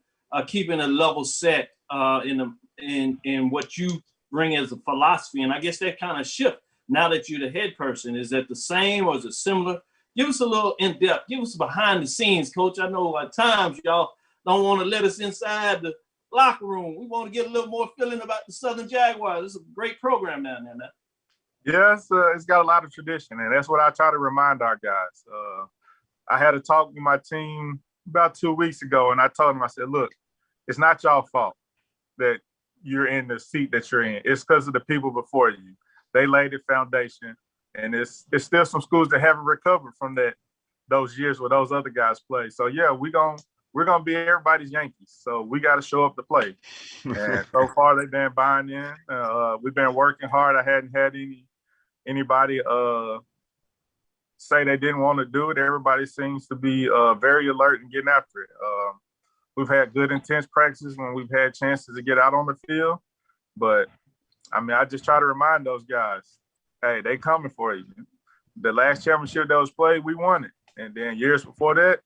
keeping a level set in what you bring as a philosophy? And I guess that kind of shift now that you're the head person. Is that the same or is it similar? Give us a little in-depth. Give us behind the scenes, Coach. I know at times y'all don't want to let us inside the locker room. We want to get a little more feeling about the Southern Jaguars. It's a great program down there now. Yeah, it's got a lot of tradition, and that's what I try to remind our guys. I had a talk with my team about 2 weeks ago, and I told them, I said, look, it's not y'all fault that you're in the seat that you're in. It's because of the people before you. They laid the foundation, and it's still some schools that haven't recovered from those years where those other guys played. So yeah, we're gonna be everybody's Yankees. So we got to show up to play. And so far they've been buying in. We've been working hard. I hadn't had anybody say they didn't want to do it. Everybody seems to be very alert and getting after it. We've had good intense practices when we've had chances to get out on the field, but I mean, I just try to remind those guys, hey, they coming for you. The last championship that was played, we won it. And then years before that,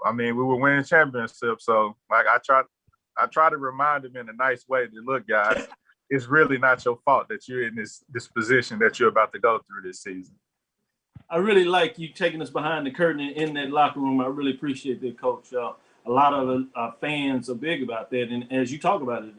I mean, we were winning championships. So like I try to remind them in a nice way that, look, guys, it's really not your fault that you're in this position that you're about to go through this season. I really like you taking us behind the curtain in that locker room. I really appreciate that, Coach. A lot of fans are big about that. And as you talk about it,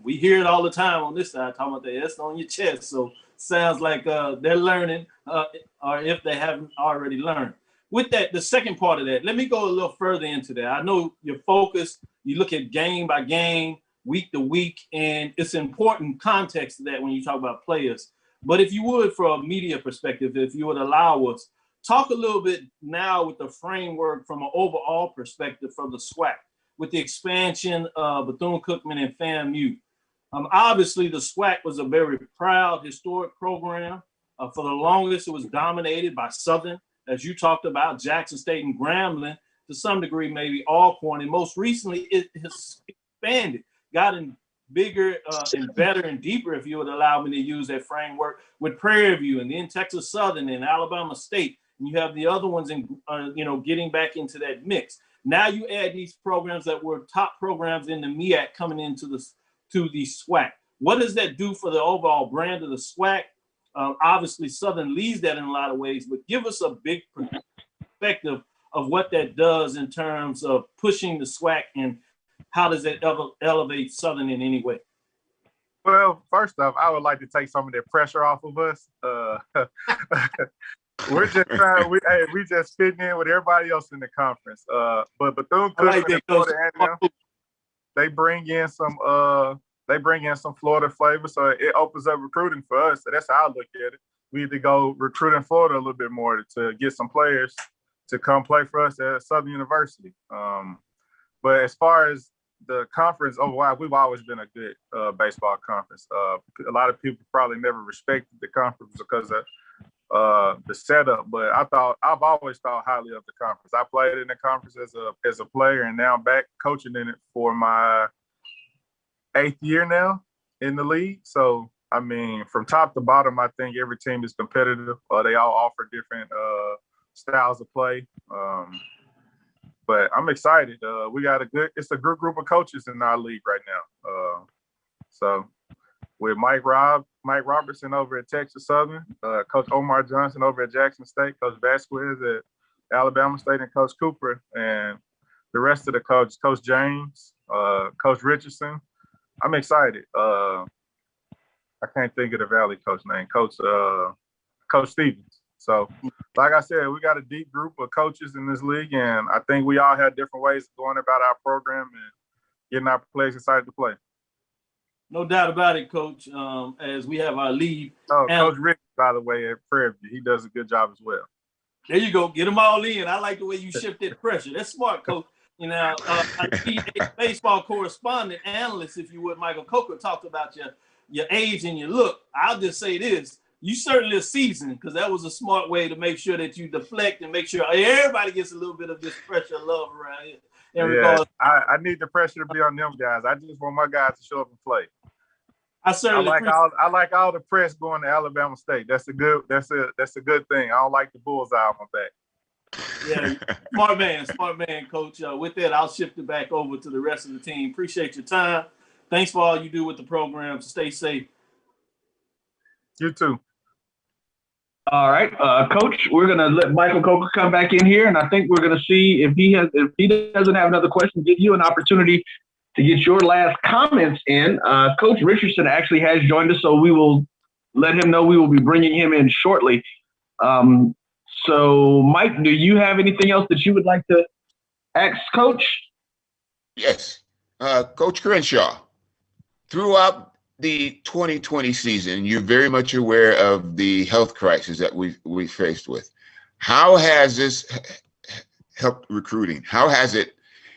we hear it all the time on this side, talking about the S on your chest. So sounds like they're learning, or if they haven't already learned. With that, the second part of that, let me go a little further into that. I know you're focused. You look at game by game, week to week, and it's important context to that when you talk about players. But if you would, from a media perspective, if you would allow us, talk a little bit now with the framework from an overall perspective from the SWAC, with the expansion of Bethune-Cookman and FAMU. Obviously, the SWAC was a very proud, historic program. For the longest, it was dominated by Southern, as you talked about, Jackson State and Grambling, to some degree, maybe Alcorn. And most recently, it has expanded, gotten bigger and better and deeper, if you would allow me to use that framework, with Prairie View and then Texas Southern and Alabama State. And you have the other ones in, getting back into that mix. Now you add these programs that were top programs in the MEAC coming into the SWAC. What does that do for the overall brand of the SWAC? Obviously, Southern leads that in a lot of ways, but give us a big perspective of what that does in terms of pushing the SWAC, and how does that elevate Southern in any way? Well, first off, I would like to take some of that pressure off of us. We're just trying. We just fitting in with everybody else in the conference. But Bethune-Cookman and Florida A&M, they bring in some Florida flavor, so it opens up recruiting for us. So that's how I look at it. We need to go recruit in Florida a little bit more to get some players to come play for us at Southern University. But as far as the conference overall, we've always been a good baseball conference. A lot of people probably never respected the conference because of the setup, but I've always thought highly of the conference. I played in the conference as a player, and now I'm back coaching in it for my 8th year now in the league. So, I mean, from top to bottom, I think every team is competitive. They all offer different styles of play. But I'm excited. We got it's a good group of coaches in our league right now. So with Mike Robertson over at Texas Southern, Coach Omar Johnson over at Jackson State, Coach Vasquez at Alabama State, and Coach Cooper, and the rest of the coaches, Coach James, Coach Richardson. I'm excited. I can't think of the Valley coach name, Coach Stevens. So, like I said, we got a deep group of coaches in this league, and I think we all have different ways of going about our program and getting our players excited to play. No doubt about it, Coach. As we have our lead. Coach Rick, by the way, at Prairie View, he does a good job as well. There you go. Get them all in. I like the way you shift that pressure. That's smart, Coach. A baseball correspondent, analyst, if you would, Michael Coker, talked about your age and your look. I'll just say this. You certainly are seasoned, because that was a smart way to make sure that you deflect and make sure everybody gets a little bit of this pressure and love around here. I need the pressure to be on them guys. I just want my guys to show up and play. I like all the press going to Alabama State. That's a good thing. I don't like the bullseye on my back. Yeah, smart man, Coach. With that, I'll shift it back over to the rest of the team. Appreciate your time. Thanks for all you do with the program. Stay safe. You too. All right, Coach, we're gonna let Michael Coker come back in here, and I think we're gonna see if he doesn't have another question, give you an opportunity to get your last comments in. Coach Richardson actually has joined us, so we will let him know we will be bringing him in shortly. So, Mike, do you have anything else that you would like to ask Coach? Yes, Coach Crenshaw. Throughout the 2020 season, you're very much aware of the health crisis that we faced with. How has this helped recruiting? How has it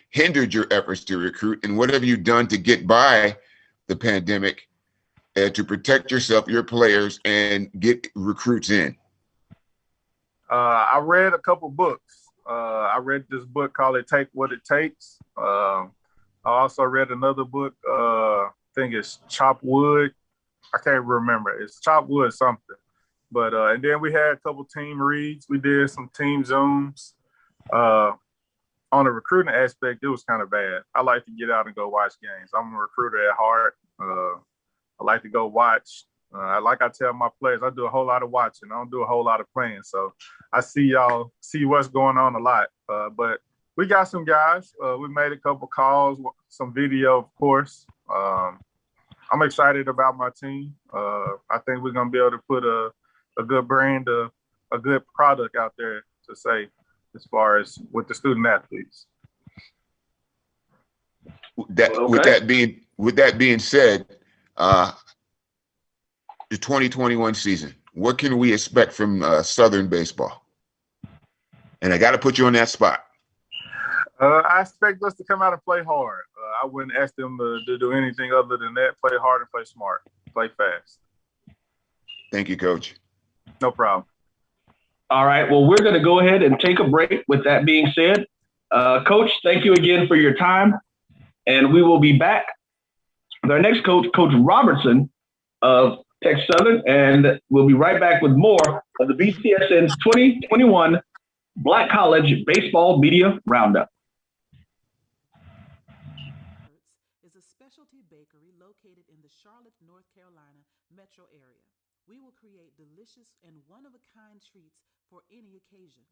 hindered your efforts to recruit? And what have you done to get by the pandemic to protect yourself, your players, and get recruits in? I read a couple books. I read this book called It Take What It Takes. I also read another book, I think it's Chop Wood. I can't remember. It's Chop Wood something. But and then we had a couple team reads. We did some team Zooms. On the recruiting aspect, it was kind of bad. I like to get out and go watch games. I'm a recruiter at heart. I like to go watch. Like I tell my players, I do a whole lot of watching. I don't do a whole lot of playing. So I see what's going on a lot. But we got some guys. We made a couple calls, some video, of course. I'm excited about my team. I think we're going to be able to put a good brand, a good product out there to say as far as with the student athletes. With that being said, the 2021 season? What can we expect from Southern baseball? And I got to put you on that spot. I expect us to come out and play hard. I wouldn't ask them to do anything other than that. Play hard and play smart. Play fast. Thank you, Coach. No problem. All right. Well, we're going to go ahead and take a break. With that being said, Coach, thank you again for your time. And we will be back with our next coach, Coach Robertson of Texas Southern. And we'll be right back with more of the BCSN's 2021 Black College Baseball Media Roundup. Is a specialty bakery located in the Charlotte, North Carolina metro area. We will create delicious and one-of-a-kind treats for any occasion.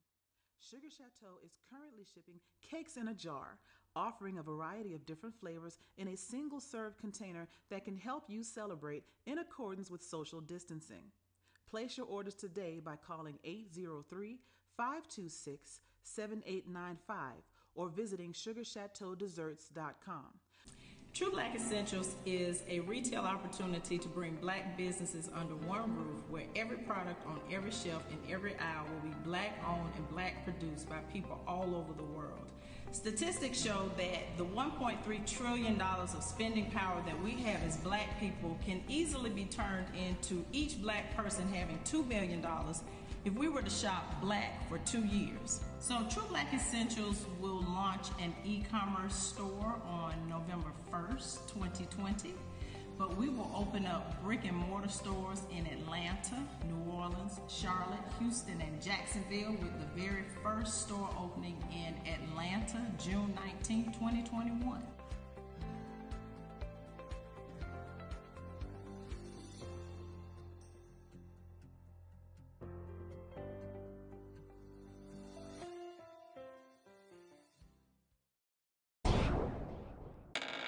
Sugar Chateau is currently shipping cakes in a jar, offering a variety of different flavors in a single-serve container that can help you celebrate in accordance with social distancing. Place your orders today by calling 803-526-7895 or visiting sugarchateaudesserts.com. True Black Essentials is a retail opportunity to bring Black businesses under one roof where every product on every shelf in every aisle will be Black owned and Black produced by people all over the world. Statistics show that the $1.3 trillion of spending power that we have as Black people can easily be turned into each Black person having $2 billion if we were to shop Black for 2 years. So True Black Essentials will launch an e-commerce store on November 1st, 2020, but we will open up brick and mortar stores in Atlanta, New Orleans, Charlotte, Houston, and Jacksonville, with the very first store opening in Atlanta, June 19, 2021.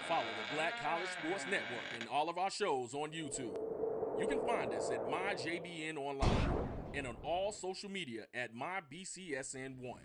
Follow the Black College Sports Network and all of our shows on YouTube. You can find us at MyJBN Online and on all social media at MyBCSN1.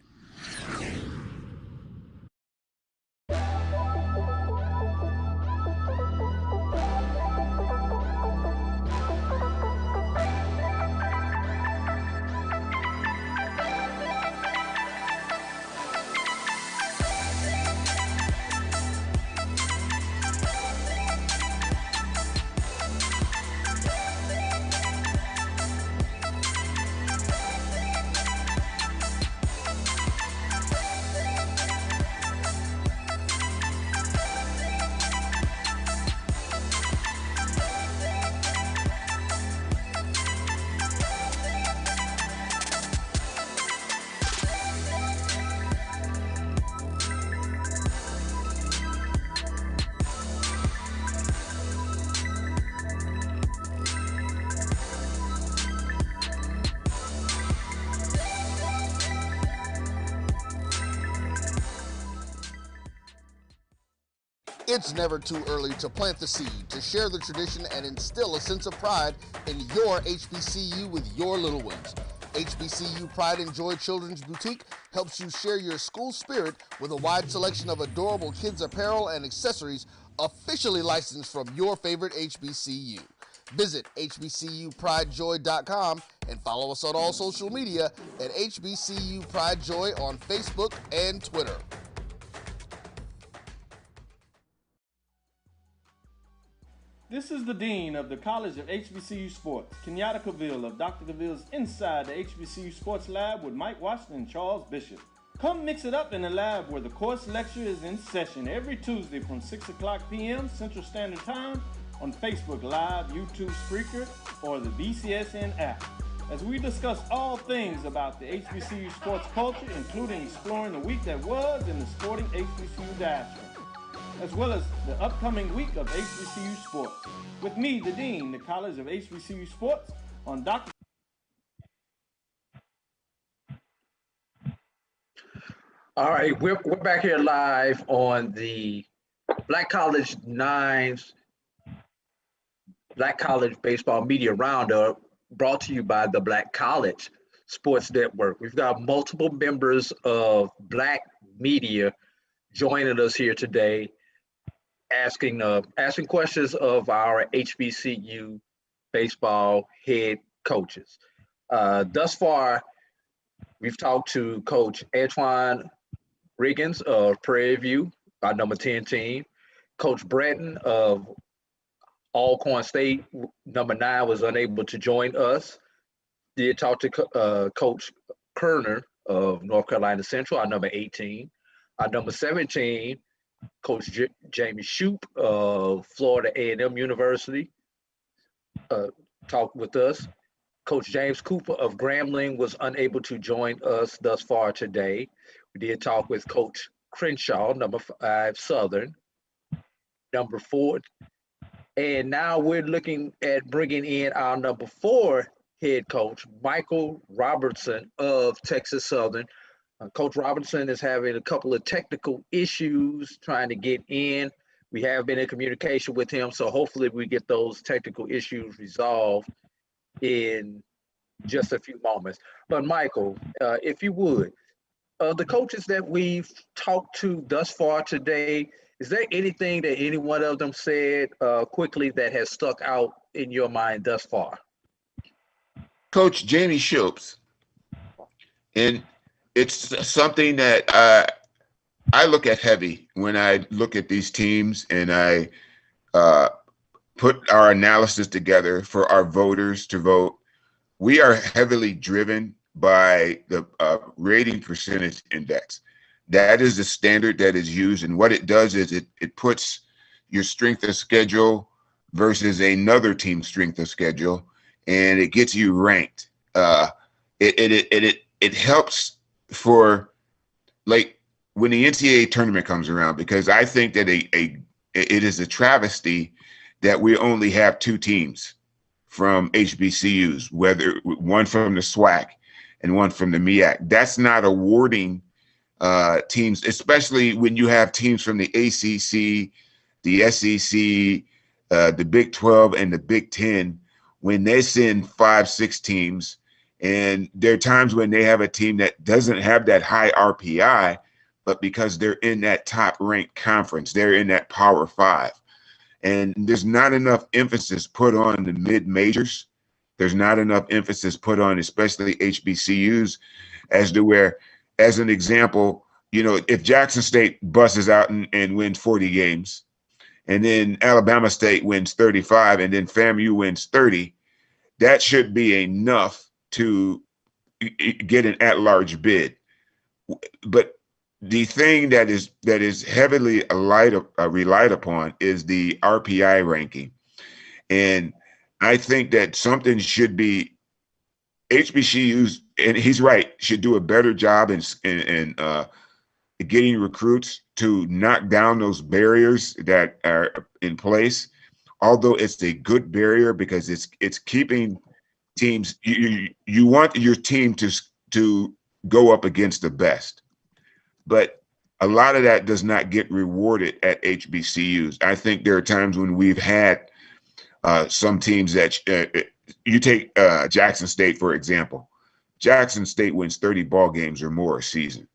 It's never too early to plant the seed, to share the tradition, and instill a sense of pride in your HBCU with your little ones. HBCU Pride and Joy Children's Boutique helps you share your school spirit with a wide selection of adorable kids apparel and accessories officially licensed from your favorite HBCU. Visit hbcupridejoy.com and follow us on all social media at HBCU Pride Joy on Facebook and Twitter. This is the Dean of the College of HBCU Sports, Kenyatta Cavill of Dr. Cavill's Inside the HBCU Sports Lab with Mike Washington and Charles Bishop. Come mix it up in the lab where the course lecture is in session every Tuesday from 6 o'clock p.m. Central Standard Time on Facebook Live, YouTube Spreaker, or the BCSN app, as we discuss all things about the HBCU sports culture, including exploring the week that was in the sporting HBCU diaspora, as well as the upcoming week of HBCU sports. With me, the Dean, the College of HBCU Sports, on Dr. All right, we're back here live on the Black College Nines Black College Baseball Media Roundup, brought to you by the Black College Sports Network. We've got multiple members of Black media joining us here today, asking questions of our HBCU baseball head coaches. Thus far, we've talked to Coach Antoine Riggins of Prairie View, our number 10 team. Coach Bratton of Alcorn State, number 9, was unable to join us. Did talk to Coach Kerner of North Carolina Central, our number 18. Our number 17, Coach Jamie Shoup of Florida A&M University, talked with us. Coach James Cooper of Grambling was unable to join us thus far today. We did talk with Coach Crenshaw, number 5, Southern, number 4. And now we're looking at bringing in our number 4 head coach, Michael Robertson of Texas Southern. Coach Robertson is having a couple of technical issues trying to get in. We have been in communication with him, so hopefully we get those technical issues resolved in just a few moments. But Michael, if you would, the coaches that we've talked to thus far today, is there anything that any one of them said quickly that has stuck out in your mind thus far? Coach Jamie Shoups, and it's something that I look at heavy when I look at these teams and I put our analysis together for our voters to vote. We are heavily driven by the rating percentage index. That is the standard that is used, and what it does is it puts your strength of schedule versus another team's strength of schedule, and it gets you ranked. It helps for, like, when the NCAA tournament comes around, because I think that it is a travesty that we only have 2 teams from HBCUs, whether one from the SWAC and one from the MEAC. That's not awarding teams, especially when you have teams from the ACC, the SEC, the Big 12, and the Big 10, when they send 5-6 teams. And there are times when they have a team that doesn't have that high RPI, but because they're in that top ranked conference, they're in that Power 5. And there's not enough emphasis put on the mid majors. There's not enough emphasis put on, especially HBCUs, as to where, as an example, you know, if Jackson State busts out and wins 40 games, and then Alabama State wins 35, and then FAMU wins 30, that should be enough to get an at-large bid. But the thing that is heavily relied upon is the RPI ranking. And I think that something should be, HBCUs, and he's right, should do a better job in getting recruits to knock down those barriers that are in place. Although it's a good barrier because it's keeping teams, you want your team to go up against the best. But a lot of that does not get rewarded at HBCUs. I think there are times when we've had some teams that you take Jackson State, for example. Jackson State wins 30 ball games or more a season.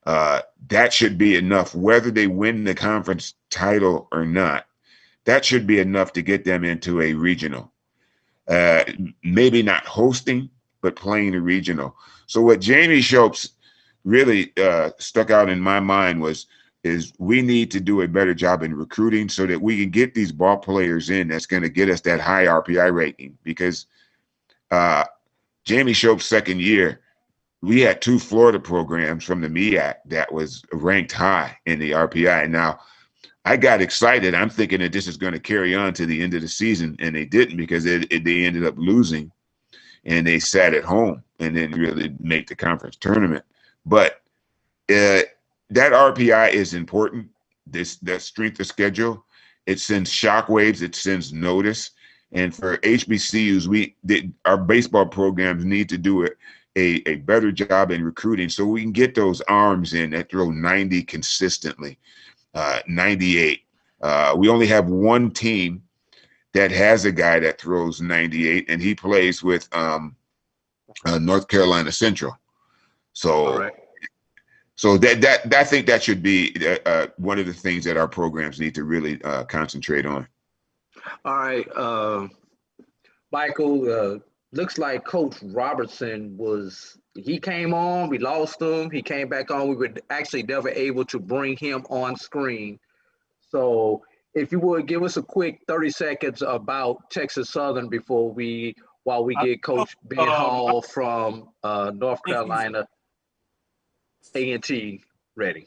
That should be enough, whether they win the conference title or not. That should be enough to get them into a regional. Maybe not hosting, but playing a regional. So what Jamie Shoups really stuck out in my mind is we need to do a better job in recruiting so that we can get these ball players in that's going to get us that high RPI rating. Because Jamie Shoups' second year, we had 2 Florida programs from the MEAC that was ranked high in the RPI. And now I got excited. I'm thinking that this is going to carry on to the end of the season, and they didn't, because they ended up losing, and they sat at home and didn't really make the conference tournament. But that RPI is important. That strength of schedule, it sends shockwaves, it sends notice. And for HBCUs, our baseball programs need to do a better job in recruiting so we can get those arms in that throw 90 consistently, 98. We only have one team that has a guy that throws 98, and he plays with North Carolina Central. So, right. So that I think that should be one of the things that our programs need to really concentrate on. All right. Michael, looks like Coach Robertson he came on, we lost him, he came back on. We were actually never able to bring him on screen. So if you would give us a quick 30 seconds about Texas Southern while we get Coach Ben Hall from North Carolina A&T ready.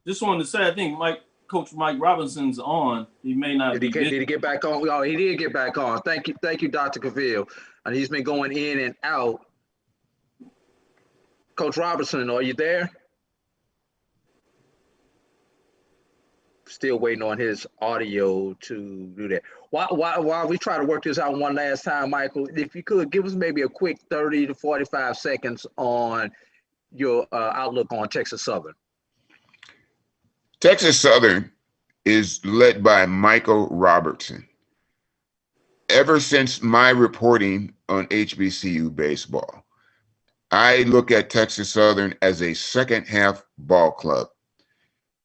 Just wanted to say, I think Coach Mike Robinson's on. He may not be. Did he get back on? Oh, he did get back on. Thank you, Dr. Cavill. And he's been going in and out. Coach Robertson, are you there? Still waiting on his audio to do that. While we try to work this out one last time, Michael, if you could give us maybe a quick 30 to 45 seconds on your outlook on Texas Southern. Texas Southern is led by Michael Robertson. Ever since my reporting on HBCU baseball, I look at Texas Southern as a second half ball club.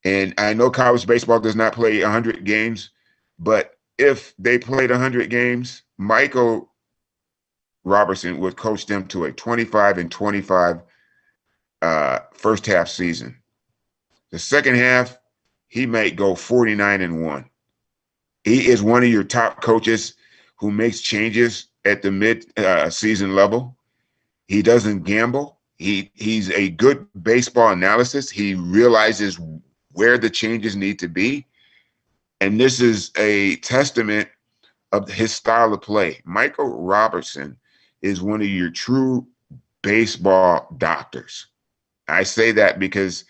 And I know college baseball does not play 100 games, but if they played 100 games, Michael Robertson would coach them to a 25-25 first half season. The second half, he might go 49-1. He is one of your top coaches who makes changes at the mid-season level. He doesn't gamble. He's a good baseball analysis. He realizes where the changes need to be. And this is a testament of his style of play. Michael Robertson is one of your true baseball doctors. I say that because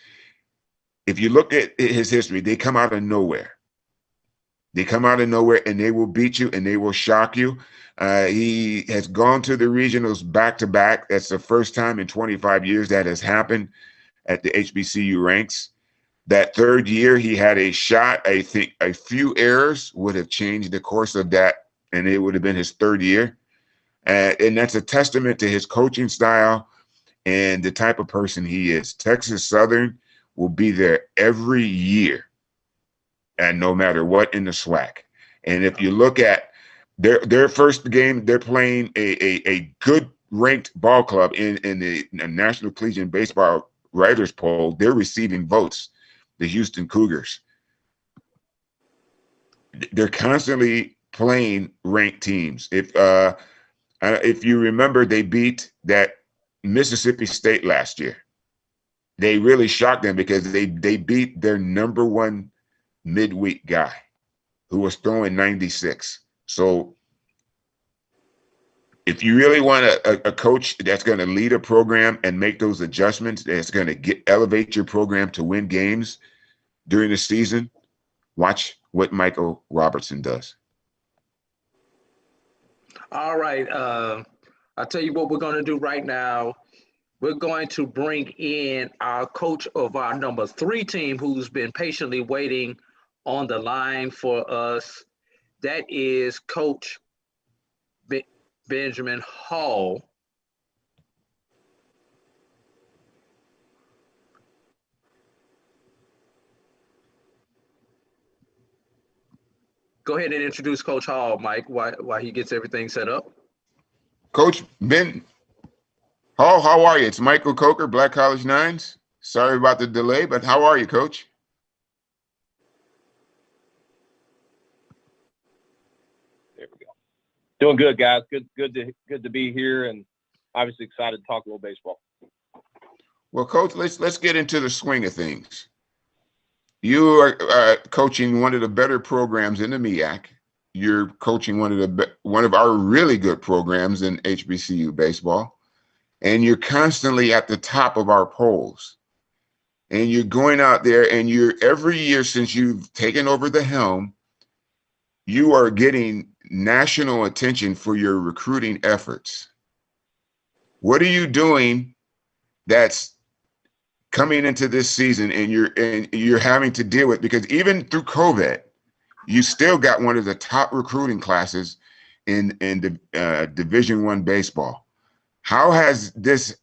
if you look at his history, they come out of nowhere. They come out of nowhere and they will beat you and they will shock you. He has gone to the regionals back-to-back. That's the first time in 25 years that has happened at the HBCU ranks. That third year, he had a shot. I think a few errors would have changed the course of that, and it would have been his third year. And that's a testament to his coaching style and the type of person he is. Texas Southern will be there every year, and no matter what in the SWAC. And if you look at their first game, they're playing a good ranked ball club in the National Collegiate Baseball Writers Poll. They're receiving votes. The Houston Cougars. They're constantly playing ranked teams. If you remember, they beat that Mississippi State last year. They really shocked them because they beat their number one midweek guy who was throwing 96. So if you really want a coach that's going to lead a program and make those adjustments, that's going to elevate your program to win games during the season, watch what Michael Robertson does. All right. I'll tell you what we're going to do right now. We're going to bring in our coach of our number 3 team who's been patiently waiting on the line for us. That is Coach Benjamin Hall. Go ahead and introduce Coach Hall, Mike, while he gets everything set up. Coach Ben Hall, how are you? It's Michael Coker, Black College Nines. Sorry about the delay, but how are you, Coach? There we go. Doing good, guys. Good to be here, and obviously excited to talk a little baseball. Well, Coach, let's get into the swing of things. You are coaching one of the better programs in the MEAC. You're coaching one of our really good programs in HBCU baseball, and you're constantly at the top of our polls. And you're going out there, and every year since you've taken over the helm, you are getting national attention for your recruiting efforts. What are you doing that's coming into this season and you're having to deal with, because even through COVID, you still got one of the top recruiting classes in the Division I baseball. How has this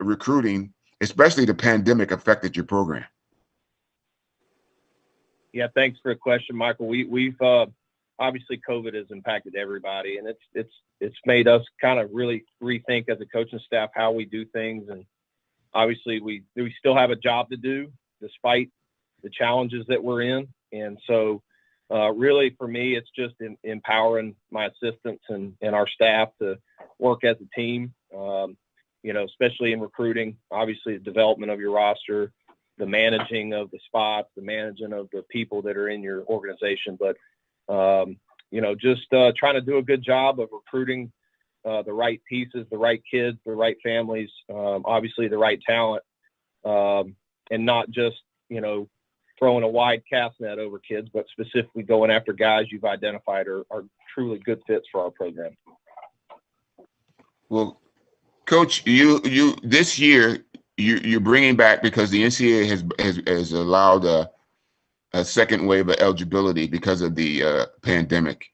recruiting, especially the pandemic, affected your program? Yeah, thanks for the question, Michael. We've obviously COVID has impacted everybody, and it's made us kind of really rethink as a coaching staff how we do things. And obviously we still have a job to do despite the challenges that we're in. And so really for me, it's just empowering my assistants and our staff to work as a team, especially in recruiting, obviously the development of your roster, the managing of the spots, the managing of the people that are in your organization. But, just trying to do a good job of recruiting the right pieces, the right kids, the right families, obviously the right talent, and not just, throwing a wide cast net over kids, but specifically going after guys you've identified are truly good fits for our program. Well, Coach, you this year you're bringing back, because the NCAA has allowed a second wave of eligibility because of the pandemic,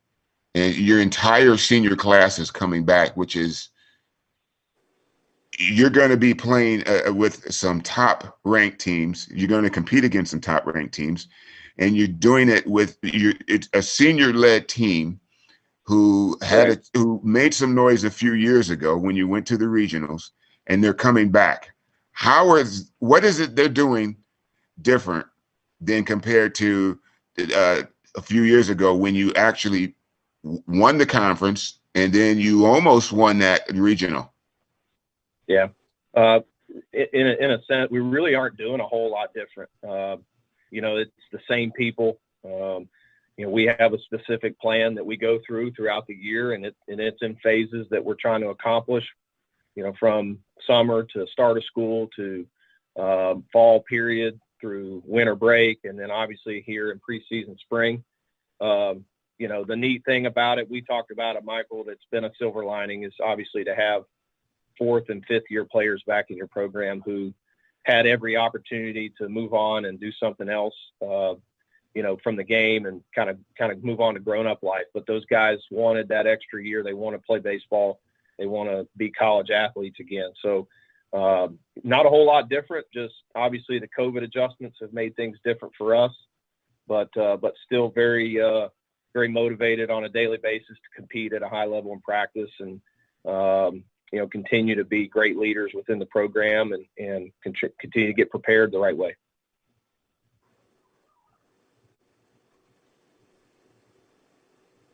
and your entire senior class is coming back, which is you're going to be playing with some top-ranked teams. You're going to compete against some top-ranked teams, and you're doing it with it's a senior-led team who who made some noise a few years ago when you went to the regionals, and they're coming back. What is it they're doing different than compared to a few years ago when you actually won the conference and then you almost won that regional? Yeah. In a sense, we really aren't doing a whole lot different. It's the same people. We have a specific plan that we go throughout the year, and it's in phases that we're trying to accomplish, from summer to start of school to fall period through winter break. And then obviously here in preseason spring, the neat thing about it, we talked about it, Michael, that's been a silver lining, is obviously to have 4th and 5th year players back in your program who had every opportunity to move on and do something else, from the game and kind of move on to grown-up life. But those guys wanted that extra year. They want to play baseball. They want to be college athletes again. So not a whole lot different. Just obviously the COVID adjustments have made things different for us, but still very, very motivated on a daily basis to compete at a high level in practice, and continue to be great leaders within the program and continue to get prepared the right way.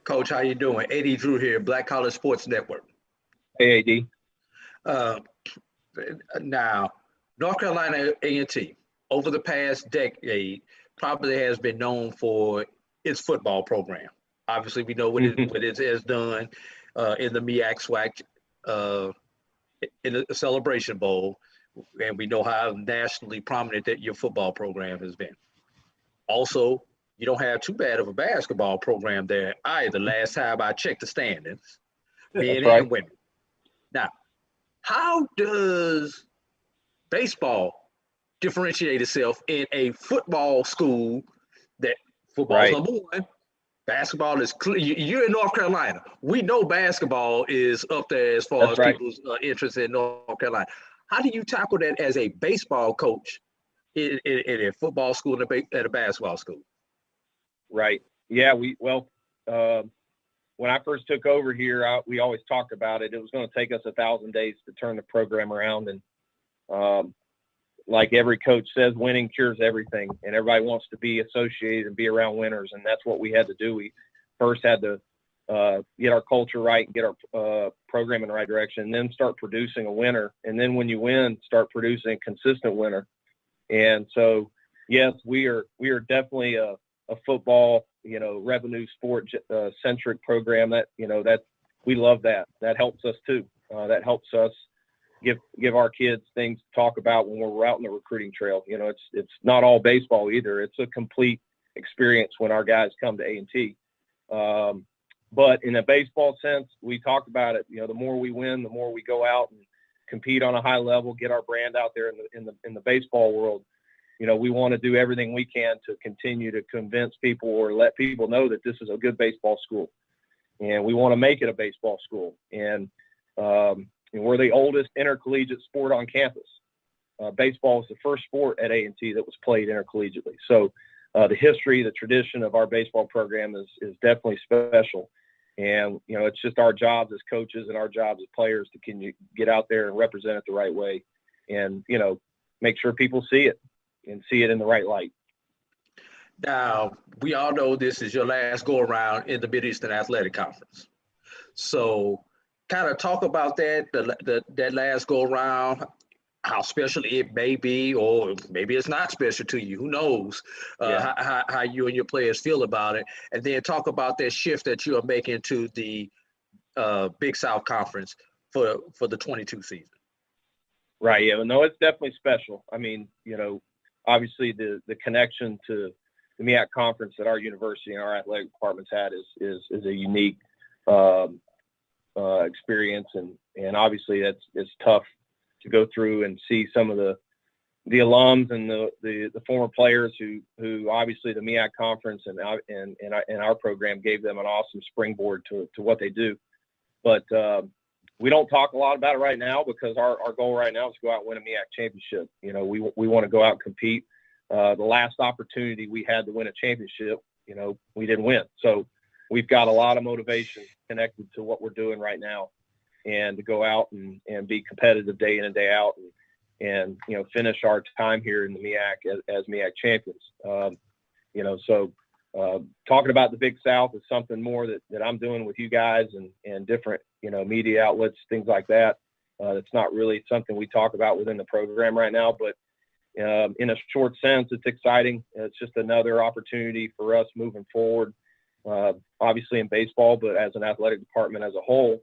Coach, how you doing? AD Drew here, Black College Sports Network. Hey, AD. Now, North Carolina A&T, over the past decade, probably has been known for its football program. Obviously, we know what it has done in the MEAC SWAC, in the Celebration Bowl, and we know how nationally prominent that your football program has been. Also, you don't have too bad of a basketball program there either. Last time I checked the standings, men and women. Now, how does baseball differentiate itself in a football school that football is number one? Basketball is clear. You're in North Carolina. We know basketball is up there as far as people's interest in North Carolina. How do you tackle that as a baseball coach in a football school and at a basketball school? Right. Yeah. When I first took over here, we always talked about it. It was going to take us 1,000 days to turn the program around. And like every coach says, winning cures everything, and everybody wants to be associated and be around winners. And that's what we had to do. We first had to get our culture right and get our program in the right direction, and then start producing a winner. And then when you win, start producing a consistent winner. And so, yes, we are definitely a football, revenue sport centric program that we love that. That helps us too. That helps us give our kids things to talk about when we're out in the recruiting trail. It's not all baseball either. It's a complete experience when our guys come to A&T. But in a baseball sense, we talked about it. The more we win, the more we go out and compete on a high level, get our brand out there in the baseball world. We want to do everything we can to continue to convince people or let people know that this is a good baseball school, and we want to make it a baseball school. And we're the oldest intercollegiate sport on campus. Baseball was the first sport at A&T that was played intercollegiately. So the history, the tradition of our baseball program is definitely special. And, you know, it's just our jobs as coaches and our jobs as players to can you get out there and represent it the right way and, you know, make sure people see it and see it in the right light. Now, we all know this is your last go around in the Mid-Eastern Athletic Conference. So kind of talk about that, that last go around, how special it may be, or maybe it's not special to you. Who knows how you and your players feel about it. And then talk about that shift that you are making to the Big South Conference for the 22 season. Right. Yeah. No, it's definitely special. I mean, you know, obviously the connection to the MEAC conference that our university and our athletic departments had is a unique experience. And obviously it's tough to go through and see some of the alums and the former players who obviously the MEAC conference and our program gave them an awesome springboard to what they do. But we don't talk a lot about it right now because our goal right now is to go out and win a MEAC championship. You know, we want to go out and compete. The last opportunity we had to win a championship, you know, we didn't win. So we've got a lot of motivation connected to what we're doing right now and to go out and be competitive day in and day out and you know, finish our time here in the MEAC as MEAC champions. You know, so talking about the Big South is something more that I'm doing with you guys and different, you know, media outlets, things like that. It's not really something we talk about within the program right now, but in a short sense, it's exciting. It's just another opportunity for us moving forward, obviously in baseball, but as an athletic department as a whole,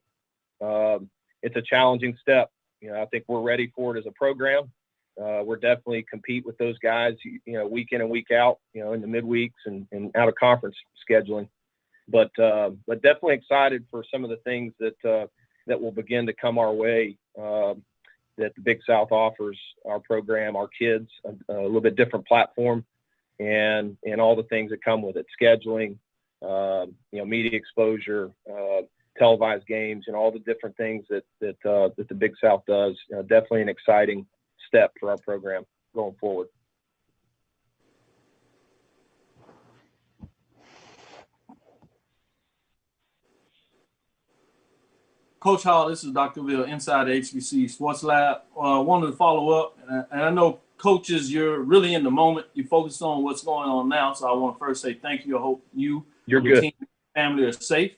it's a challenging step. You know, I think we're ready for it as a program. We're definitely compete with those guys, you know, week in and week out, you know, in the midweeks and out of conference scheduling. But definitely excited for some of the things that will begin to come our way. That the Big South offers our program, our kids, a little bit different platform, and all the things that come with it, scheduling, you know, media exposure, televised games, and all the different things that the Big South does. Definitely an exciting step for our program going forward. Coach Hall, this is Dr. Ville inside the HBCU Sports Lab. Wanted to follow up, and I know coaches, you're really in the moment. You focus on what's going on now, so I want to first say thank you. I hope your team and family are safe.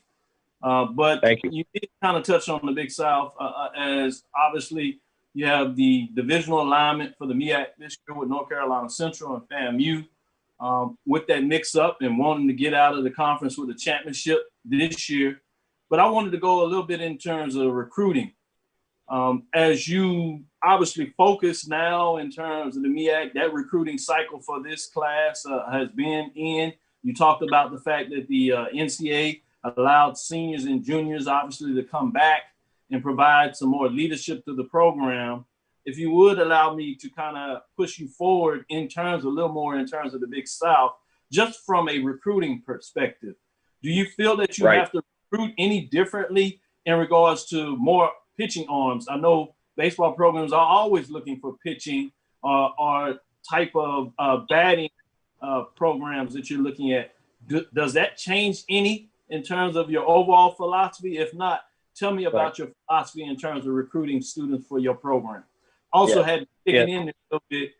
But you did kind of touch on the Big South, as obviously you have the divisional alignment for the MEAC this year with North Carolina Central and FAMU. With that mix up and wanting to get out of the conference with a championship this year. But I wanted to go a little bit in terms of recruiting. As you obviously focus now in terms of the MEAC, that recruiting cycle for this class has been in. You talked about the fact that the NCAA allowed seniors and juniors obviously to come back and provide some more leadership to the program. If you would allow me to kind of push you forward in terms, a little more in terms of the Big South, just from a recruiting perspective, do you feel that you have to recruit any differently in regards to more pitching arms? I know baseball programs are always looking for pitching or type of batting programs that you're looking at. Does that change any in terms of your overall philosophy? If not, tell me about your philosophy in terms of recruiting students for your program. Also had digging in a little bit.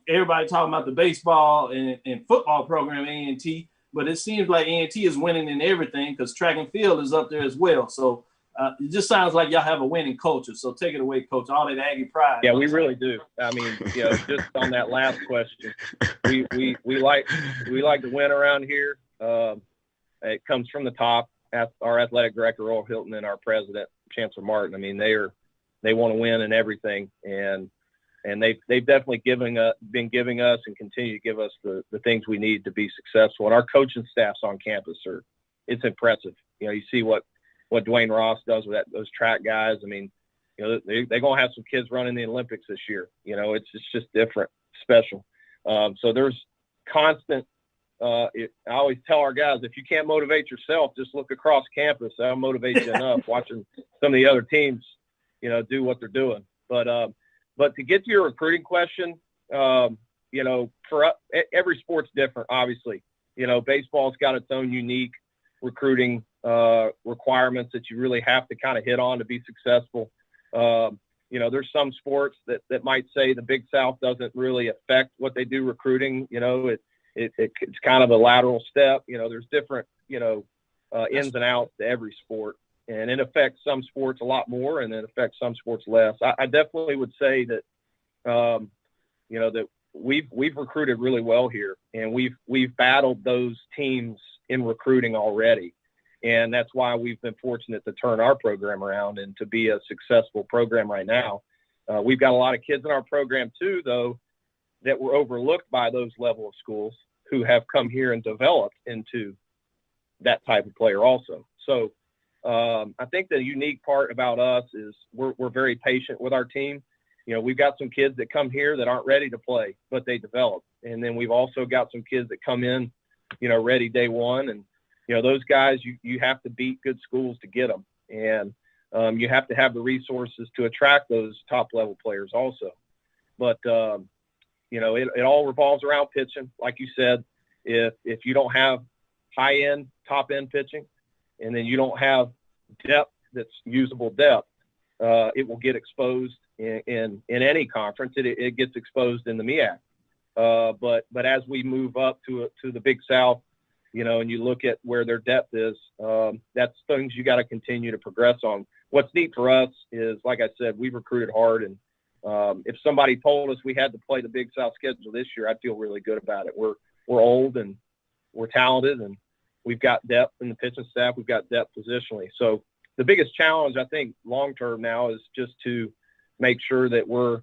Everybody talking about the baseball and football program, A&T, but it seems like A&T is winning in everything because track and field is up there as well. So it just sounds like y'all have a winning culture. So take it away, Coach. All that Aggie pride. Yeah, we really do. I mean, you know, just on that last question, we like to win around here. It comes from the top. Our athletic director, Earl Hilton, and our president, Chancellor Martin. I mean, they want to win in everything, and they've definitely been giving us and continue to give us the things we need to be successful. And our coaching staffs on campus it's impressive. You know, you see what Dwayne Ross does with those track guys. I mean, you know, they're going to have some kids running the Olympics this year. You know, it's just different, special. So there's constant. I always tell our guys, if you can't motivate yourself, just look across campus. That'll motivate you enough watching some of the other teams, you know, do what they're doing. But to get to your recruiting question, you know, for us, every sport's different, obviously. You know, baseball's got its own unique recruiting requirements that you really have to kind of hit on to be successful. You know, there's some sports that might say the Big South doesn't really affect what they do recruiting. You know, it's kind of a lateral step. You know, there's different, you know, ins and outs to every sport, and it affects some sports a lot more, and it affects some sports less. I definitely would say that, you know, that we've recruited really well here, and we've battled those teams in recruiting already. And that's why we've been fortunate to turn our program around and to be a successful program right now. We've got a lot of kids in our program too, though, that were overlooked by those level of schools who have come here and developed into that type of player also. So I think the unique part about us is we're very patient with our team. You know, we've got some kids that come here that aren't ready to play, but they develop. And then we've also got some kids that come in, you know, ready day one. And, you know, those guys, you have to beat good schools to get them. And you have to have the resources to attract those top level players also. But, you know, it all revolves around pitching. Like you said, if you don't have high end, top end pitching, and then you don't have depth that's usable depth, it will get exposed in any conference. It gets exposed in the MEAC. But as we move up to the Big South, you know, and you look at where their depth is, that's things you got to continue to progress on. What's neat for us is, like I said, we've recruited hard, and if somebody told us we had to play the Big South schedule this year, I'd feel really good about it. We're old and we're talented, and we've got depth in the pitching staff. We've got depth positionally. So the biggest challenge, I think, long term now is just to make sure that we're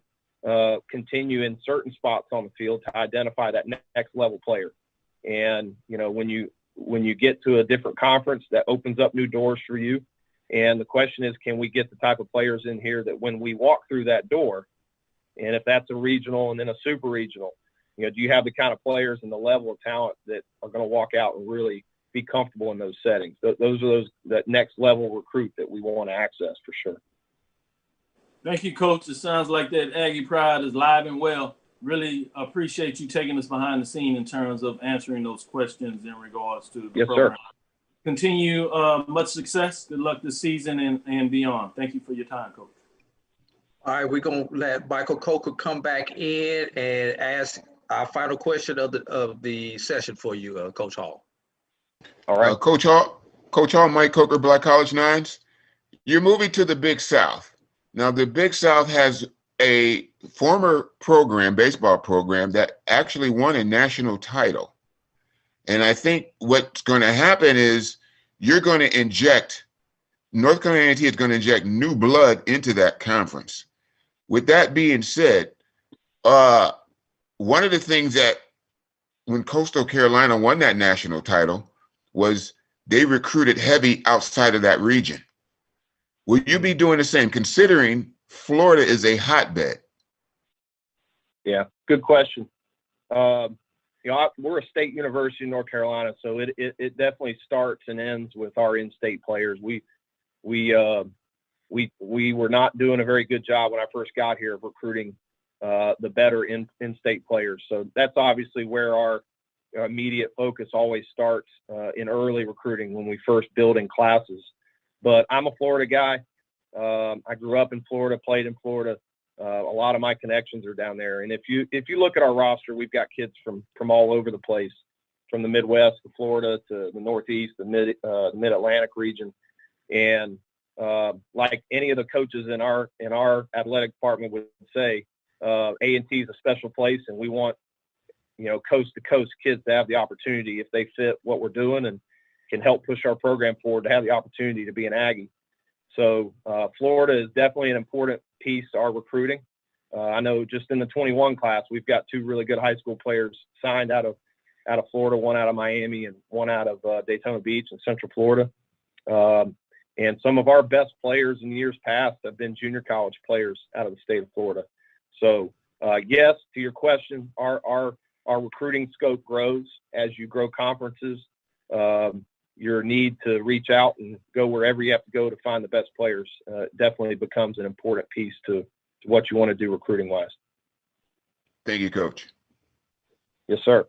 continuing certain spots on the field to identify that next level player. And, you know, when you get to a different conference, that opens up new doors for you. And the question is, can we get the type of players in here that when we walk through that door, and if that's a regional and then a super regional, you know, do you have the kind of players and the level of talent that are going to walk out and really be comfortable in those settings? Those are that next level recruit that we want to access for sure. Thank you, Coach. It sounds like that Aggie Pride is live and well. Really appreciate you taking us behind the scene in terms of answering those questions in regards to the program. Sir. Continue much success. Good luck this season and beyond. Thank you for your time, Coach. All right, we're going to let Michael Coker come back in and ask our final question of the session for you, Coach Hall. All right. Coach Hall, Mike Coker, Black College Nines. You're moving to the Big South. Now, the Big South has a former baseball program, that actually won a national title. And I think what's going to happen is you're going to inject, North Carolina A&T is going to inject new blood into that conference. With that being said, one of the things that when Coastal Carolina won that national title was they recruited heavy outside of that region. Will you be doing the same, considering Florida is a hotbed? Yeah, good question. You know, we're a state university in North Carolina, so it definitely starts and ends with our in-state players. We were not doing a very good job when I first got here of recruiting the better in-state players. So that's obviously where our immediate focus always starts in early recruiting when we first build in classes. But I'm a Florida guy. I grew up in Florida, played in Florida. A lot of my connections are down there. And if you look at our roster, we've got kids from all over the place, from the Midwest to Florida to the Northeast, the Mid-Atlantic region. And like any of the coaches in our athletic department would say, A&T is a special place, and we want, you know, coast to coast kids to have the opportunity, if they fit what we're doing and can help push our program forward, to have the opportunity to be an Aggie. So Florida is definitely an important piece to our recruiting. I know just in the 21 class, we've got two really good high school players signed out of Florida, one out of Miami and one out of Daytona Beach in Central Florida. And some of our best players in years past have been junior college players out of the state of Florida. So yes, to your question, our recruiting scope grows as you grow conferences. Your need to reach out and go wherever you have to go to find the best players definitely becomes an important piece to what you want to do recruiting wise. Thank you, Coach. Yes, sir.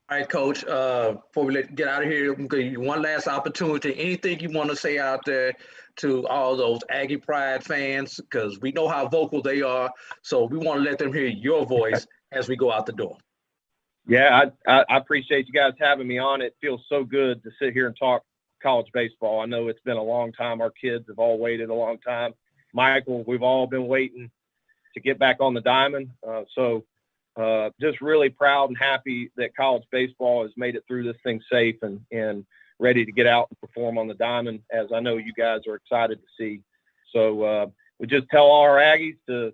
All right, Coach. Before we get out of here, I'm gonna give you one last opportunity. Anything you want to say out there to all those Aggie Pride fans, because we know how vocal they are. So we want to let them hear your voice as we go out the door. Yeah, I appreciate you guys having me on. It feels so good to sit here and talk college baseball. I know it's been a long time. Our kids have all waited a long time. Michael, we've all been waiting to get back on the diamond. Just really proud and happy that college baseball has made it through this thing safe and ready to get out and perform on the diamond, as I know you guys are excited to see. So we just tell all our Aggies to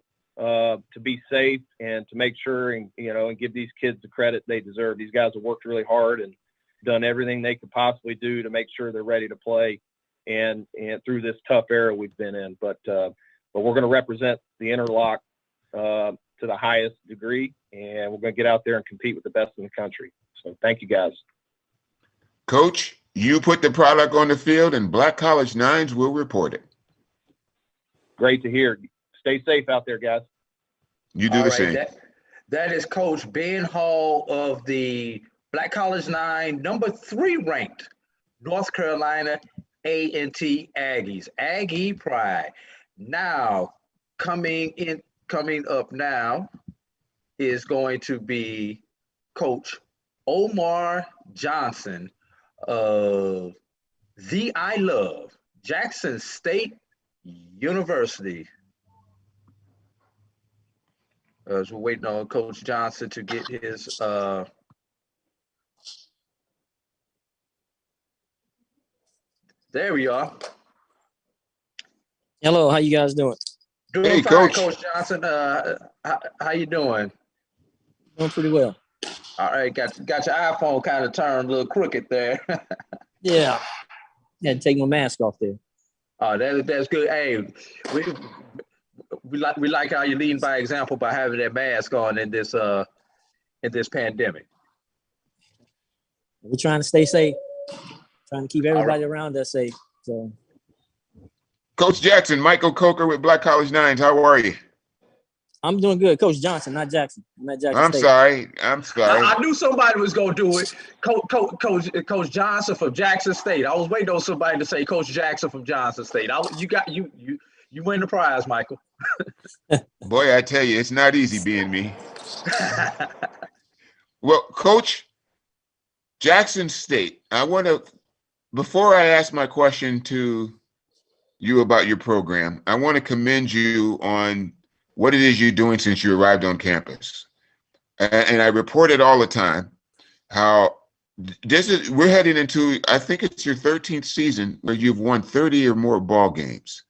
be safe and to make sure and give these kids the credit they deserve. These guys have worked really hard and done everything they could possibly do to make sure they're ready to play and through this tough era we've been in. But we're going to represent the interlock to the highest degree, and we're going to get out there and compete with the best in the country. So thank you, guys. Coach, you put the product on the field, and Black College Nines will report it. Great to hear. Stay safe out there, guys. You do the same. That is Coach Ben Hall of the Black College Nine, number 3 ranked North Carolina A&T Aggies. Aggie Pride. Now, coming up now is going to be Coach Omar Johnson of the I Love Jackson State University. As we're waiting on Coach Johnson to get his there we are. Hello, how you guys doing? Doing fine, Coach Johnson. How you doing? Doing pretty well. All right, got your iPhone kind of turned a little crooked there. Yeah, had to take my mask off there. Oh, that's good. Hey, we like how you're leading by example by having that mask on in this pandemic. We're trying to stay safe, trying to keep everybody around us safe. So, Coach Jackson, Michael Coker with Black College Nines. How are you? I'm doing good. Coach Johnson, not Jackson. I'm at Jackson State. I'm sorry. I knew somebody was gonna do it. Coach Johnson from Jackson State. I was waiting on somebody to say Coach Jackson from Johnson State. You win the prize, Michael. Boy, I tell you, it's not easy being me. Well, Coach, Jackson State, before I ask my question to you about your program, I want to commend you on what it is you're doing since you arrived on campus. And I report it all the time, how we're heading into, I think it's your 13th season where you've won 30 or more ball games.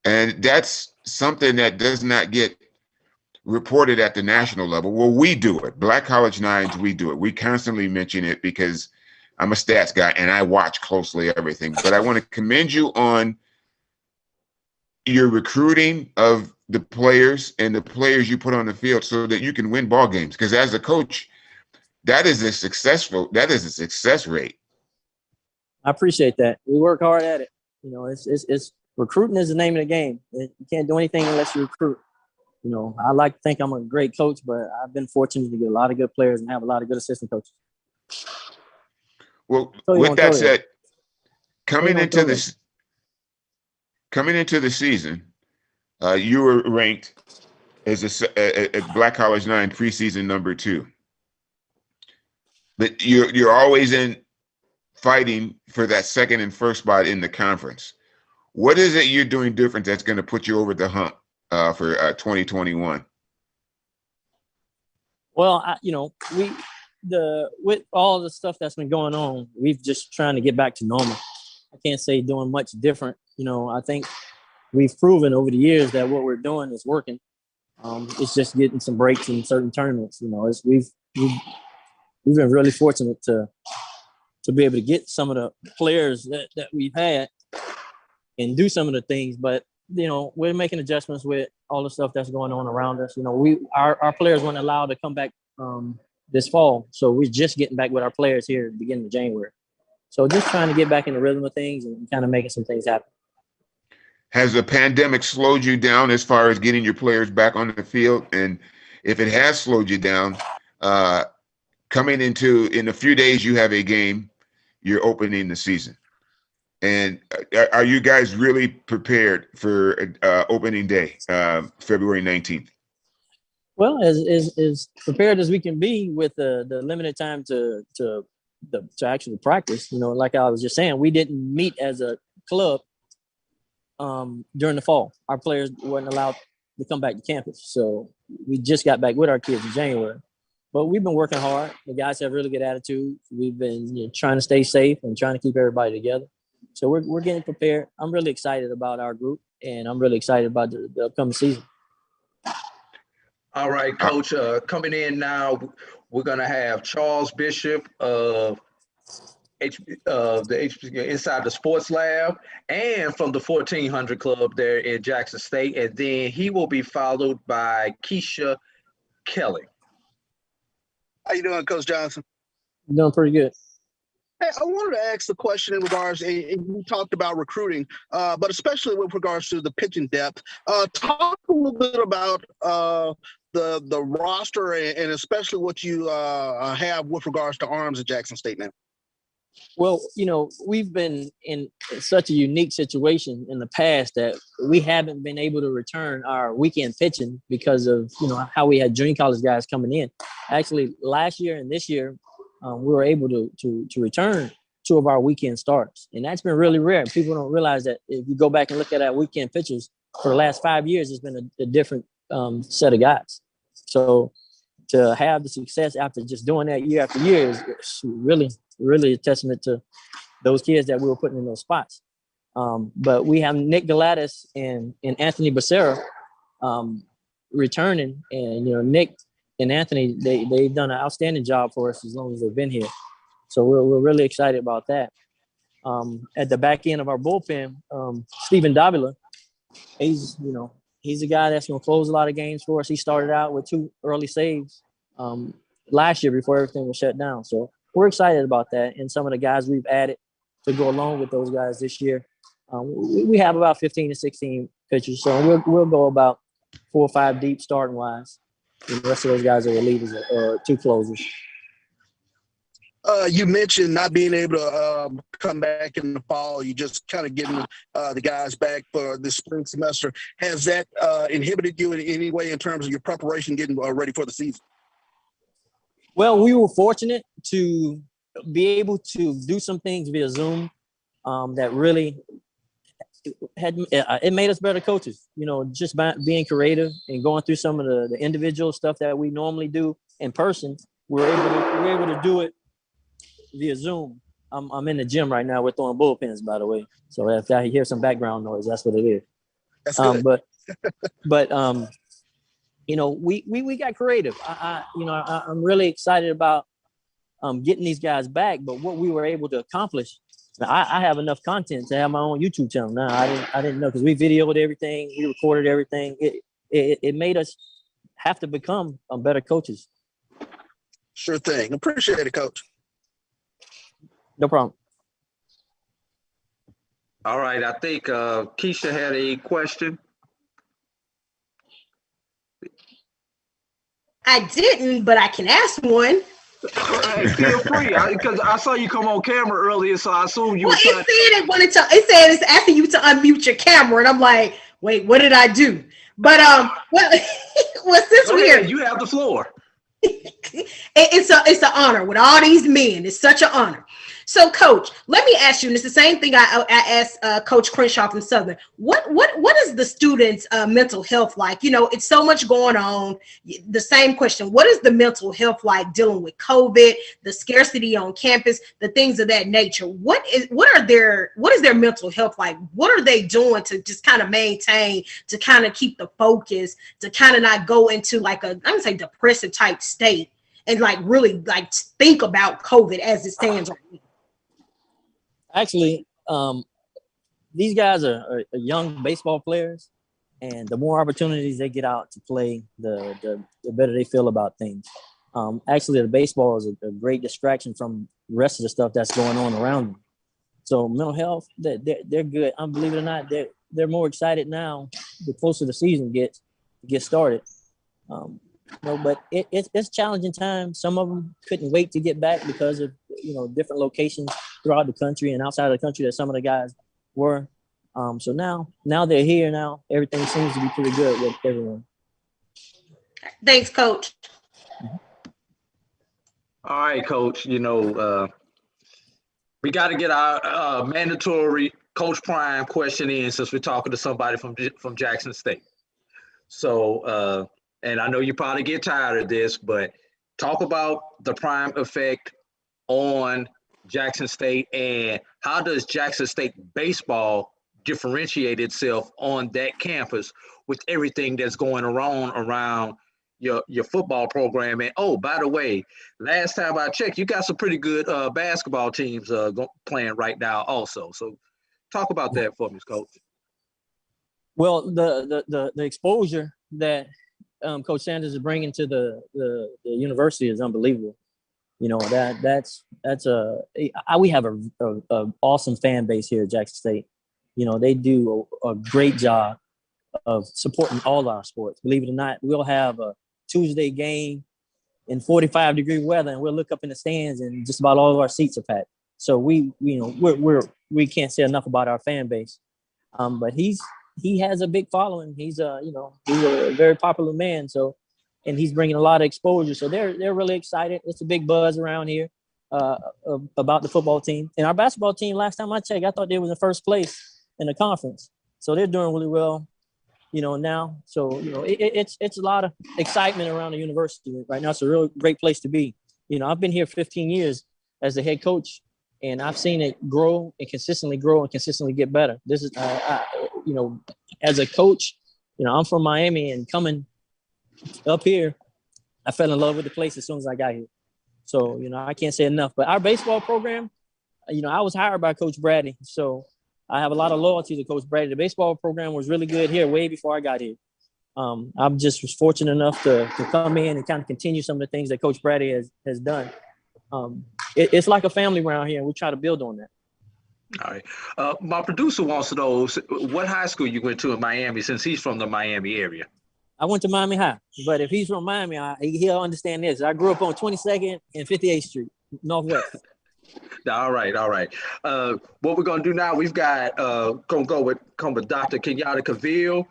And that's something that does not get reported at the national level. Well, we do it. Black College Nines, we do it. We constantly mention it because I'm a stats guy and I watch closely everything. But I want to commend you on your recruiting of the players and the players you put on the field so that you can win ball games. Because as a coach, that is a success rate. I appreciate that. We work hard at it. It's recruiting is the name of the game. You can't do anything unless you recruit. I like to think I'm a great coach, but I've been fortunate to get a lot of good players and have a lot of good assistant coaches. Well, with that said, coming into the season, you were ranked as a Black College Nine preseason number 2. But you're always fighting for that second and first spot in the conference. What is it you're doing different that's going to put you over the hump for 2021? Well, with all the stuff that's been going on, we've just trying to get back to normal. I can't say doing much different. I think we've proven over the years that what we're doing is working. It's just getting some breaks in certain tournaments. We've been really fortunate to be able to get some of the players that we've had and do some of the things, but we're making adjustments with all the stuff that's going on around us. Our players weren't allowed to come back this fall, so we're just getting back with our players here at the beginning of January. So just trying to get back in the rhythm of things and kind of making some things happen. Has the pandemic slowed you down as far as getting your players back on the field? And if it has slowed you down, coming into, in a few days, you have a game, you're opening the season. And are you guys really prepared for opening day, February 19th? Well, as prepared as we can be with the limited time to actually practice. You know, like I was just saying, we didn't meet as a club during the fall. Our players weren't allowed to come back to campus, so we just got back with our kids in January. But we've been working hard. The guys have really good attitude. We've been trying to stay safe and trying to keep everybody together. So we're getting prepared. I'm really excited about our group, and I'm really excited about the upcoming season. All right, Coach. Coming in now, we're gonna have Charles Bishop of the HBCU Inside the Sports Lab, and from the 1400 Club there in Jackson State, and then he will be followed by Keisha Kelly. How you doing, Coach Johnson? Doing pretty good. Hey, I wanted to ask the question in regards, and you talked about recruiting, but especially with regards to the pitching depth. Talk a little bit about the roster and especially what you have with regards to arms at Jackson State now. Well, you know, we've been in such a unique situation in the past that we haven't been able to return our weekend pitching because of, you know, how we had junior college guys coming in. Actually, last year and this year, we were able to return 2 of our weekend starters. And that's been really rare. People don't realize that if you go back and look at our weekend pitchers for the last 5 years, it's been a different set of guys. So to have the success after just doing that year after year is really a testament to those kids that we were putting in those spots. But we have Nick Galatis and Anthony Becerra returning. And, you know, Nick and Anthony, they've done an outstanding job for us as long as they've been here. So we're really excited about that. At the back end of our bullpen, Stephen Davila, he's a guy that's going to close a lot of games for us. He started out with 2 early saves last year before everything was shut down. So we're excited about that. And some of the guys we've added to go along with those guys this year. We have about 15 to 16 pitchers. So we'll go about 4 or 5 deep starting wise. And the rest of those guys are relievers or 2 closers. You mentioned not being able to come back in the fall. You just kind of getting the guys back for the spring semester. Has that inhibited you in any way in terms of your preparation, getting ready for the season? Well, we were fortunate to be able to do some things via Zoom that really it made us better coaches. You know, just by being creative and going through some of the individual stuff that we normally do in person, we're able to do it via Zoom. I'm in the gym right now. We're throwing bullpens, by the way. So if I hear some background noise, that's what it is. That's good. But you know, we got creative. I'm really excited about getting these guys back. But what we were able to accomplish, I have enough content to have my own YouTube channel now. I didn't know, because we videoed everything, we recorded everything. It made us have to become better coaches. Sure thing. Appreciate it, Coach. No problem. All right, I think Keisha had a question. I didn't, but I can ask one. Hey, feel free, because I saw you come on camera earlier, so I assume you. Well, it said it's asking you to unmute your camera, and I'm like, wait, what did I do? But well, since we're here, you have the floor. It's an honor with all these men. It's such an honor. So, Coach, let me ask you, and it's the same thing I asked Coach Crenshaw from Southern. What is the students' mental health like? You know, it's so much going on. The same question: what is the mental health like dealing with COVID, the scarcity on campus, the things of that nature? What is their mental health like? What are they doing to just kind of maintain, to kind of keep the focus, to kind of not go into like I'm gonna say depressive type state, and like really like think about COVID as it stands right now? Actually, these guys are young baseball players, and the more opportunities they get out to play, the better they feel about things. Actually, the baseball is a great distraction from the rest of the stuff that's going on around them. So mental health, they're good. Believe it or not, they're more excited now the closer the season gets started. But it's challenging times. Some of them couldn't wait to get back because of, different locations throughout the country and outside of the country that some of the guys were. So now they're here. Now everything seems to be pretty good with everyone. Thanks, Coach. All right, Coach. We got to get our mandatory Coach Prime question in since we're talking to somebody from Jackson State. So, and I know you probably get tired of this, but talk about the Prime effect on Jackson State and how does Jackson State baseball differentiate itself on that campus with everything that's going around your football program. And oh, by the way, last time I checked, you got some pretty good basketball teams playing right now also. So talk about that for me, Coach. Well, the exposure that Coach Sanders is bringing to the university is unbelievable. We have a awesome fan base here at Jackson State. They do a great job of supporting all our sports. Believe it or not, we'll have a Tuesday game in 45-degree weather, and we'll look up in the stands, and just about all of our seats are packed. So we can't say enough about our fan base. But he has a big following. He's a very popular man. So, and he's bringing a lot of exposure. So they're really excited. It's a big buzz around here about the football team. And our basketball team, last time I checked, I thought they were in first place in the conference. So they're doing really well, now. So, it's a lot of excitement around the university right now. It's a real great place to be. I've been here 15 years as the head coach, and I've seen it grow and consistently get better. This is, as a coach, I'm from Miami, and coming up here, I fell in love with the place as soon as I got here. So, I can't say enough. But our baseball program, I was hired by Coach Bradley, so I have a lot of loyalty to Coach Bradley. The baseball program was really good here way before I got here. I'm just was fortunate enough to come in and kind of continue some of the things that Coach Bradley has done. It's like a family around here, and we try to build on that. All right. My producer wants to know what high school you went to in Miami, since he's from the Miami area. I went to Miami High, but if he's from Miami, he'll understand this. I grew up on 22nd and 58th Street, Northwest. All right. What we're gonna do now? We've got come with Dr. Kenyatta Cavill.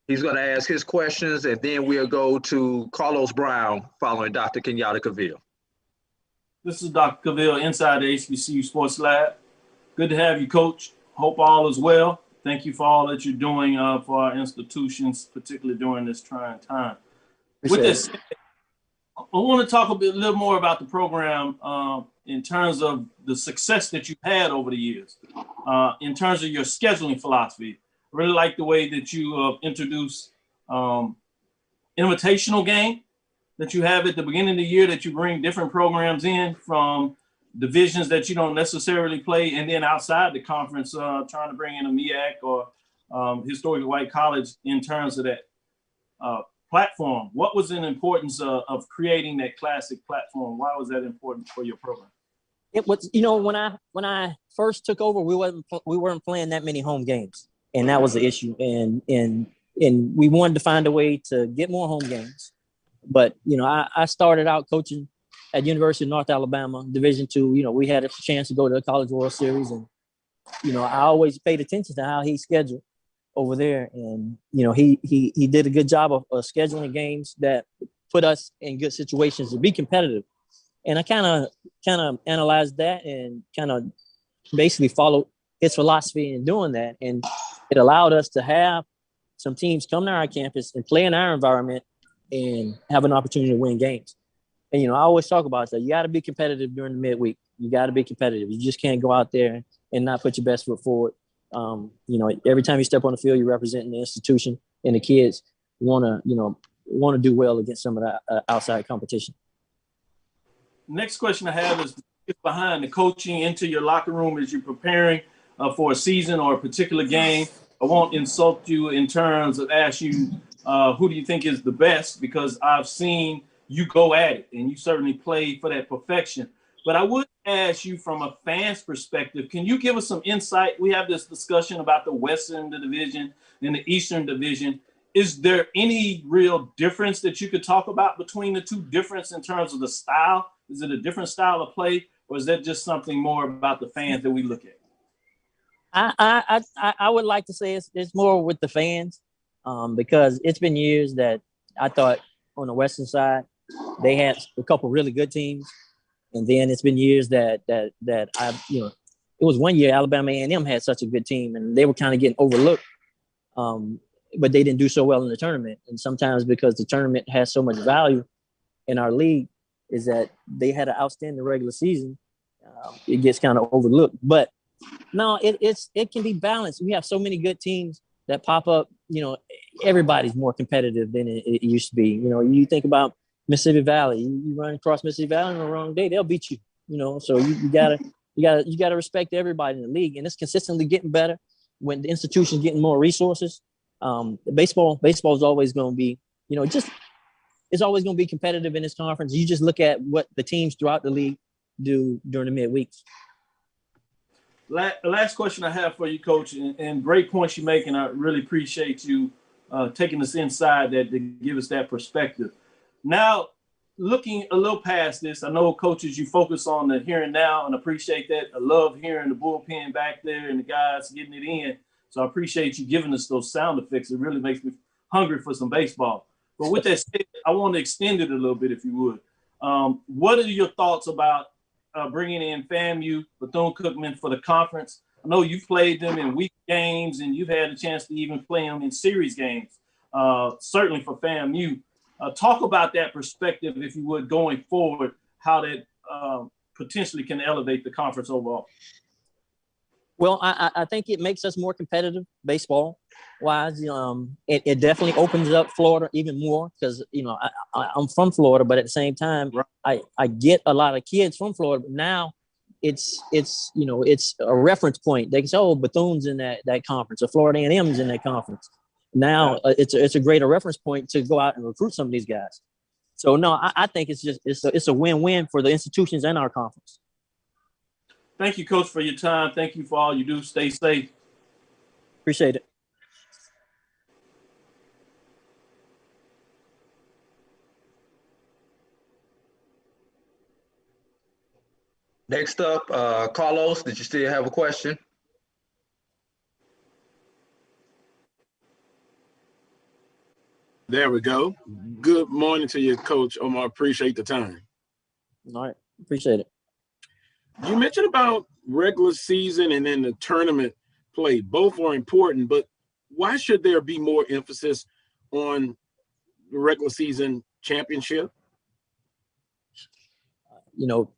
He's gonna ask his questions, and then we'll go to Carlos Brown following Dr. Kenyatta Cavill. This is Dr. Cavill inside the HBCU Sports Lab. Good to have you, Coach. Hope all is well. Thank you for all that you're doing for our institutions, particularly during this trying time. With this, I want to talk a little more about the program in terms of the success that you've had over the years, in terms of your scheduling philosophy. I really like the way that you introduced invitational game that you have at the beginning of the year, that you bring different programs in from divisions that you don't necessarily play, and then outside the conference, trying to bring in a MEAC or historically white college in terms of that platform. What was the importance of creating that classic platform? Why was that important for your program? It was, when I first took over, we weren't playing that many home games, and that was the issue. And we wanted to find a way to get more home games. But I started out coaching at University of North Alabama, Division II. We had a chance to go to the College World Series, and I always paid attention to how he scheduled over there, and he did a good job of scheduling games that put us in good situations to be competitive. And I kind of analyzed that and kind of basically followed his philosophy in doing that, and it allowed us to have some teams come to our campus and play in our environment and have an opportunity to win games. And, I always talk about that. You got to be competitive during the midweek. You got to be competitive. You just can't go out there and not put your best foot forward. Every time you step on the field, you're representing the institution, and the kids want to do well against some of the outside competition. Next question I have is behind the coaching into your locker room as you're preparing for a season or a particular game. I won't insult you in terms of ask you who do you think is the best, because I've seen you go at it, and you certainly play for that perfection. But I would ask you from a fan's perspective, can you give us some insight? We have this discussion about the Western Division and the Eastern Division. is there any real difference that you could talk about between the two? Difference in terms of the style? Is it a different style of play, or is that just something more about the fans that we look at? I would like to say it's more with the fans, because it's been years that I thought on the Western side they had a couple really good teams, and then it's been years that I, you know, it was one year Alabama A&M had such a good team and they were kind of getting overlooked, but they didn't do so well in the tournament. And sometimes because the tournament has so much value in our league, is that they had an outstanding regular season, it gets kind of overlooked. But no, it can be balanced. We have so many good teams that pop up. You know, everybody's more competitive than it used to be. You know, you think about Mississippi Valley. You run across Mississippi Valley on the wrong day, they'll beat you. You know, so you gotta respect everybody in the league, and it's consistently getting better. When the institution's getting more resources, baseball is always going to be, you know, it's always going to be competitive in this conference. You just look at what the teams throughout the league do during the midweeks. Last question I have for you, Coach, and great points you make, and I really appreciate you taking us inside that to give us that perspective. Now, looking a little past this, I know, coaches, you focus on the here and now, and appreciate that. I love hearing the bullpen back there and the guys getting it in. So I appreciate you giving us those sound effects. It really makes me hungry for some baseball. But with that said, I want to extend it a little bit, if you would. What are your thoughts about bringing in FAMU, Bethune-Cookman for the conference? I know you've played them in week games, and you've had a chance to even play them in series games, certainly for FAMU. Talk about that perspective, if you would, going forward, how that potentially can elevate the conference overall. Well, I think it makes us more competitive baseball-wise. It definitely opens up Florida even more because, you know, I'm from Florida, but at the same time, I get a lot of kids from Florida. But now it's you know, it's a reference point. They can say, oh, Bethune's in that conference, or Florida A&M's in that conference. Now it's a greater reference point to go out and recruit some of these guys. So no, I think it's a win-win for the institutions and our conference. Thank you, Coach, for your time. Thank you for all you do. Stay safe. Appreciate it. Next up, Carlos, did you still have a question? There we go. Good morning to you, Coach Omar. Appreciate the time. All right. Appreciate it. You mentioned about regular season and then the tournament play. Both are important, but why should there be more emphasis on the regular season championship? You know,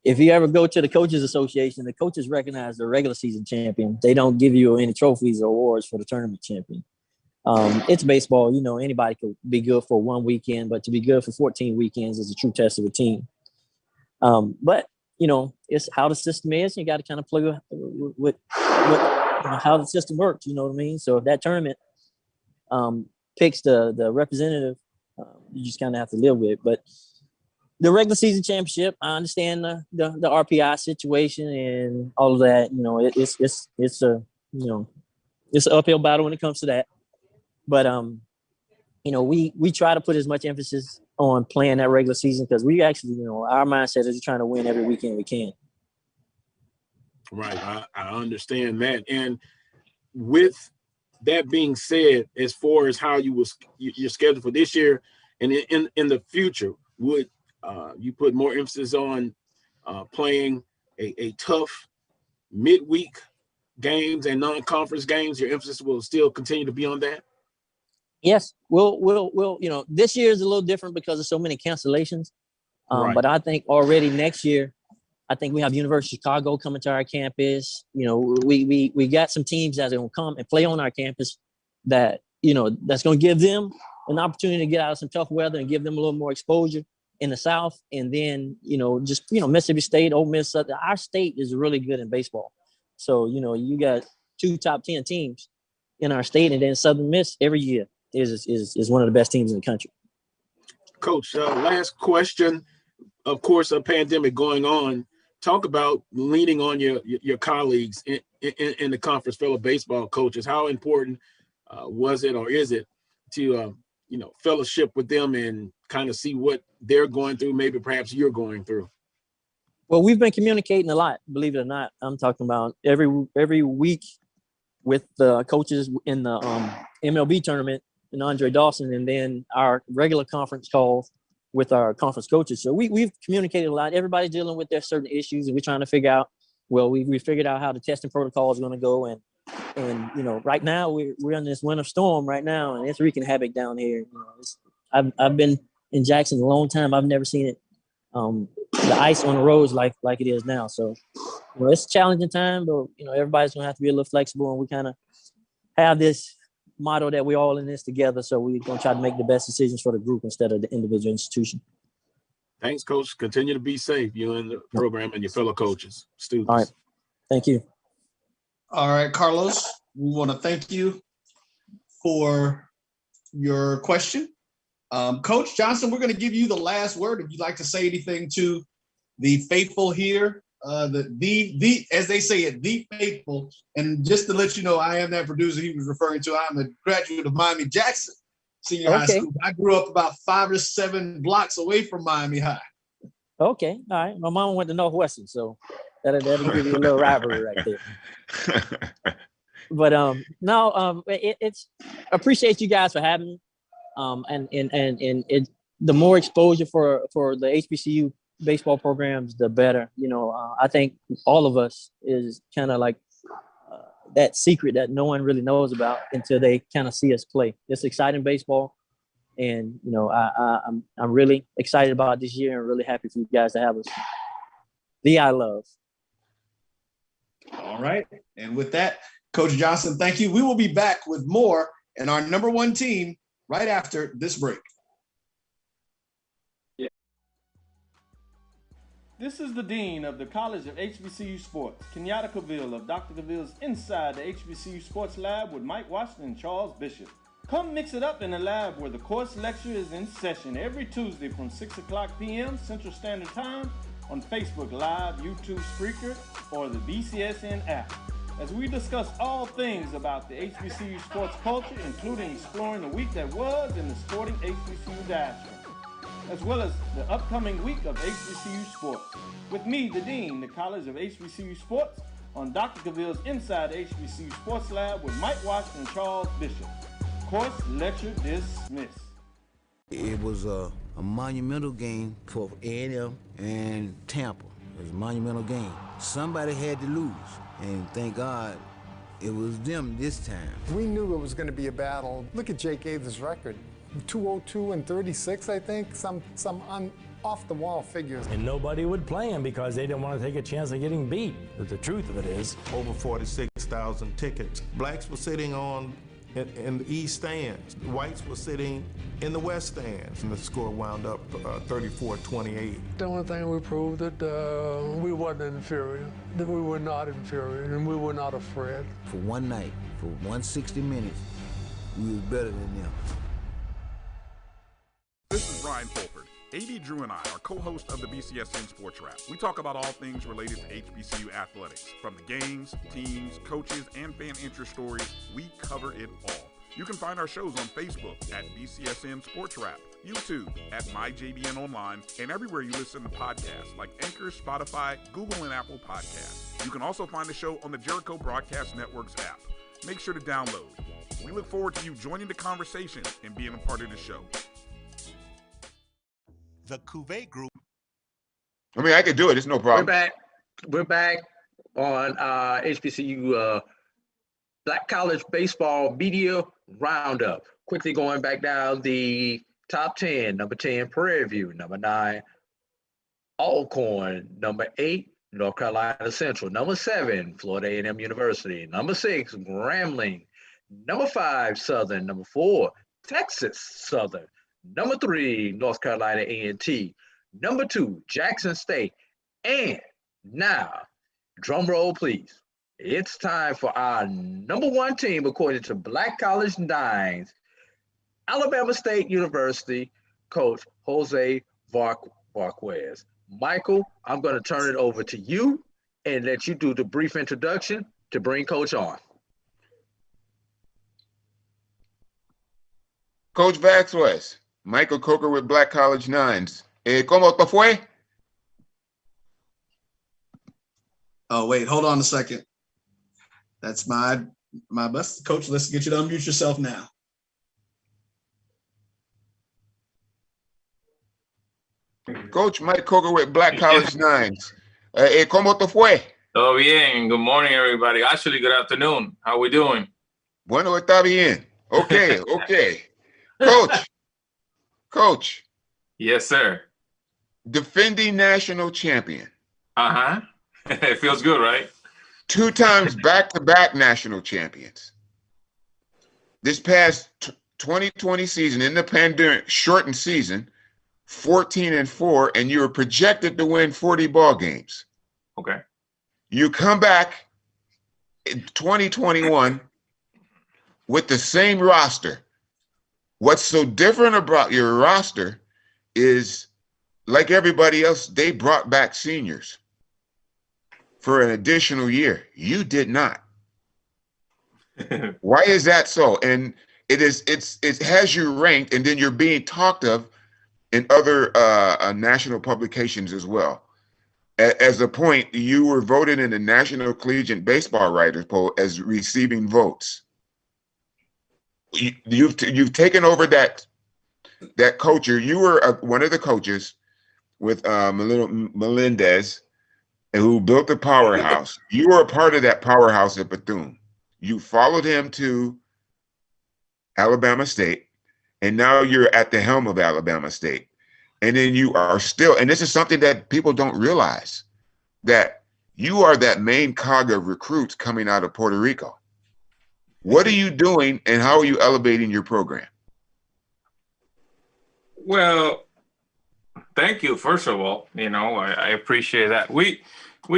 if you ever go to the Coaches Association, the coaches recognize the regular season champion. They don't give you any trophies or awards for the tournament champion. It's baseball. You know, anybody could be good for one weekend, but to be good for 14 weekends is a true test of a team. But, you know, it's how the system is. You got to kind of play with how the system works. You know what I mean? So if that tournament picks the representative, you just kind of have to live with it. But the regular season championship, I understand the RPI situation and all of that. You know, it's an uphill battle when it comes to that. But you know, we try to put as much emphasis on playing that regular season because we actually, you know, our mindset is trying to win every weekend we can. Right, I understand that. And with that being said, as far as how you're scheduled for this year and in the future, would you put more emphasis on playing a tough midweek games and non-conference games? Your emphasis will still continue to be on that? Yes, we'll you know, this year is a little different because of so many cancellations. Right. But I think already next year, I think we have University of Chicago coming to our campus. You know, we got some teams that are going to come and play on our campus that, you know, that's going to give them an opportunity to get out of some tough weather and give them a little more exposure in the South. And then, you know, just, you know, Mississippi State, Ole Miss, our state is really good in baseball. So, you know, you got 2 top 10 teams in our state, and then Southern Miss every year is one of the best teams in the country. Coach, last question. Of course, a pandemic going on. Talk about leaning on your colleagues in the conference, fellow baseball coaches. How important was it or is it to, fellowship with them and kind of see what they're going through, maybe perhaps you're going through? Well, we've been communicating a lot, believe it or not. I'm talking about every week with the coaches in the MLB tournament and Andre Dawson, and then our regular conference calls with our conference coaches. So we've communicated a lot. Everybody's dealing with their certain issues, and we're trying to figure out, well, we figured out how the testing protocol is going to go. And right now we're in this winter storm right now, and it's wreaking havoc down here. I've been in Jackson a long time. I've never seen it, the ice on the roads like it is now. So, it's a challenging time, but, everybody's going to have to be a little flexible, and we kind of have this motto that we're all in this together. So we're going to try to make the best decisions for the group instead of the individual institution. Thanks, Coach. Continue to be safe, you and the program and your fellow coaches, students. All right. Thank you. All right, Carlos, we want to thank you for your question. Coach Johnson, we're going to give you the last word. If you'd like to say anything to the faithful here, as they say it, the faithful. And just to let you know, I am that producer he was referring to. I'm a graduate of Miami Jackson Senior High School. I grew up about 5 or 7 blocks away from Miami High. Okay, all right. My mama went to Northwestern, so that'll give you a little rivalry right there. But it's appreciate you guys for having me. And the more exposure for the HBCU baseball programs, the better. I think all of us is kind of like that secret that no one really knows about until they kind of see us play. It's exciting baseball, and I'm really excited about this year and really happy for you guys to have us. I love. All right, and with that, Coach Johnson, thank you. We will be back with more in our number 1 team right after this break. This is the Dean of the College of HBCU Sports, Kenyatta Cavill of Dr. Cavill's Inside the HBCU Sports Lab with Mike Washington and Charles Bishop. Come mix it up in the lab where the course lecture is in session every Tuesday from 6 o'clock p.m. Central Standard Time on Facebook Live, YouTube Spreaker, or the BCSN app, as we discuss all things about the HBCU sports culture, including exploring the week that was in the sporting HBCU diaspora, as well as the upcoming week of HBCU sports. With me, the Dean, the College of HBCU Sports, on Dr. Cavill's Inside the HBCU Sports Lab with Mike Washington and Charles Bishop. Course lecture dismissed. It was a monumental game for A&M and Tampa. It was a monumental game. Somebody had to lose, and thank God it was them this time. We knew it was going to be a battle. Look at Jake Gaither's record. 202 and 36, I think, some off-the-wall figures. And nobody would play him because they didn't want to take a chance of getting beat. But the truth of it is, over 46,000 tickets. Blacks were sitting in the east stands. Whites were sitting in the west stands. And the score wound up 34-28. The only thing we proved that we wasn't inferior, that we were not inferior, and we were not afraid. For one night, for 160 minutes, we was better than them. This is Ryan Fulford. AD Drew and I are co-hosts of the BCSN Sports Wrap. We talk about all things related to HBCU athletics. From the games, teams, coaches, and fan interest stories, we cover it all. You can find our shows on Facebook at BCSN Sports Wrap, YouTube at MyJBN Online, and everywhere you listen to podcasts like Anchor, Spotify, Google, and Apple Podcasts. You can also find the show on the Jericho Broadcast Network's app. Make sure to download. We look forward to you joining the conversation and being a part of the show. The Cuvée Group. I mean, I could do it. It's no problem. We're back on HBCU Black College Baseball Media Roundup. Quickly going back down the top 10. Number 10, Prairie View. Number 9, Alcorn. Number 8, North Carolina Central. Number 7, Florida A&M University. Number 6, Grambling. Number 5, Southern. Number 4, Texas Southern. Number 3, North Carolina A&T. Number 2, Jackson State. And now, drum roll, please. It's time for our number 1 team, according to Black College Nines, Alabama State University coach Jose Varquez. Michael, I'm going to turn it over to you and let you do the brief introduction to bring Coach on. Coach Vasquez, Michael Coker with Black College Nines. ¿Cómo te fue? Oh, wait, hold on a second. That's my best. Coach, let's get you to unmute yourself now. Coach Mike Coker with Black College Nines. ¿Cómo te fue? Todo bien. Good morning, everybody. Actually, good afternoon. How we doing? Bueno, está bien. Okay, okay. Coach. Yes, sir. Defending national champion. Uh-huh. It feels good, right? 2 times back-to-back national champions. This past 2020 season, in the pandemic shortened season, 14-4, and you were projected to win 40 ball games. Okay. You come back in 2021 with the same roster. What's so different about your roster is, like everybody else, they brought back seniors for an additional year. You did not. Why is that so? And it has you ranked, and then you're being talked of in other national publications as well. As a point, you were voted in the National Collegiate Baseball Writers Poll as receiving votes. You've taken over that coach. You were one of the coaches with Melendez, who built the powerhouse. You were a part of that powerhouse at Bethune. You followed him to Alabama State, and now you're at the helm of Alabama State. And then you are still, and this is something that people don't realize, that you are that main cog of recruits coming out of Puerto Rico. What are you doing, and how are you elevating your program? Well, thank you, first of all. You know, I appreciate that. We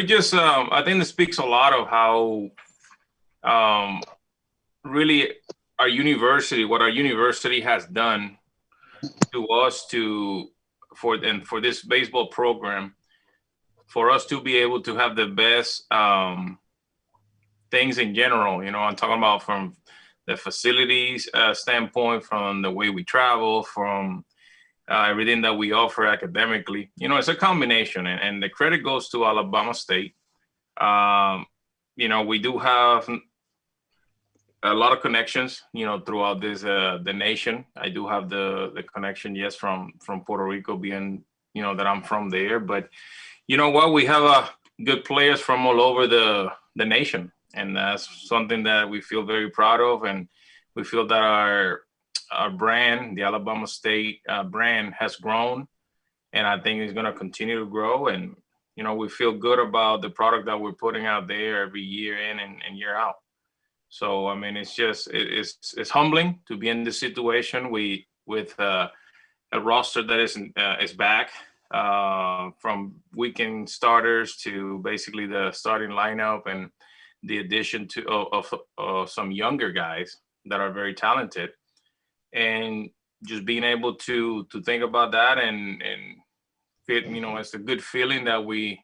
just, I think this speaks a lot of how really what our university has done to us for this baseball program, for us to be able to have the best things in general. You know, I'm talking about from the facilities standpoint, from the way we travel, from everything that we offer academically. You know, it's a combination, and the credit goes to Alabama State. You know, we do have a lot of connections, you know, throughout this the nation. I do have the connection, yes, from Puerto Rico, being, you know, that I'm from there. But you know what, we have good players from all over the nation, and that's something that we feel very proud of, and we feel that our brand, the Alabama State brand, has grown, and I think it's going to continue to grow. And you know, we feel good about the product that we're putting out there every year in and year out. So I mean, it's just it's humbling to be in this situation. With a roster that is back, from weekend starters to basically the starting lineup, and the addition of some younger guys that are very talented, and just being able to think about that and fit, you know, it's a good feeling that we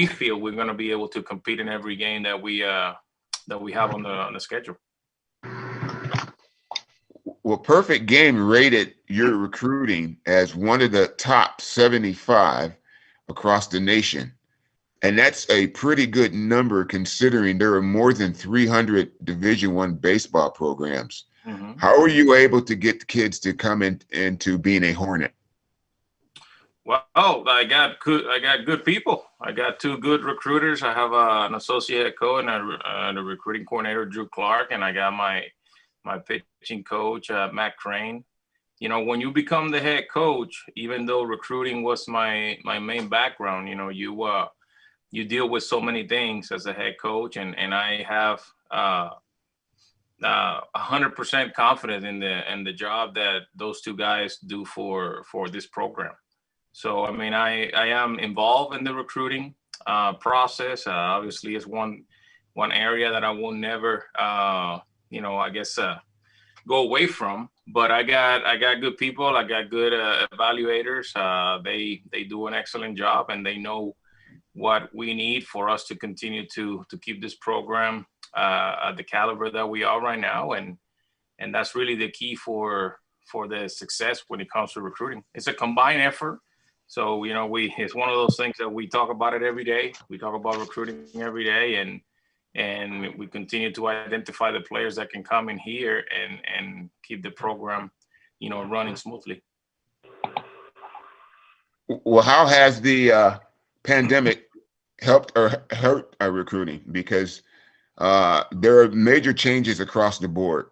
feel we're going to be able to compete in every game that we have on the schedule. Well, Perfect Game rated your recruiting as one of the top 75 across the nation. And that's a pretty good number, considering there are more than 300 Division I baseball programs. Mm-hmm. How are you able to get the kids to come into being a Hornet? Well, I got good people. I got 2 good recruiters. I have an associate coach and a recruiting coordinator, Drew Clark, and I got my pitching coach, Matt Crane. You know, when you become the head coach, even though recruiting was my main background, you know, you deal with so many things as a head coach, and I have 100% confidence in the job that those 2 guys do for this program. So, I mean, I am involved in the recruiting process. Obviously, it's one area that I will never, you know, I guess, go away from. But I got good people. I got good evaluators. They do an excellent job, and they know what we need for us to continue to keep this program at the caliber that we are right now, and And that's really the key for the success when it comes to recruiting. It's a combined effort. So, you know, it's one of those things that we talk about it every day. We talk about recruiting every day, and we continue to identify the players that can come in here and keep the program, you know, running smoothly. Well, how has the pandemic helped or hurt our recruiting? Because there are major changes across the board.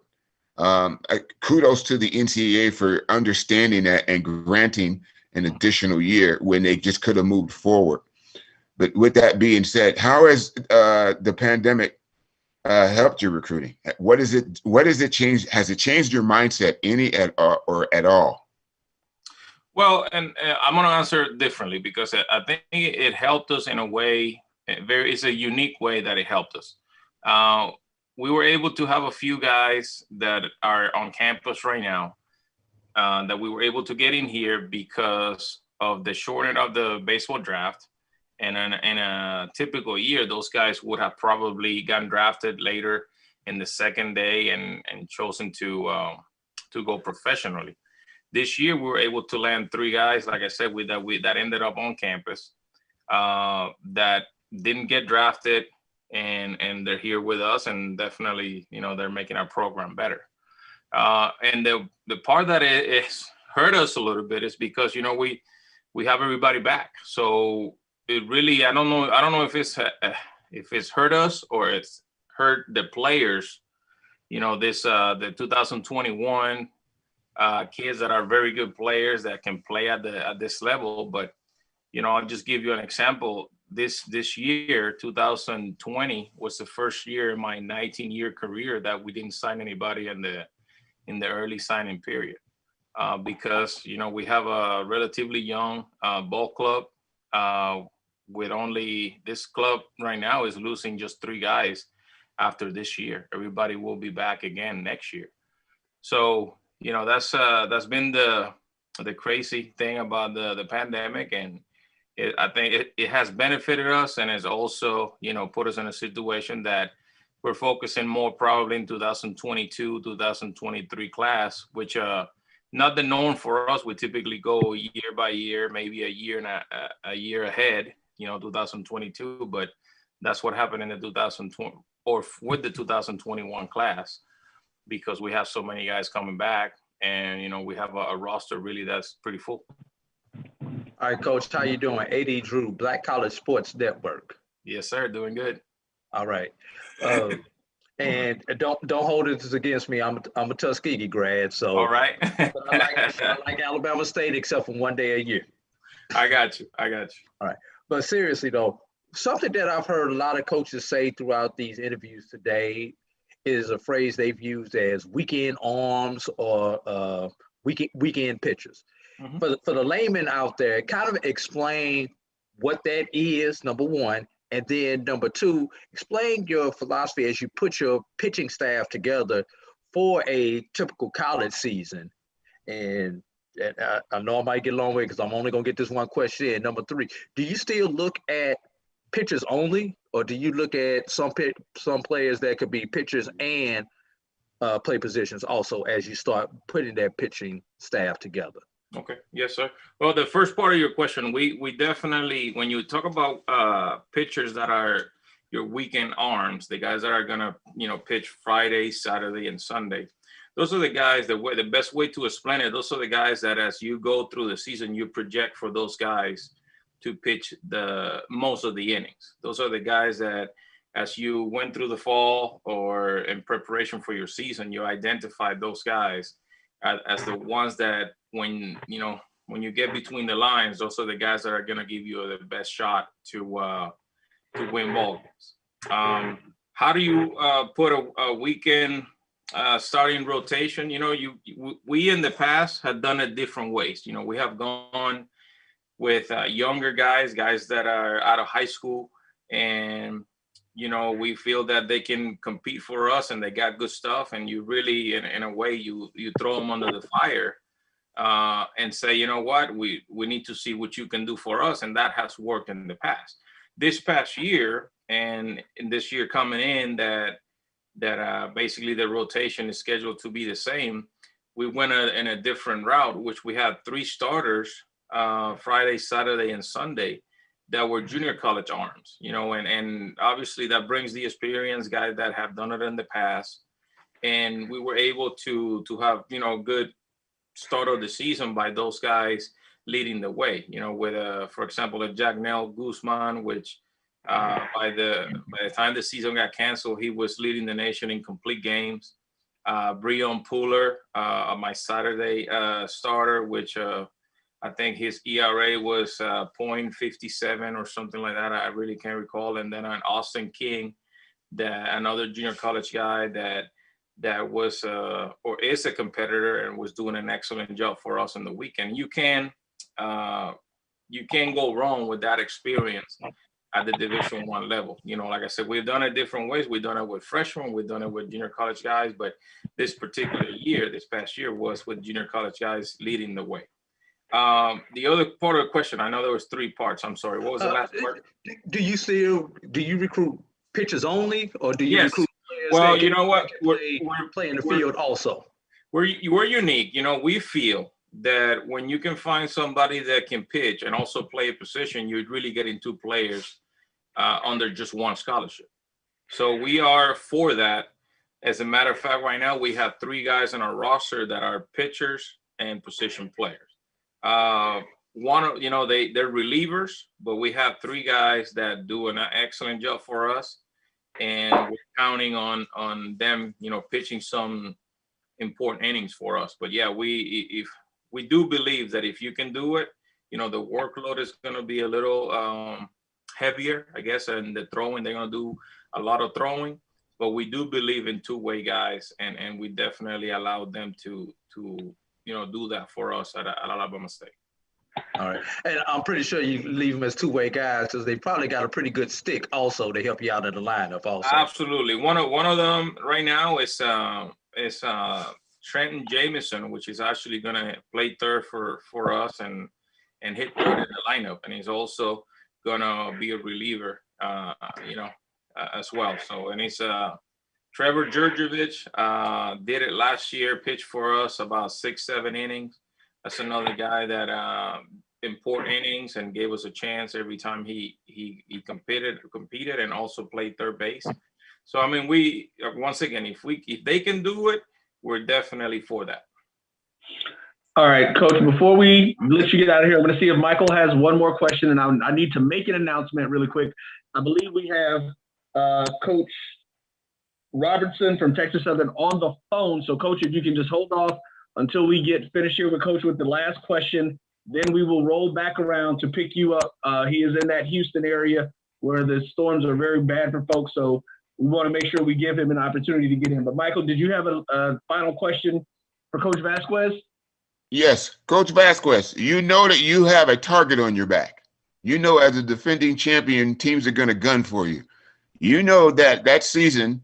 Kudos to the NCAA for understanding that and granting an additional year when they just could have moved forward. But with that being said, how has the pandemic helped your recruiting? What is it changed? Has it changed your mindset or at all? Well, and I'm going to answer it differently, because I think it helped us in a way. It's a unique way that it helped us. We were able to have a few guys that are on campus right now that we were able to get in here because of the shortening of the baseball draft. And in a typical year, those guys would have probably gotten drafted later in the second day and chosen to go professionally. This year, we were able to land 3 guys, like I said, that ended up on campus that didn't get drafted, and they're here with us, and definitely, you know, they're making our program better. And the part that it hurt us a little bit is because, you know, we have everybody back. So it really, I don't know if it's hurt us or it's hurt the players. You know, the 2021 kids that are very good players that can play at this level. But, you know, I'll just give you an example. This year, 2020, was the first year in my 19-year career that we didn't sign anybody in the early signing period, because, you know, we have a relatively young ball club. With only this club right now is losing just 3 guys after this year. Everybody will be back again next year. So, you know, that's been the crazy thing about the pandemic, and I think it has benefited us, and has also, you know, put us in a situation that we're focusing more probably in 2022, 2023 class, which not the norm for us. We typically go year by year, maybe a year ahead, you know, 2022, but that's what happened in the 2020 or with the 2021 class, because we have so many guys coming back, and, you know, we have a roster really that's pretty full. All right, Coach, how you doing? AD Drew, Black College Sports Network. Yes, sir. Doing good. All right. And don't hold it against me. I'm a Tuskegee grad, so all right. I like Alabama State, except for one day a year. I got you. All right. But seriously though, something that I've heard a lot of coaches say throughout these interviews today is a phrase they've used as weekend arms or weekend pitchers. Mm-hmm. For the layman out there, kind of explain what that is, number one, and then number two, explain your philosophy as you put your pitching staff together for a typical college season. And I know I might get a long way because I'm only going to get this one question in. Number three, do you still look at pitchers only, or do you look at some players that could be pitchers and play positions also as you start putting that pitching staff together? Okay. Yes, sir. Well, the first part of your question, we definitely, when you talk about pitchers that are your weekend arms, the guys that are going to, you know, pitch Friday, Saturday, and Sunday, those are the guys the best way to explain it. Those are the guys that as you go through the season, you project for those guys to pitch the most of the innings. Those are the guys that as you went through the fall or in preparation for your season, you identify those guys as the ones that when you get between the lines, those are the guys that are going to give you the best shot to win ball games. How do you put a weekend starting rotation? You know, we in the past have done it different ways. You know, we have gone with younger guys that are out of high school, and you know, we feel that they can compete for us and they got good stuff, and you really in a way you throw them under the fire and say, you know what, we need to see what you can do for us. And that has worked in the past. This past year and in this year coming in, that that basically the rotation is scheduled to be the same. We went in a different route, which we had 3 starters Friday, Saturday, and Sunday that were junior college arms, and obviously that brings the experience, guys that have done it in the past. And we were able to have, good start of the season by those guys leading the way, with, for example, a Jacknell Guzman, which by the time the season got canceled, he was leading the nation in complete games. Breon Puller, my Saturday starter, which I think his ERA was 0.57 or something like that. I really can't recall. And then an Austin King, another junior college guy that was or is a competitor and was doing an excellent job for us on the weekend. You can't go wrong with that experience at the Division I level. Like I said, we've done it different ways. We've done it with freshmen, we've done it with junior college guys, but this past year was with junior college guys leading the way. The other part of the question, I know there was 3 parts. I'm sorry. What was the last part? Do you recruit pitchers only, or do you Yes. recruit players? Well, that you know what? We're playing the field also. We're unique. We feel that when you can find somebody that can pitch and also play a position, you're really getting 2 players under just one scholarship. So we are for that. As a matter of fact, right now we have 3 guys on our roster that are pitchers and position players. One, they're relievers, but we have 3 guys that do an excellent job for us, and we're counting on them, pitching some important innings for us. But yeah, we do believe that if you can do it, the workload is going to be a little heavier, I guess, and the throwing, they're going to do a lot of throwing. But we do believe in 2-way guys, and we definitely allow them to do that for us at Alabama State. All right. And I'm pretty sure you leave them as 2-way guys because they probably got a pretty good stick also to help you out in the lineup also. Absolutely. One of them right now is Trenton Jamison, which is actually going to play third for us and hit third in the lineup. And he's also going to be a reliever, as well. So, and he's Trevor Jurjevich did it last year, pitched for us about 6-7 innings. That's another guy that important innings and gave us a chance every time he competed and also played third base. So I mean, we once again, if they can do it, we're definitely for that. All right, Coach, before we let you get out of here, I'm going to see if Michael has one more question, and I need to make an announcement really quick. I believe we have Coach Robertson from Texas Southern on the phone. So, Coach, if you can just hold off until we get finished here with Coach with the last question, then we will roll back around to pick you up. He is in that Houston area where the storms are very bad for folks, so we want to make sure we give him an opportunity to get in. But, Michael, did you have a final question for Coach Vasquez? Yes, Coach Vasquez, you know that you have a target on your back. You know, as a defending champion, teams are going to gun for you. You know that season,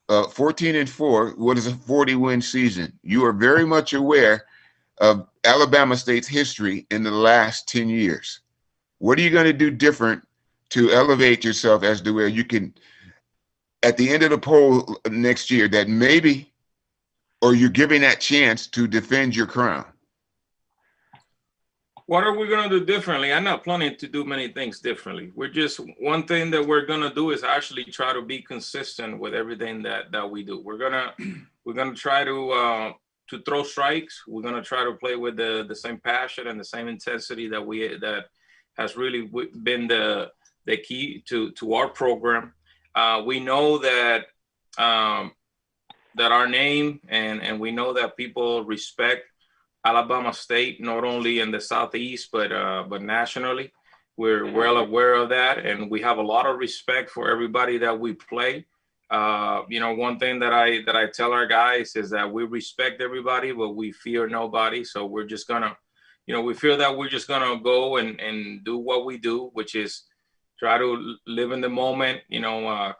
14-4, was a 40-win season. You are very much aware of Alabama State's history in the last 10 years. What are you going to do different to elevate yourself as to where you can, at the end of the poll next year, that maybe, or you're giving that chance to defend your crown? What are we going to do differently? I'm not planning to do many things differently. We're just, one thing that we're going to do is actually try to be consistent with everything that we do. We're going to try to throw strikes. We're going to try to play with the same passion and the same intensity that has really been the key to our program. We know that our name and we know that people respect Alabama State, not only in the Southeast, but nationally. We're well aware of that, and we have a lot of respect for everybody that we play. One thing that I tell our guys is that we respect everybody, but we fear nobody. So we're just gonna, we feel that we're just gonna go and do what we do, which is try to live in the moment,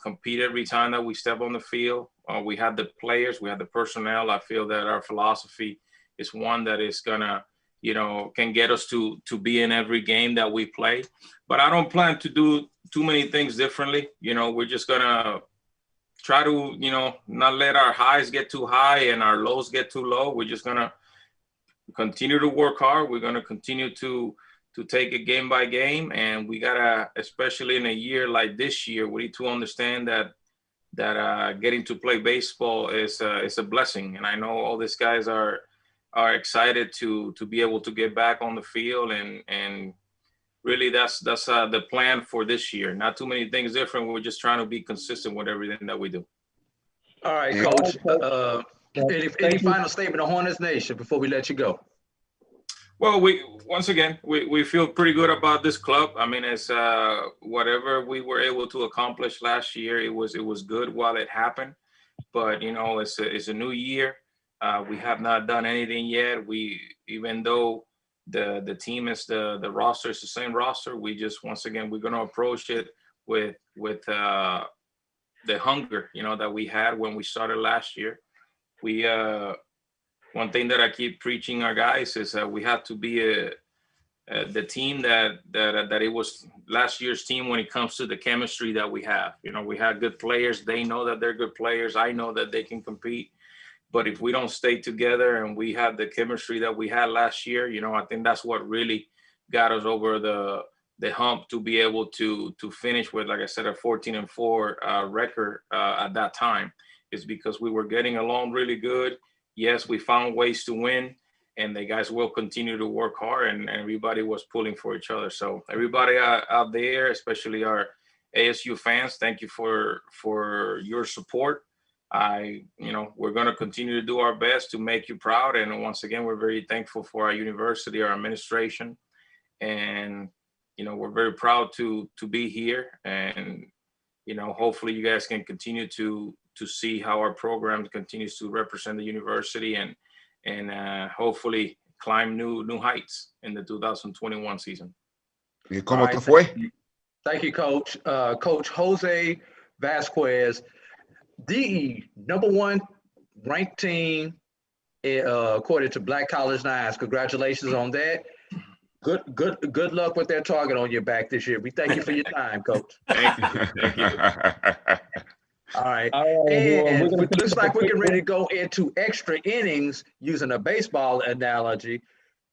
compete every time that we step on the field. We have the players, we have the personnel. I feel that our philosophy is one that is gonna, can get us to be in every game that we play. But I don't plan to do too many things differently. We're just gonna try to, not let our highs get too high and our lows get too low. We're just going to continue to work hard. We're going to continue to take it game by game. And we got to, especially in a year like this year, we need to understand that getting to play baseball is a blessing. And I know all these guys are excited to be able to get back on the field, and really that's the plan for this year. Not too many things different. We're just trying to be consistent with everything that we do. All right, Coach. Any final statement on Hornets Nation before we let you go? Well, we feel pretty good about this club. I mean, it's whatever we were able to accomplish last year, it was good while it happened. But it's a new year. We have not done anything yet. Even though the team is the roster is the same roster, we just once again we're going to approach it with the hunger that we had when we started last year. One thing that I keep preaching our guys is that we have to be the team that it was last year's team when it comes to the chemistry that we have. We had good players. They know that they're good players. I know that they can compete. But if we don't stay together and we have the chemistry that we had last year, I think that's what really got us over the hump to be able to finish with, like I said, a 14-4 record at that time. Is because we were getting along really good. Yes, we found ways to win, and the guys will continue to work hard, and everybody was pulling for each other. So everybody out there, especially our ASU fans, thank you for your support. We're going to continue to do our best to make you proud. And once again, we're very thankful for our university, our administration, and, we're very proud to be here. And, hopefully you guys can continue to see how our program continues to represent the university and hopefully climb new heights in the 2021 season. ¿Cómo te fue? Thank you, Coach. Coach Jose Vasquez, the #1 ranked team according to Black College Nines. Congratulations on that. Good luck with their target on your back this year. We thank you for your time, Coach. Thank you. All right. And it looks like we're getting ready to go into extra innings using a baseball analogy,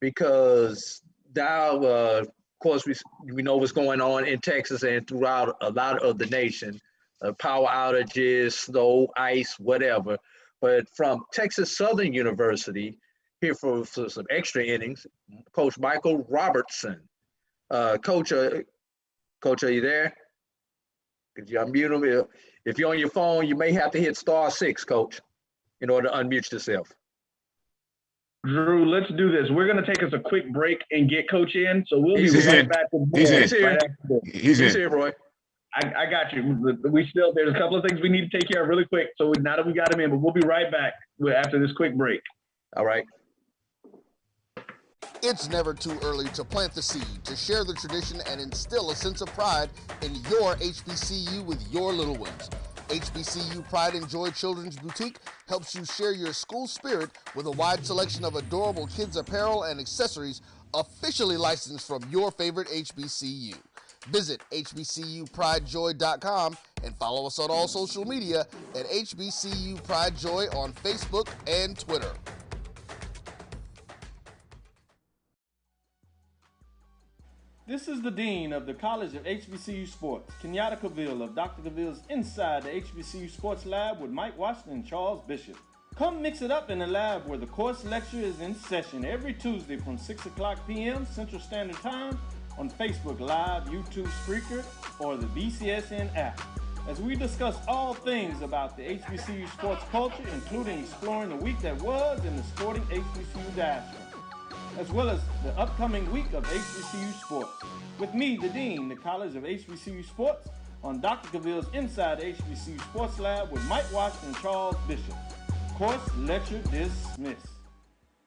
because now, of course, we know what's going on in Texas and throughout a lot of the nation. Power outages, snow, ice, whatever. But from Texas Southern University, here for some extra innings, Coach Michael Robertson. Coach, are you there? Could you unmute him? If you're on your phone, you may have to hit *6, Coach, in order to unmute yourself. Drew, let's do this. We're going to take us a quick break and get Coach in. So we'll be right back. He's here, Roy. I got you. There's a couple of things we need to take care of really quick. So now that we got him in, but we'll be right back after this quick break. All right. It's never too early to plant the seed, to share the tradition and instill a sense of pride in your HBCU with your little ones. HBCU Pride and Joy Children's Boutique helps you share your school spirit with a wide selection of adorable kids apparel and accessories officially licensed from your favorite HBCU. Visit hbcupridejoy.com and follow us on all social media at HBCU Pride Joy on Facebook and Twitter. This is the Dean of the College of HBCU Sports, Kenyatta Cavill of Dr. Cavill's Inside the HBCU Sports Lab with Mike Washington and Charles Bishop. Come mix it up in the lab where the course lecture is in session every Tuesday from 6 o'clock p.m. Central Standard Time on Facebook Live, YouTube Spreaker, or the BCSN app, as we discuss all things about the HBCU sports culture, including exploring the week that was in the sporting HBCU diaspora, as well as the upcoming week of HBCU sports. With me, the Dean, the College of HBCU Sports, on Dr. Cavill's Inside HBCU Sports Lab with Mike Washington and Charles Bishop. Course lecture dismissed.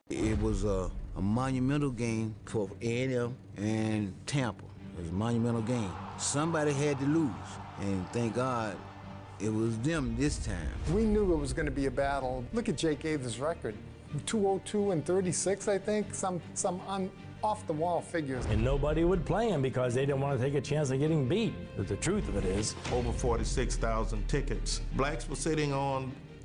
It was a monumental game for A&M and Tampa. It was a monumental game. Somebody had to lose, and thank God it was them this time. We knew it was going to be a battle. Look at Jake Aves' record. 202 and 36, I think, some off-the-wall figures. And nobody would play him because they didn't want to take a chance of getting beat. But the truth of it is, over 46,000 tickets. Blacks were sitting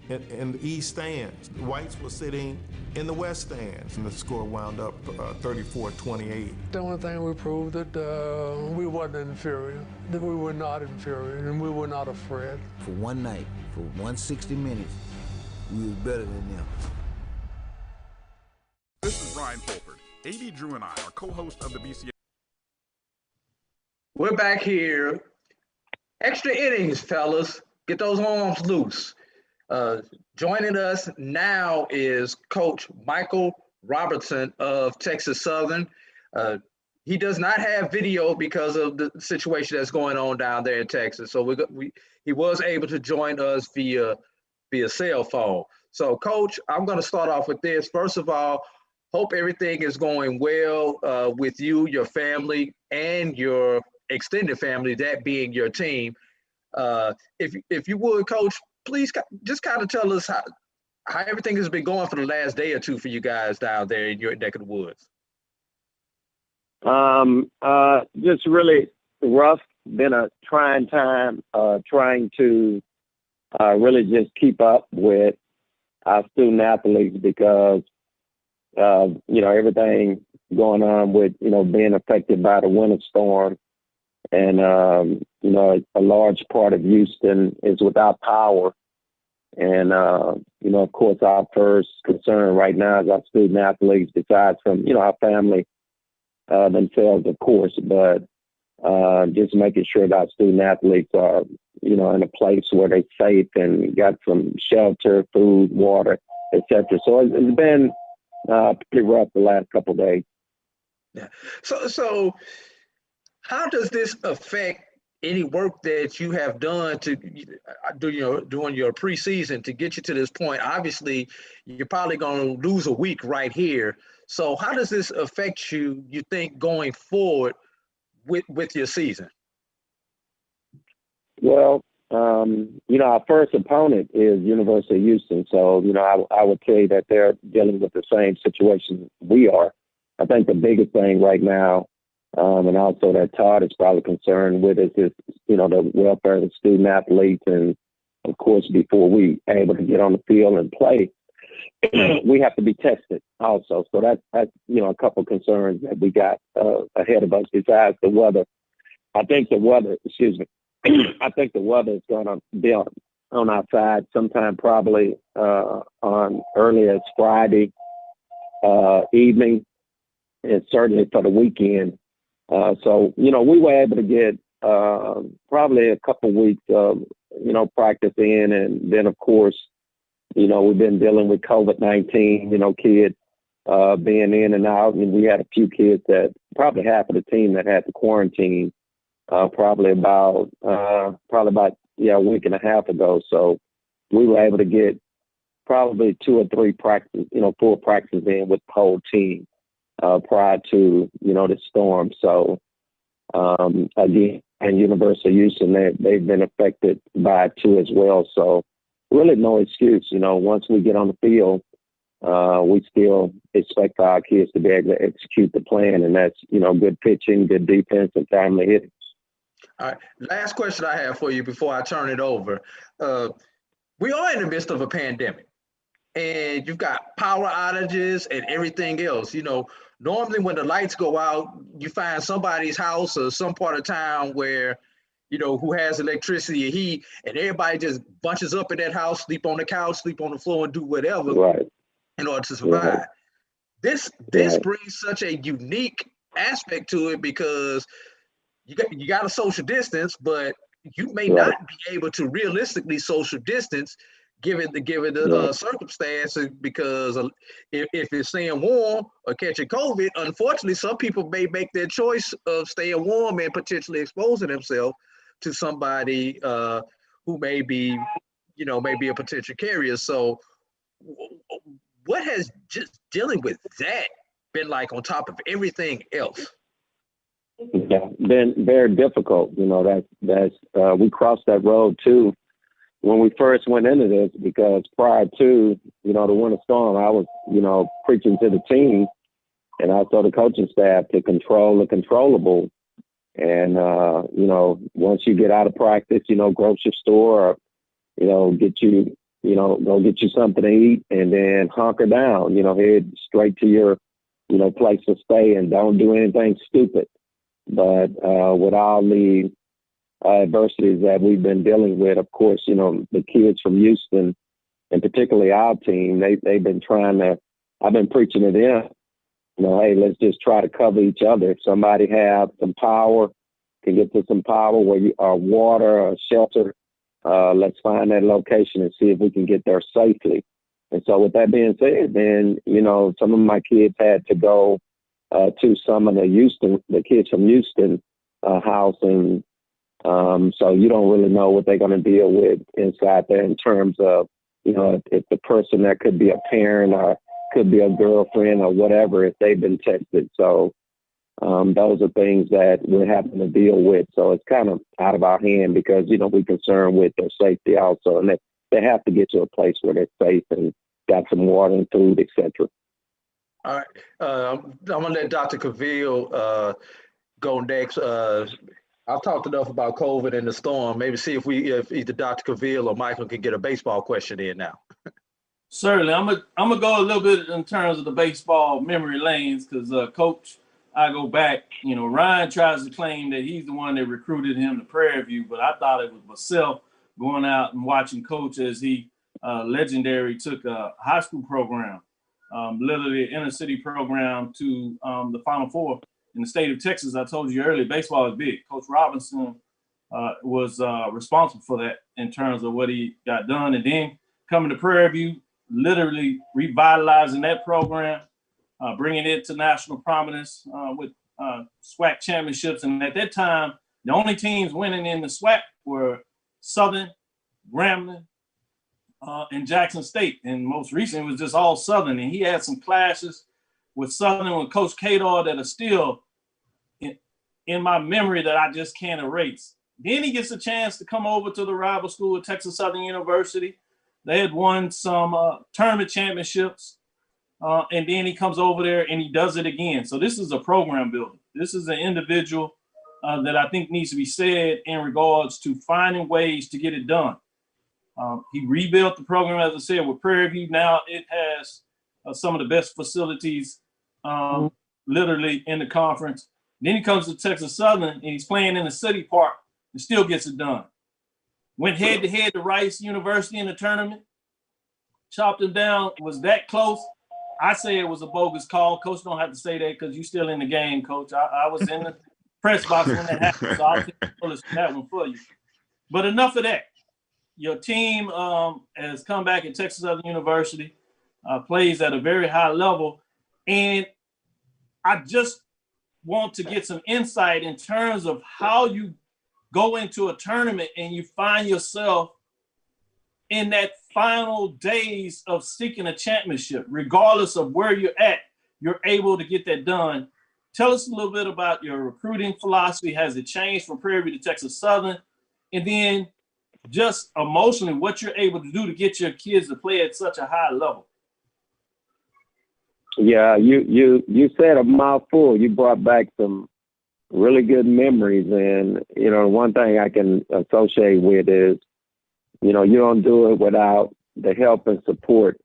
in the east stands. Whites were sitting in the west stands, and the score wound up 34-28. The only thing we proved that we wasn't inferior, that we were not inferior, and we were not afraid. For one night, for 160 minutes, we was better than them. This is Ryan Fulford. AD Drew and I are co-hosts of the BCSN. We're back here. Extra innings, fellas. Get those arms loose. Joining us now is Coach Michael Robertson of Texas Southern. He does not have video because of the situation that's going on down there in Texas. So he was able to join us via cell phone. So, Coach, I'm going to start off with this. First of all, hope everything is going well with you, your family, and your extended family, that being your team. If you would, Coach, please just kind of tell us how everything has been going for the last day or two for you guys down there in your neck of the woods. Just really rough. Been a trying time, trying to really just keep up with our student athletes because, everything going on with, being affected by the winter storm. And, a large part of Houston is without power. And, of course, our first concern right now is our student athletes, besides from, our family themselves, of course, but just making sure that our student athletes are, in a place where they're safe and got some shelter, food, water, etc. So it's been pretty rough the last couple of days. Yeah. So how does this affect any work that you have done to during your preseason to get you to this point? Obviously, you're probably going to lose a week right here. So how does this affect you think, going forward with your season? Well, our first opponent is University of Houston. So, I would say that they're dealing with the same situation we are. I think the biggest thing right now, and also that Todd is probably concerned with, is the welfare of the student athletes. And of course, before we are able to get on the field and play, we have to be tested also. So that's a couple concerns that we got ahead of us besides the weather. I think the weather is going to be on our side sometime probably on early as Friday evening, and certainly for the weekend. So, we were able to get probably a couple weeks of, practice in. And then, of course, we've been dealing with COVID-19, kids being in and out. And we had a few kids that probably half of the team that had to quarantine probably about a week and a half ago. So we were able to get probably 2 or 3 practice, full practices in with the whole team prior to, the storm. So again, and University of Houston, they've been affected by it too as well. So really no excuse. Once we get on the field, we still expect our kids to be able to execute the plan, and that's, good pitching, good defense, and timely hitting. All right. Last question I have for you before I turn it over. We are in the midst of a pandemic, and you've got power outages and everything else. Normally when the lights go out, you find somebody's house or some part of town where, who has electricity or heat, and everybody just bunches up in that house, sleep on the couch, sleep on the floor, and do whatever in order to survive. Right. This brings such a unique aspect to it because you got a social distance, but you may not be able to realistically social distance given the circumstances, because if it's staying warm or catching COVID, unfortunately, some people may make their choice of staying warm and potentially exposing themselves to somebody who may be a potential carrier. So what has just dealing with that been like on top of everything else? Yeah, been very difficult. That's we crossed that road too when we first went into this, because prior to, the winter storm, I was, preaching to the team and also the coaching staff to control the controllable. And, once you get out of practice, grocery store, or, go get you something to eat and then hunker down, head straight to your, place to stay and don't do anything stupid. But with all the adversities that we've been dealing with, of course, the kids from Houston, and particularly our team, they've been I've been preaching to them, hey, let's just try to cover each other. If somebody have some power, can get to some power or water or shelter, let's find that location and see if we can get there safely. And so with that being said, then, some of my kids had to go to some of the kids from Houston house. And so you don't really know what they're going to deal with inside there in terms of, if the person that could be a parent or could be a girlfriend or whatever, if they've been tested. So those are things that we're having to deal with. So it's kind of out of our hand because, we're concerned with their safety also. And they have to get to a place where they're safe and got some water and food, etc. All right. I'm going to let Dr. Cavill go next. I've talked enough about COVID and the storm. Maybe see if either Dr. Cavill or Michael can get a baseball question in now. Certainly. I'm gonna go a little bit in terms of the baseball memory lanes because, Coach, I go back. Ryan tries to claim that he's the one that recruited him to Prairie View, but I thought it was myself going out and watching Coach as he legendary took a high school program, literally an inner city program to the Final Four in the state of Texas. I told you earlier, baseball is big. Coach Robinson was responsible for that in terms of what he got done. And then coming to Prairie View, literally revitalizing that program, bringing it to national prominence with SWAC championships. And at that time, the only teams winning in the SWAC were Southern, Grambling, and Jackson State. And most recently, it was just all Southern. And he had some clashes with Southern with Coach Kadar that are still in my memory that I just can't erase. Then he gets a chance to come over to the rival school at Texas Southern University. They had won some tournament championships. And then he comes over there and he does it again. So this is a program builder. This is an individual that I think needs to be said in regards to finding ways to get it done. He rebuilt the program, as I said, with Prairie View. Now it has some of the best facilities literally in the conference. Then he comes to Texas Southern and he's playing in the city park and still gets it done. Went head-to-head to Rice University in the tournament. Chopped him down. Was that close? I say it was a bogus call. Coach don't have to say that because you're still in the game, Coach. I was in the press box when that happened, so I'll take that one for you. But enough of that. Your team has come back at Texas Southern University, plays at a very high level. And I just want to get some insight in terms of how you go into a tournament and you find yourself in that final days of seeking a championship, regardless of where you're at, you're able to get that done. Tell us a little bit about your recruiting philosophy. Has it changed from Prairie View to Texas Southern? And then just emotionally, what you're able to do to get your kids to play at such a high level. Yeah, you said a mouthful. You brought back some really good memories. And, one thing I can associate with is, you don't do it without the help and support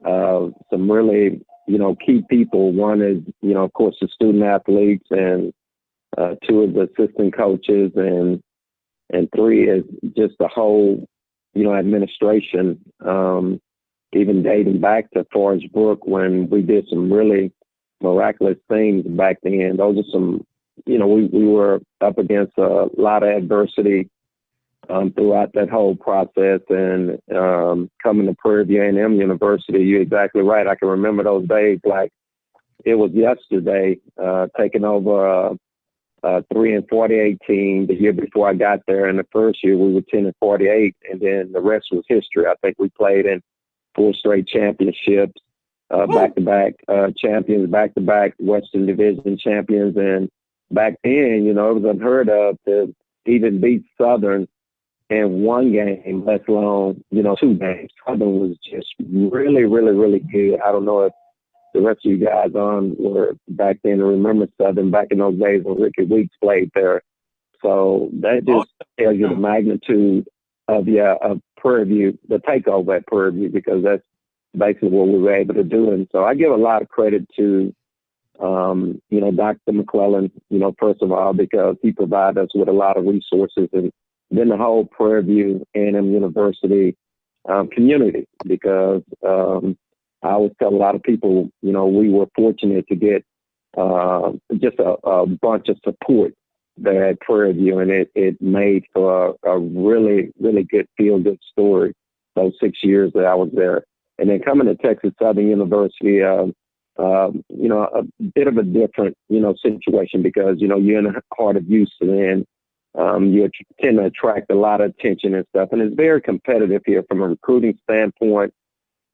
of some really, key people. One is, of course, the student athletes, and two is the assistant coaches, and three is just the whole, administration, even dating back to Forest Brook when we did some really miraculous things back then. Those are some, we were up against a lot of adversity throughout that whole process. And coming to Prairie View A&M University, you're exactly right. I can remember those days like it was yesterday, taking over a 3-48 team the year before I got there. And the first year we were 10-48, and then the rest was history. I think we played in 4 straight championships, back-to-back champions, back-to-back Western Division champions. And back then, it was unheard of to even beat Southern in one game, let alone, 2 games. Southern was just really, really, really good. I don't know if the rest of you guys on were back then. Remember Southern back in those days when Ricky Weeks played there. So that just tells you the magnitude of Prairie View, the takeover at Prairie View, because that's basically what we were able to do. And so I give a lot of credit to, Dr. McClellan, first of all, because he provided us with a lot of resources, and then the whole Prairie View A&M University community, because I always tell a lot of people, we were fortunate to get just a bunch of support there at Prairie View, and it made for a really, really good feel-good story those 6 years that I was there. And then coming to Texas Southern University, a bit of a different, situation, because, you're in the heart of Houston, and you tend to attract a lot of attention and stuff. And it's very competitive here from a recruiting standpoint,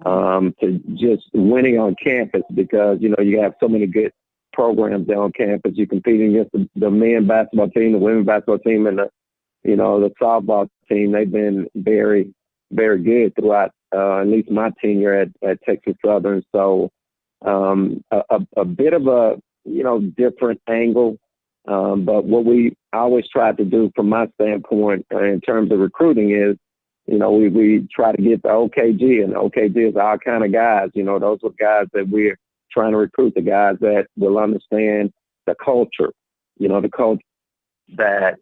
to just winning on campus, because, you have so many good programs there on campus. You're competing against the men's basketball team, the women's basketball team, and the softball team. They've been very, very good throughout at least my tenure at Texas Southern. So a bit of a, different angle. But what we always try to do from my standpoint in terms of recruiting is, we try to get the OKG, and OKG is our kind of guys. Those are guys that we're trying to recruit, the guys that will understand the culture, the culture that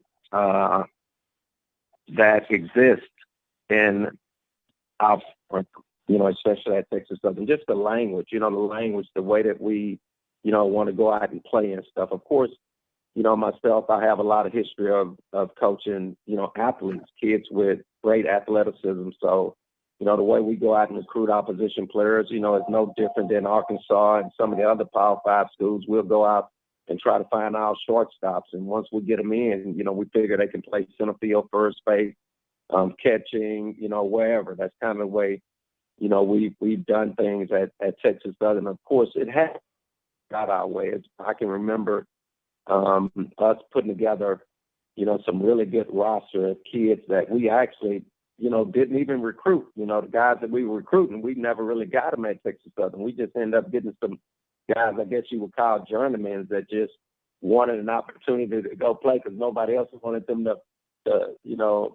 exists in our, especially at Texas Southern, just the language, the way that we, want to go out and play and stuff. Of course, myself, I have a lot of history of coaching, athletes, kids with great athleticism. So, the way we go out and recruit opposition players, is no different than Arkansas and some of the other Power 5 schools. We'll go out and try to find our shortstops. And once we get them in, we figure they can play center field, first base, catching, wherever. That's kind of the way, we've done things at Texas Southern. Of course, it has got our way. I can remember us putting together, some really good roster of kids that we actually, didn't even recruit. The guys that we were recruiting, we never really got them at Texas Southern. We just ended up getting some guys, I guess you would call journeymen, that just wanted an opportunity to go play because nobody else wanted them to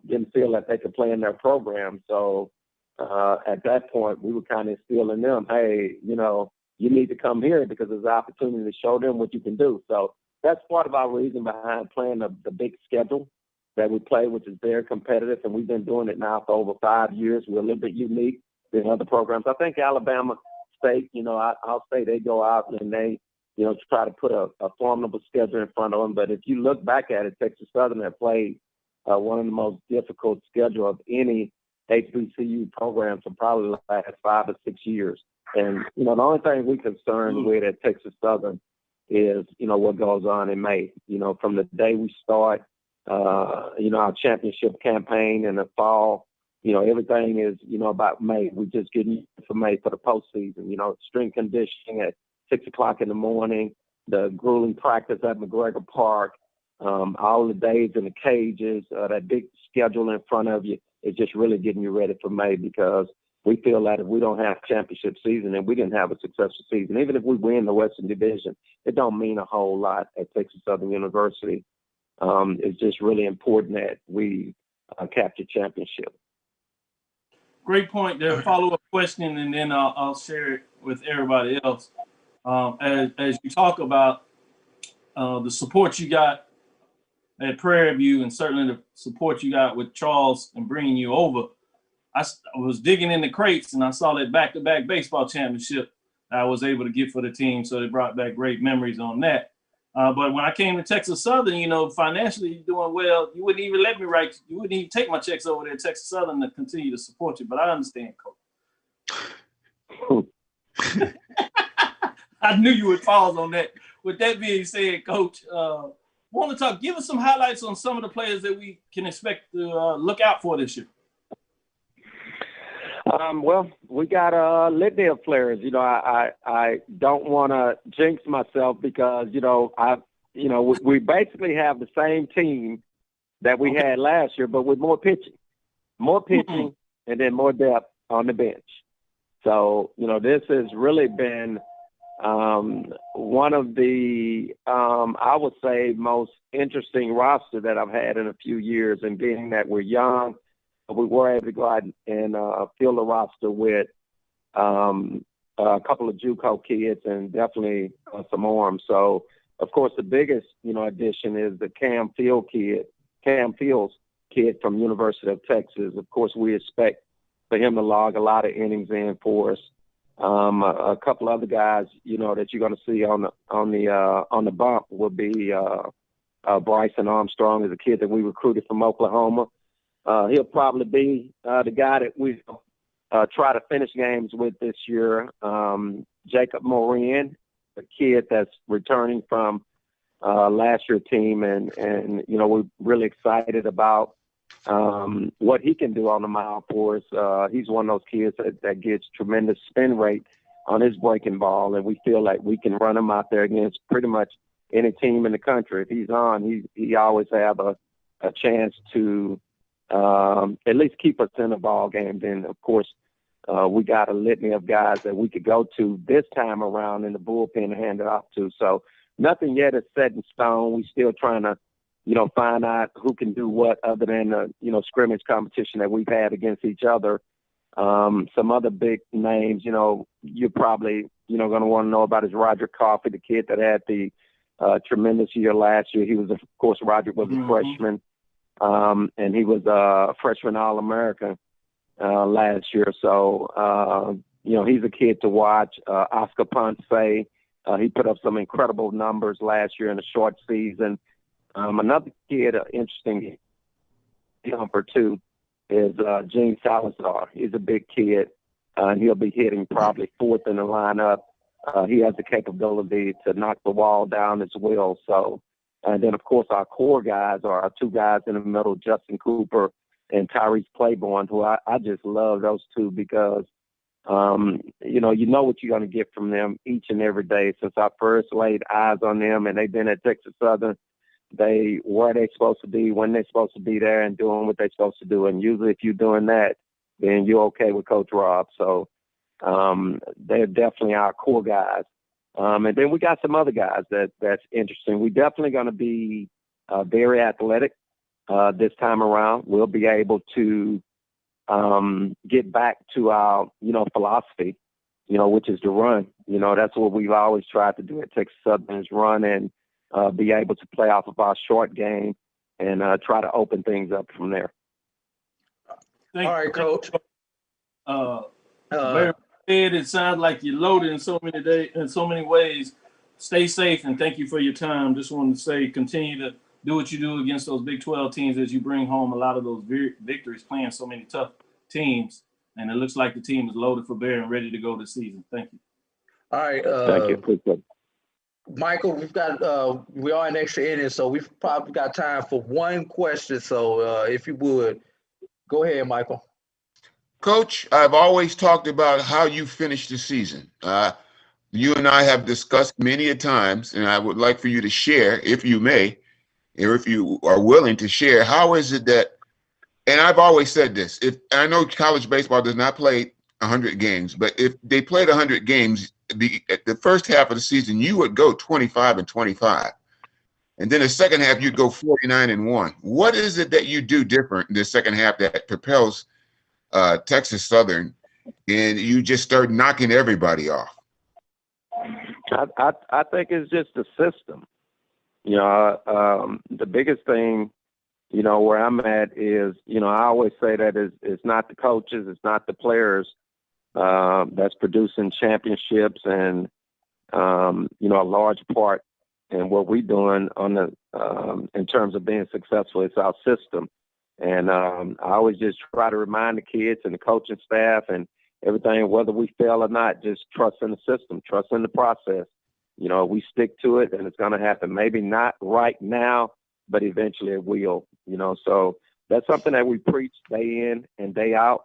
didn't feel like they could play in their program. So at that point, we were kind of instilling them, hey, you need to come here because there's an opportunity to show them what you can do. So that's part of our reason behind playing the big schedule that we play, which is very competitive, and we've been doing it now for over 5 years. We're a little bit unique than other programs. I think Alabama State, I'll say they go out and they, try to put a formidable schedule in front of them. But if you look back at it, Texas Southern have played one of the most difficult schedule of any HBCU program for probably the last 5 or 6 years. And, the only thing we're concerned with at Texas Southern is, what goes on in May. From the day we start, our championship campaign in the fall, everything is, about May. We're just getting for May for the postseason, strength conditioning at 6 o'clock in the morning, the grueling practice at McGregor Park, all the days in the cages, that big schedule in front of you is just really getting you ready for May, because we feel that if we don't have championship season and we didn't have a successful season, even if we win the Western Division, it don't mean a whole lot at Texas Southern University. It's just really important that we capture championship. Great point there. Follow-up question, and then I'll share it with everybody else. As you talk about the support you got at Prairie View, and certainly the support you got with Charles and bringing you over, I was digging in the crates and I saw that back-to-back baseball championship I was able to get for the team. So it brought back great memories on that. But when I came to Texas Southern, financially doing well, you wouldn't even let me write. You wouldn't even take my checks over there at Texas Southern to continue to support you. But I understand, Coach. I knew you would pause on that. With that being said, Coach, want to give us some highlights on some of the players that we can expect to look out for this year. Well, we got a litany of players. I don't want to jinx myself because, we basically have the same team that we had last year, but with more pitching, and then more depth on the bench. So, this has really been one of the, I would say, most interesting roster that I've had in a few years, and being that we're young, we were able to go out and fill the roster with a couple of JUCO kids and definitely some arms. So, of course, the biggest, addition is the Cam Fields kid from University of Texas. Of course, we expect for him to log a lot of innings in for us. A couple other guys, that you're going to see on the bump will be Bryson Armstrong is a kid that we recruited from Oklahoma. He'll probably be the guy that we try to finish games with this year. Jacob Morin, a kid that's returning from last year's team, and we're really excited about what he can do on the mound for us. He's one of those kids that gets tremendous spin rate on his breaking ball, and we feel like we can run him out there against pretty much any team in the country. If he's on, he always have a chance to at least keep us in the ball game. Then, of course, we got a litany of guys that we could go to this time around in the bullpen and hand it off to. So nothing yet is set in stone. We're still trying to, find out who can do what other than the, scrimmage competition that we've had against each other. Some other big names, you're probably, going to want to know about is Roger Coffey, the kid that had the tremendous year last year. He was, of course, Roger was a freshman, and he was a freshman All-American last year. So, he's a kid to watch. Oscar Ponce, he put up some incredible numbers last year in a short season. Another kid, interesting jumper too, is Gene Salazar. He's a big kid, and he'll be hitting probably fourth in the lineup. He has the capability to knock the wall down as well. So, and then, of course, our core guys are our two guys in the middle, Justin Cooper and Tyrese Claiborne, who I just love those two because, you know what you're going to get from them each and every day. Since I first laid eyes on them, and they've been at Texas Southern, where they're supposed to be, when they're supposed to be there, and doing what they're supposed to do. And usually if you're doing that, then you're okay with Coach Rob. So they're definitely our core guys. And then we got some other guys that's interesting. We're definitely going to be very athletic this time around. We'll be able to get back to our, philosophy, which is to run. That's what we've always tried to do at Texas Southern, is run and be able to play off of our short game and try to open things up from there. All right, Coach. It sounds like you're loaded in so many ways. Stay safe, and thank you for your time. Just wanted to say, continue to do what you do against those Big 12 teams as you bring home a lot of those victories, playing so many tough teams. And it looks like the team is loaded for bear and ready to go this season. Thank you. All right. Thank you. Michael, we are in extra innings, so we've probably got time for one question. So if you would, go ahead, Michael. Coach, I've always talked about how you finish the season. You and I have discussed many a times, and I would like for you to share, if you may, or if you are willing to share, how is it that, and I've always said this, if I know college baseball does not play 100 games, but if they played 100 games, the first half of the season, you would go 25-25. And then the second half, you'd go 49-1. What is it that you do different in the second half that propels Texas Southern, and you just start knocking everybody off? I think it's just the system. The biggest thing, where I'm at is, I always say that it's not the coaches, it's not the players that's producing championships and, a large part in what we're doing on the in terms of being successful. It's our system. And I always just try to remind the kids and the coaching staff and everything, whether we fail or not, just trust in the system, trust in the process. We stick to it, and it's going to happen. Maybe not right now, but eventually it will. So that's something that we preach day in and day out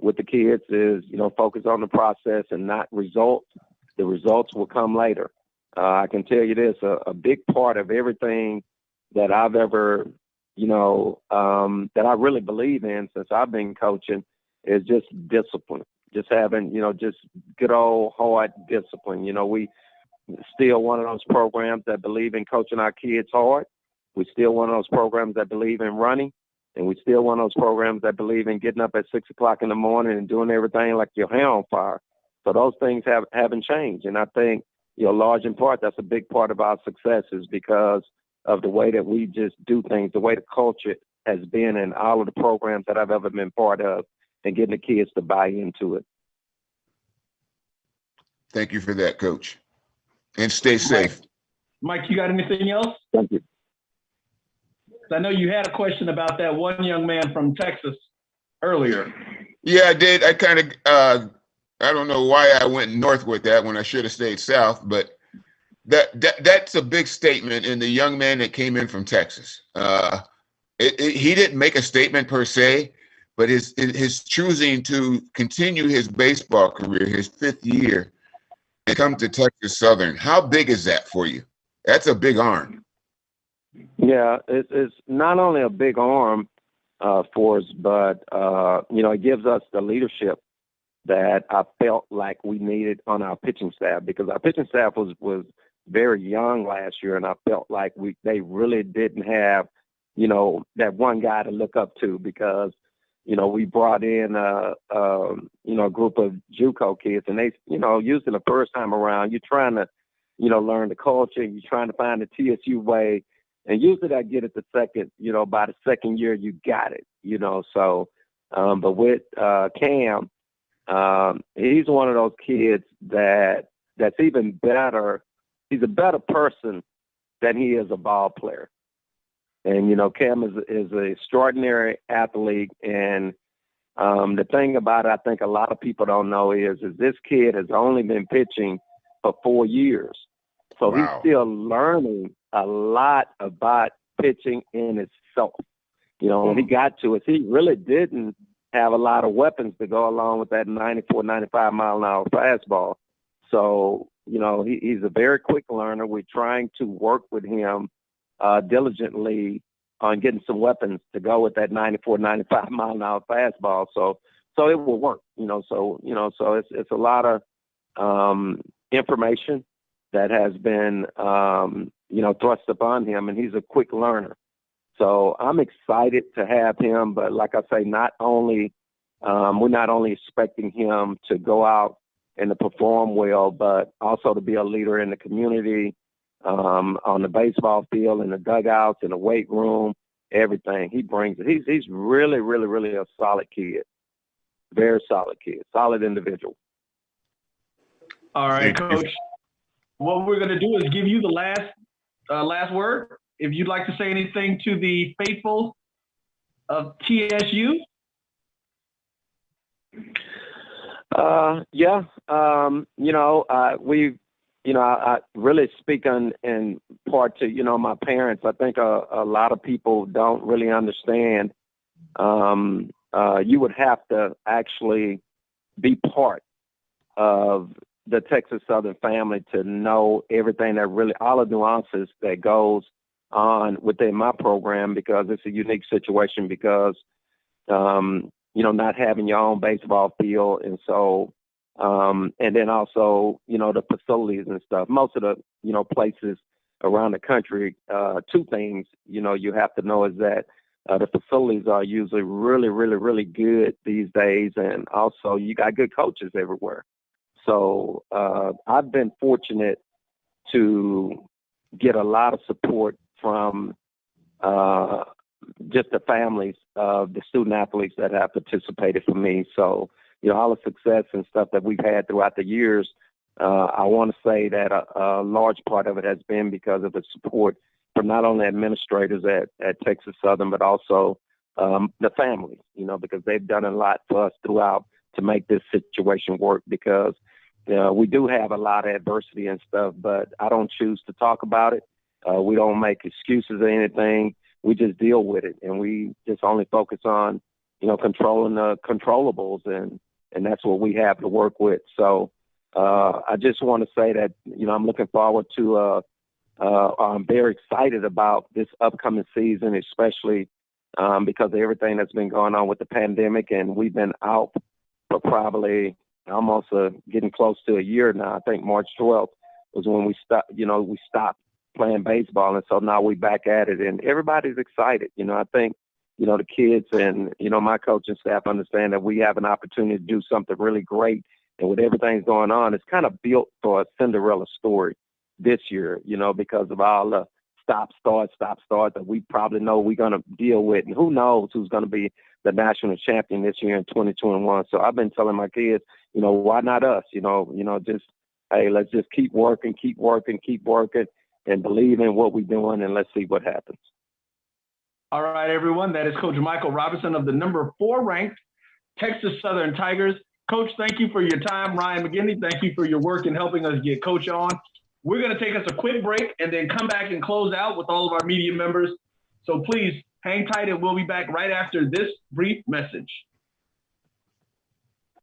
with the kids is, focus on the process and not results. The results will come later. I can tell you this, a big part of everything that I've ever that I really believe in since I've been coaching is just discipline, just having, just good old hard discipline. still one of those programs that believe in coaching our kids hard. We still one of those programs that believe in running. And we still one of those programs that believe in getting up at 6 o'clock in the morning and doing everything like your hair on fire. So those things haven't changed. And I think, large in part, that's a big part of our success is because of the way that we just do things, the way the culture has been in all of the programs that I've ever been part of, and getting the kids to buy into it. Thank you for that, Coach. And stay safe. Mike, you got anything else? Thank you. I know you had a question about that one young man from Texas earlier. Yeah, I did. I kind of, I don't know why I went north with that when I should have stayed south, but that's a big statement in the young man that came in from Texas. He didn't make a statement per se, but his choosing to continue his baseball career, his 5th year, and come to Texas Southern. How big is that for you? That's a big arm. Yeah, it's not only a big arm for us, but, it gives us the leadership that I felt like we needed on our pitching staff, because our pitching staff was very young last year, and I felt like they really didn't have, that one guy to look up to, because, we brought in a group of JUCO kids, and they, usually the first time around, you're trying to, learn the culture, you're trying to find the TSU way. And usually I get it the second, by the second year, you got it, so, but with Cam, he's one of those kids that's even better. He's a better person than he is a ball player. And, Cam is an extraordinary athlete. And the thing about it, I think a lot of people don't know is this kid has only been pitching for 4 years. So Wow. He's still learning a lot about pitching in itself. When he got to us, he really didn't have a lot of weapons to go along with that 94, 95 mile an hour fastball. So, he's a very quick learner. We're trying to work with him diligently on getting some weapons to go with that 94, 95 mile an hour fastball. So it will work, so it's a lot of information that has been, thrust upon him, and he's a quick learner. So I'm excited to have him, but like I say, we're not only expecting him to go out and to perform well, but also to be a leader in the community, on the baseball field, in the dugouts, in the weight room, everything. He brings it. He's really, really, really a solid kid. Very solid kid, solid individual. All right, Coach. What we're going to do is give you the last word. If you'd like to say anything to the faithful of TSU. I really speak in part to, my parents. I think a lot of people don't really understand. You would have to actually be part of the Texas Southern family to know everything all the nuances that goes on within my program, because it's a unique situation because, not having your own baseball field. And so, and then also, the facilities and stuff, most of the, places around the country, 2 things, you have to know is that the facilities are usually really, really, really good these days. And also you got good coaches everywhere. So I've been fortunate to get a lot of support from just the families of the student athletes that have participated for me. So, all the success and stuff that we've had throughout the years, I want to say that a large part of it has been because of the support from not only administrators at Texas Southern, but also the families, because they've done a lot for us throughout to make this situation work, because we do have a lot of adversity and stuff, but I don't choose to talk about it. We don't make excuses or anything. We just deal with it, and we just only focus on, controlling the controllables, and that's what we have to work with. So I just want to say that, I'm looking forward to, I'm very excited about this upcoming season, especially because of everything that's been going on with the pandemic, and we've been out for probably almost getting close to a year now. I think March 12th was when we stopped playing baseball. And so now we back at it, and everybody's excited. I think, the kids and, my coaching staff understand that we have an opportunity to do something really great. And with everything going on, it's kind of built for a Cinderella story this year, because of all the stop start that we probably know we're going to deal with. And who knows who's going to be the national champion this year in 2021. So I've been telling my kids, why not us? Just, hey, let's just keep working, and believe in what we're doing, and let's see what happens. All right, everyone. That is Coach Michael Robinson of the number 4 ranked Texas Southern Tigers. Coach, thank you for your time. Ryan McGinley, thank you for your work in helping us get Coach on. We're going to take us a quick break and then come back and close out with all of our media members. So please hang tight, and we'll be back right after this brief message.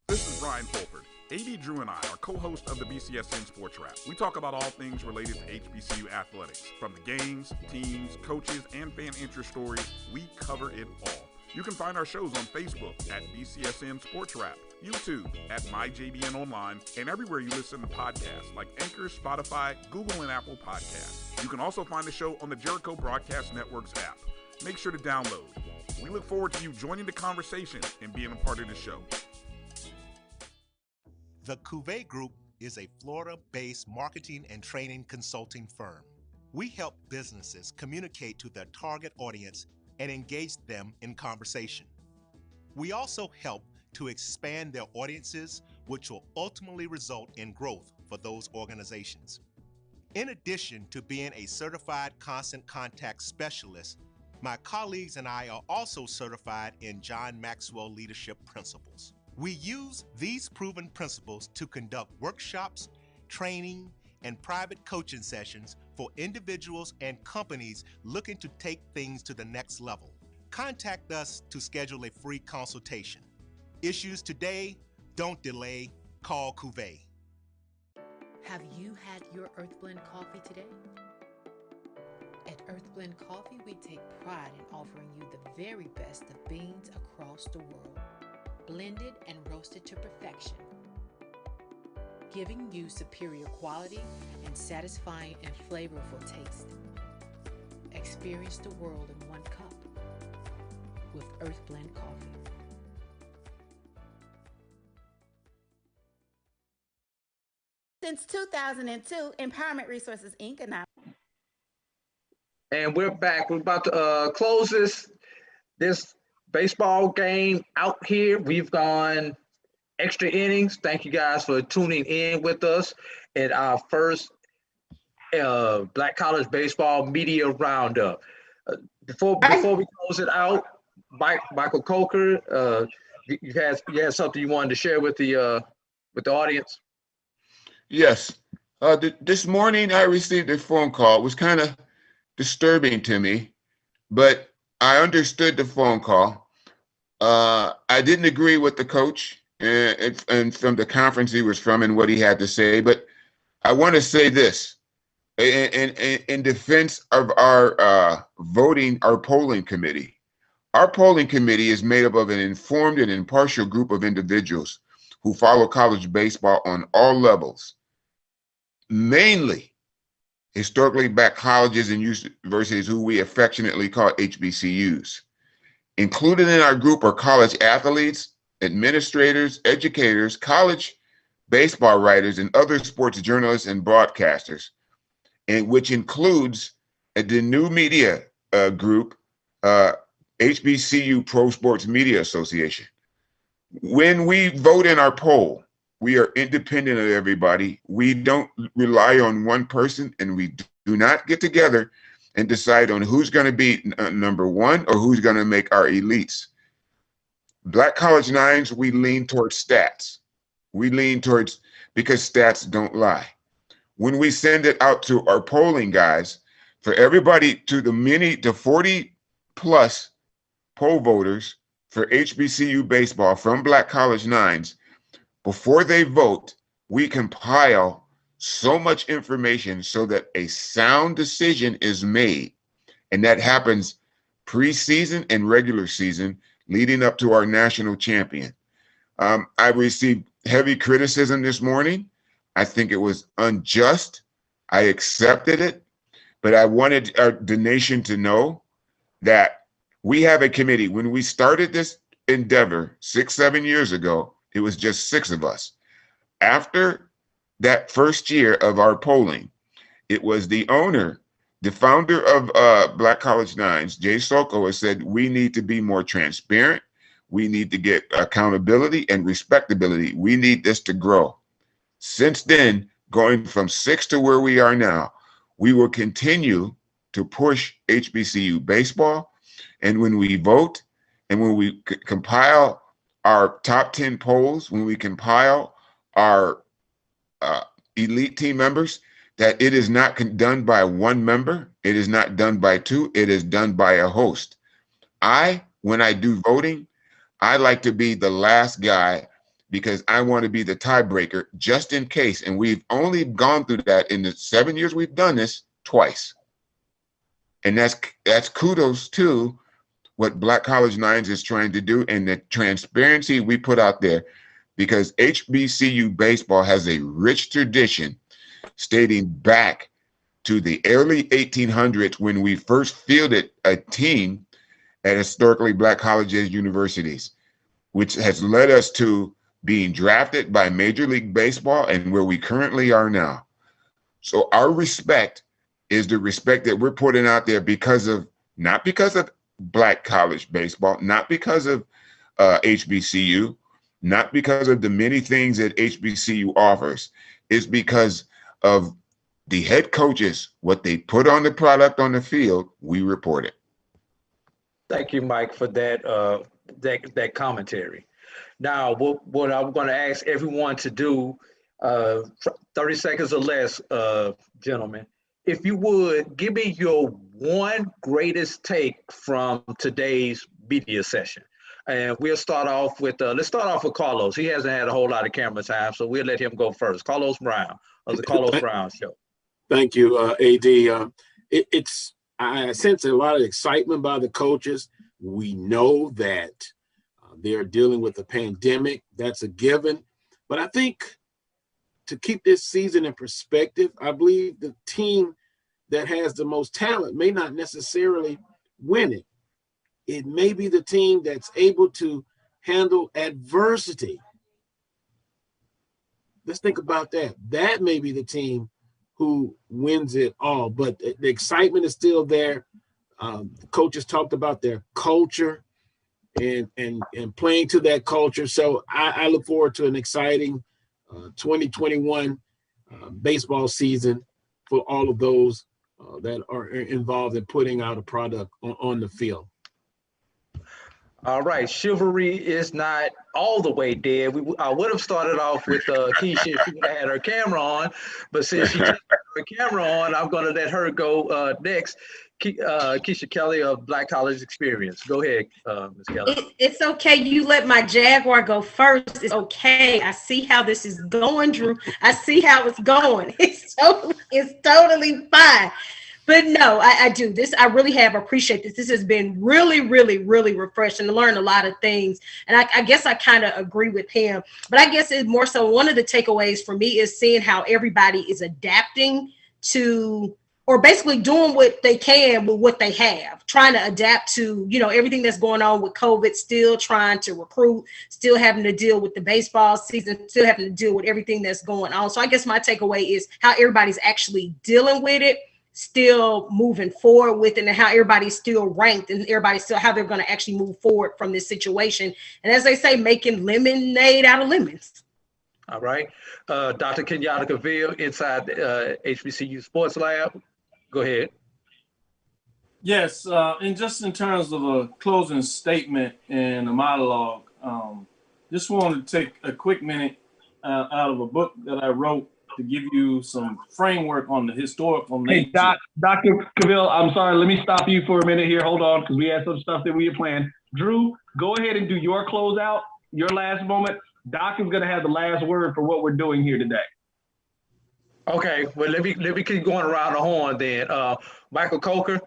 This is Ryan Fulford. AD Drew and I are co-hosts of the BCSN Sports Wrap. We talk about all things related to HBCU athletics. From the games, teams, coaches, and fan interest stories, we cover it all. You can find our shows on Facebook at BCSN Sports Wrap, YouTube at MyJBN Online, and everywhere you listen to podcasts like Anchor, Spotify, Google, and Apple Podcasts. You can also find the show on the Jericho Broadcast Network's app. Make sure to download. We look forward to you joining the conversation and being a part of the show. The Cuvée Group is a Florida-based marketing and training consulting firm. We help businesses communicate to their target audience and engage them in conversation. We also help to expand their audiences, which will ultimately result in growth for those organizations. In addition to being a certified constant contact specialist, my colleagues and I are also certified in John Maxwell Leadership Principles. We use these proven principles to conduct workshops, training, and private coaching sessions for individuals and companies looking to take things to the next level. Contact us to schedule a free consultation. Issues today, don't delay, call Cuvée. Have you had your Earth Blend coffee today? At Earth Blend Coffee, we take pride in offering you the very best of beans across the world, blended and roasted to perfection, giving you superior quality and satisfying and flavorful taste. Experience the world in one cup with Earth Blend Coffee. Since 2002, Empowerment Resources, Inc. And we're back. We're about to close this baseball game out here. We've gone extra innings. Thank you guys for tuning in with us at our first Black College Baseball Media Roundup. Before we close it out, Michael Coker, you had something you wanted to share with the audience? Yes. This morning I received a phone call. It was kind of disturbing to me, but I understood the phone call. I didn't agree with the coach and from the conference he was from and what he had to say, but I want to say this in defense of our polling committee. Our polling committee is made up of an informed and impartial group of individuals who follow college baseball on all levels, mainly historically black colleges and universities who we affectionately call HBCUs. Included in our group are college athletes, administrators, educators, college baseball writers, and other sports journalists and broadcasters, and which includes the new media group, HBCU Pro Sports Media Association. When we vote in our poll, we are independent of everybody. We don't rely on one person, and we do not get together and decide on who's going to be number one or who's going to make our elites. Black College Nines, we lean towards stats. We lean towards, because stats don't lie. When we send it out to our polling guys, for everybody, to the 40 plus poll voters for HBCU baseball from Black College Nines, before they vote, we compile so much information so that a sound decision is made. And that happens preseason and regular season leading up to our national champion. I received heavy criticism this morning. I think it was unjust. I accepted it, but I wanted the nation to know that we have a committee. When we started this endeavor 6-7 years ago, it was just 6 of us. After that first year of our polling, it was the owner, the founder of Black College Nines, Jay Soko, has said, we need to be more transparent. We need to get accountability and respectability. We need this to grow. Since then, going from 6 to where we are now, we will continue to push HBCU baseball. And when we vote and when we compile our top 10 polls, when we compile our elite team members, that it is not done by one member, it is not done by 2, it is done by a host. When I do voting, I like to be the last guy because I want to be the tiebreaker just in case. And we've only gone through that in the 7 years we've done this twice. And that's kudos to what Black College Nines is trying to do and the transparency we put out there, because HBCU baseball has a rich tradition dating back to the early 1800s when we first fielded a team at historically Black colleges, universities, which has led us to being drafted by Major League Baseball and where we currently are now. So our respect is the respect that we're putting out there not because of Black college baseball, not because of HBCU, not because of the many things that HBCU offers. It's because of the head coaches, what they put on the product on the field, we report it. Thank you, Mike, for that that commentary. Now, what I'm going to ask everyone to do, 30 seconds or less, gentlemen, if you would, give me your one greatest take from today's media session. And we'll start off with, let's start off with Carlos. He hasn't had a whole lot of camera time, so we'll let him go first. Carlos Brown of the Carlos Brown Show. Thank you, AD. I sense a lot of excitement by the coaches. We know that they're dealing with the pandemic. That's a given. But I think to keep this season in perspective, I believe the team that has the most talent may not necessarily win it. It may be the team that's able to handle adversity. Let's think about that. That may be the team who wins it all. But the excitement is still there. The coaches talked about their culture and playing to that culture. So I look forward to an exciting 2021 baseball season for all of those that are involved in putting out a product on the field. All right, chivalry is not all the way dead. I would have started off with Keisha if she would have had her camera on, but since she just had her camera on, I'm going to let her go next. Keisha Kelly of Black College Experience. Go ahead, Ms. Kelly. It's okay. You let my Jaguar go first. It's okay. I see how this is going, Drew. I see how it's going. It's totally fine. But no, I do this. I really have appreciated this. This has been really, really, really refreshing to learn a lot of things. And I guess I kind of agree with him. But I guess it's more so one of the takeaways for me is seeing how everybody is adapting to, or basically doing what they can with what they have, trying to adapt to, everything that's going on with COVID, still trying to recruit, still having to deal with the baseball season, still having to deal with everything that's going on. So I guess my takeaway is how everybody's actually dealing with it, still moving forward with it, and how everybody's still ranked and everybody's still how they're going to actually move forward from this situation. And as they say, making lemonade out of lemons. All right. Dr. Kenyatta Cavill inside HBCU Sports Lab. Go ahead. Yes, and just in terms of a closing statement and a monologue, just wanted to take a quick minute out of a book that I wrote to give you some framework on the historical nature. Hey, Dr. Cavill, I'm sorry. Let me stop you for a minute here. Hold on, because we had some stuff that we had planned. Drew, go ahead and do your closeout, your last moment. Doc is going to have the last word for what we're doing here today. Okay, well, let me keep going around the horn then. Michael Coker,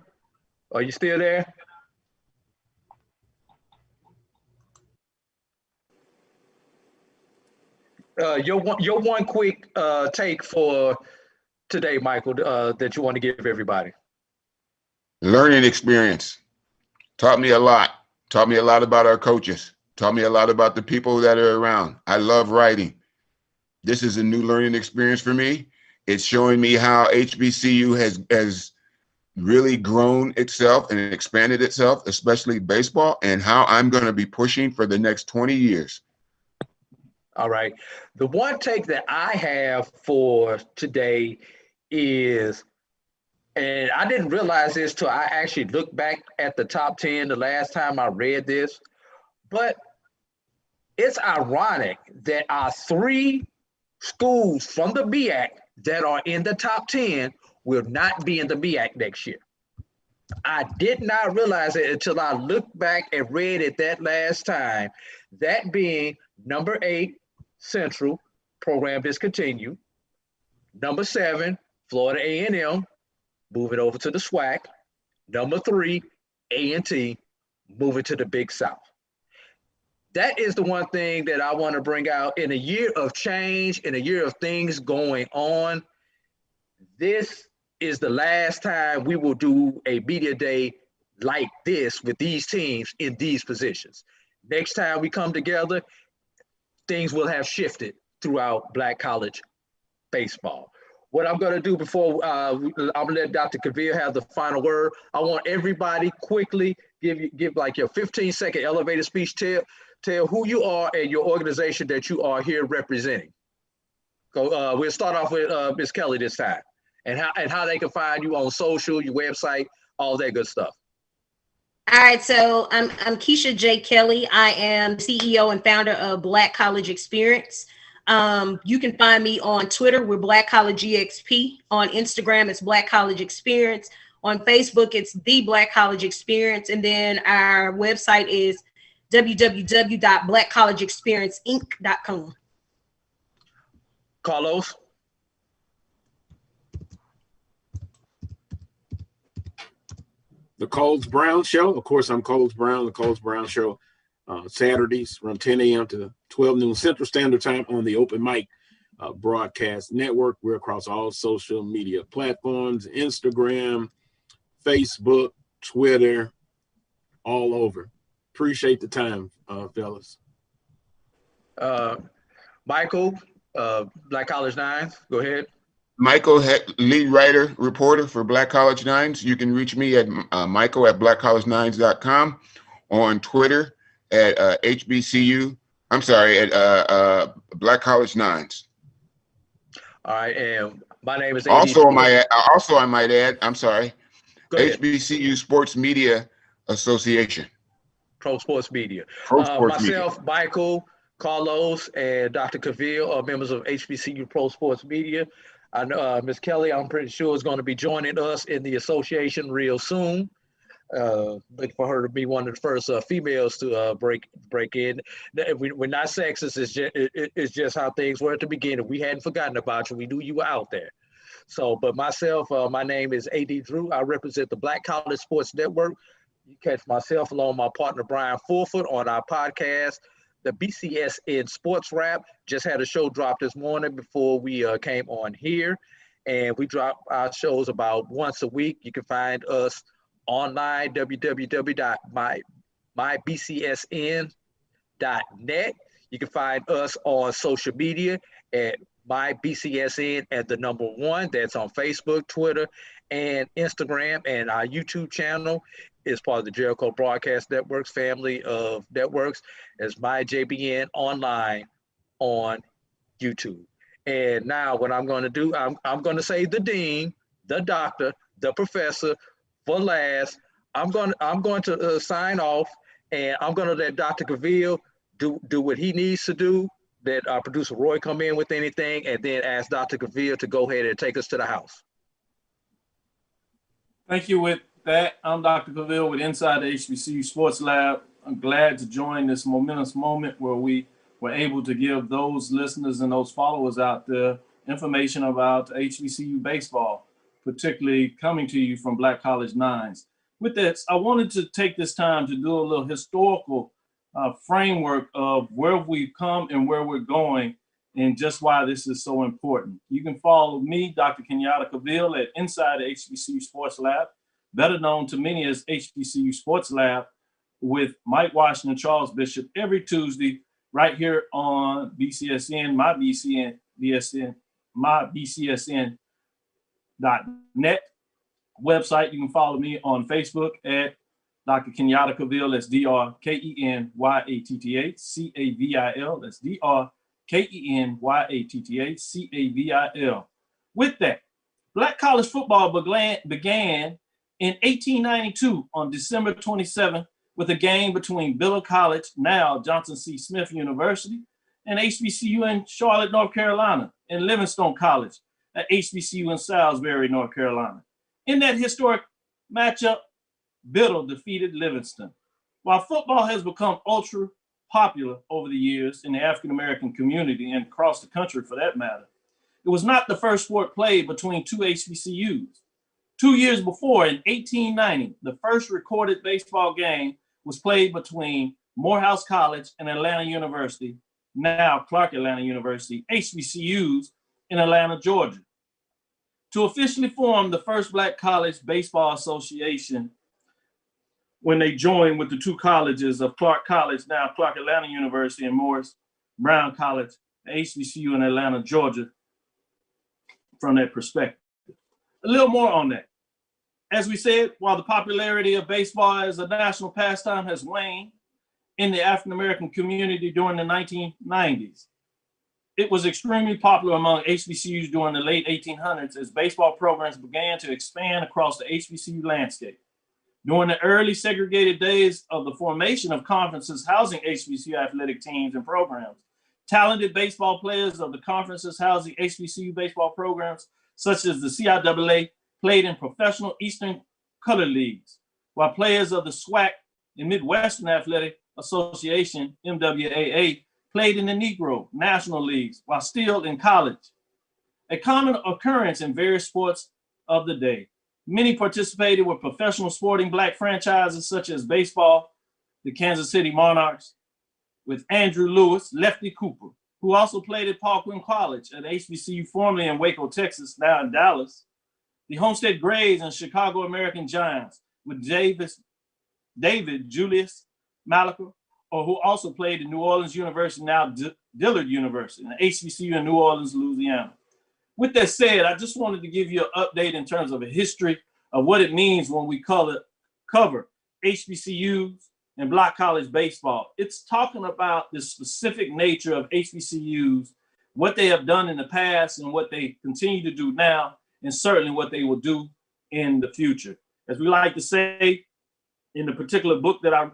are you still there? Your one quick take for today, Michael, that you want to give everybody? Learning experience. Taught me a lot. Taught me a lot about our coaches. Taught me a lot about the people that are around. I love writing. This is a new learning experience for me. It's showing me how HBCU has really grown itself and expanded itself, especially baseball, and how I'm going to be pushing for the next 20 years. All right. The one take that I have for today is, and I didn't realize this till I actually looked back at the top 10 the last time I read this, but it's ironic that our 3 schools from the BAC that are in the top 10 will not be in the BAC next year. I did not realize it until I looked back and read it that last time. That being number 8, Central, program discontinued. Number 7, Florida A&M, moving over to the SWAC. Number 3, A&T, moving to the Big South. That is the one thing that I want to bring out. In a year of change, in a year of things going on, this is the last time we will do a media day like this with these teams in these positions. Next time we come together, things will have shifted throughout Black college baseball. What I'm going to do before I'm going to let Dr. Kavir have the final word, I want everybody quickly give like your 15-second elevator speech. Tell who you are and your organization that you are here representing. So we'll start off with Ms. Kelly this time, and how they can find you on social, your website, all that good stuff. All right, so I'm Keisha J. Kelly. I am CEO and founder of Black College Experience. You can find me on Twitter with Black College EXP. On Instagram, it's Black College Experience. On Facebook, it's The Black College Experience. And then our website is www.blackcollegeexperienceinc.com. Carlos? The Coles Brown Show. Of course, I'm Coles Brown, the Coles Brown Show. Saturdays from 10 a.m. to 12 noon Central Standard Time on the Open Mic Broadcast Network. We're across all social media platforms, Instagram, Facebook, Twitter, all over. Appreciate the time, fellas. Michael, Black College Nines, go ahead. Michael, lead writer, reporter for Black College Nines. You can reach me at Michael at blackcollegenines.com, on Twitter at HBCU. I'm sorry, at Black College Nines. All right, and my name is also I might add, I'm sorry, HBCU Sports Media Association. Pro Sports Media. Myself, Media. Michael, Carlos, and Dr. Kavil are members of HBCU Pro Sports Media. I know Ms. Kelly, I'm pretty sure, is going to be joining us in the association real soon. Looking for her to be one of the first females to break in. We're not sexist. It's just how things were at the beginning. We hadn't forgotten about you. We knew you were out there. So, but myself, my name is A.D. Drew. I represent the Black College Sports Network. You catch myself along with my partner Brian Fulford on our podcast, the BCSN Sports Wrap. Just had a show drop this morning before we came on here, and we drop our shows about once a week. You can find us online, www.mybcsn.net. You can find us on social media at MyBCSN at the number 1. That's on Facebook, Twitter, and Instagram. And our YouTube channel is part of the Jericho Broadcast Networks family of networks as MyJBN Online on YouTube. And now what I'm going to do, I'm going to say the dean, the doctor, the professor for last. I'm going to sign off, and I'm going to let Dr. Kavil do what he needs to do. Let our producer Roy come in with anything, and then ask Dr. Kavil to go ahead and take us to the house. Thank you. With that, I'm Dr. Kavil with Inside the HBCU Sports Lab. I'm glad to join this momentous moment where we were able to give those listeners and those followers out there information about HBCU baseball, particularly coming to you from Black College Nines. With this, I wanted to take this time to do a little historical framework of where we've come and where we're going and just why this is so important. You can follow me, Dr. Kenyatta Cavill, at Inside the HBCU Sports Lab, better known to many as HBCU Sports Lab, with Mike Washington, Charles Bishop, every Tuesday, right here on BCSN, my BCSN.net website. You can follow me on Facebook at Dr. Kenyatta Cavill. That's DrKenyattaCavil. That's DrKenyattaCavil. With that, Black college football began in 1892 on December 27th with a game between Baylor College, now Johnson C. Smith University, and HBCU in Charlotte, North Carolina, and Livingstone College at HBCU in Salisbury, North Carolina. In that historic matchup, Biddle defeated Livingston. While football has become ultra popular over the years in the African-American community and across the country for that matter, it was not the first sport played between two HBCUs. 2 years before, in 1890, the first recorded baseball game was played between Morehouse College and Atlanta University, now Clark Atlanta University, HBCUs in Atlanta, Georgia. To officially form the first Black College Baseball Association, when they joined with the two colleges of Clark College, now Clark Atlanta University, and Morris Brown College, HBCU in Atlanta, Georgia, from that perspective. A little more on that. As we said, while the popularity of baseball as a national pastime has waned in the African-American community during the 1990s, it was extremely popular among HBCUs during the late 1800s as baseball programs began to expand across the HBCU landscape. During the early segregated days of the formation of conferences housing HBCU athletic teams and programs, talented baseball players of the conferences housing HBCU baseball programs, such as the CIAA, played in professional Eastern Color Leagues, while players of the SWAC and Midwestern Athletic Association, MWAA, played in the Negro National Leagues while still in college. A common occurrence in various sports of the day. Many participated with professional sporting Black franchises such as baseball, the Kansas City Monarchs, with Andrew Lewis, Lefty Cooper, who also played at Paul Quinn College at HBCU, formerly in Waco, Texas, now in Dallas. The Homestead Grays and Chicago American Giants with David Julius Malacher, or who also played at New Orleans University, now Dillard University, and HBCU in New Orleans, Louisiana. With that said, I just wanted to give you an update in terms of a history of what it means when we cover HBCUs and Black college baseball. It's talking about the specific nature of HBCUs, what they have done in the past and what they continue to do now, and certainly what they will do in the future. As we like to say in the particular book that I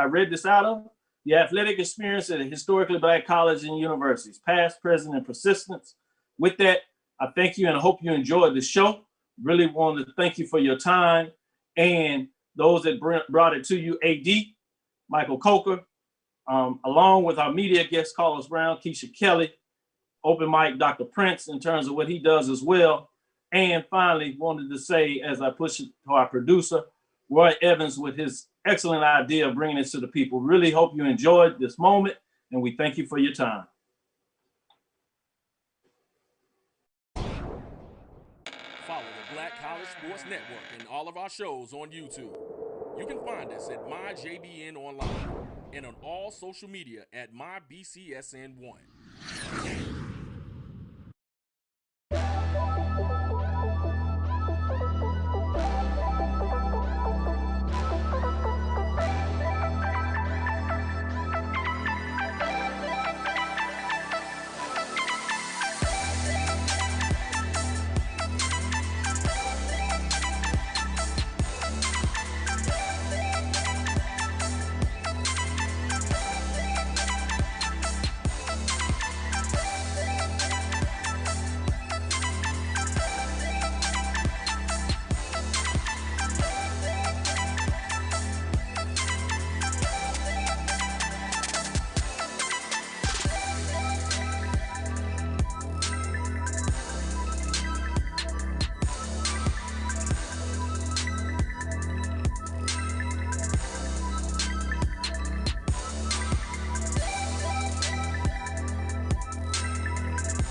read this out of, the athletic experience at a historically Black college and universities, past, present, and persistence. With that, I thank you and I hope you enjoyed the show. Really wanted to thank you for your time and those that brought it to you, AD, Michael Coker, along with our media guest, Carlos Brown, Keisha Kelly, Open Mic, Dr. Prince, in terms of what he does as well. And finally, wanted to say, as I push it to our producer, Roy Evans, with his excellent idea of bringing this to the people. Really hope you enjoyed this moment, and we thank you for your time. Follow the Black College Sports Network and all of our shows on YouTube. You can find us at MyJBN Online and on all social media at MyBCSN1.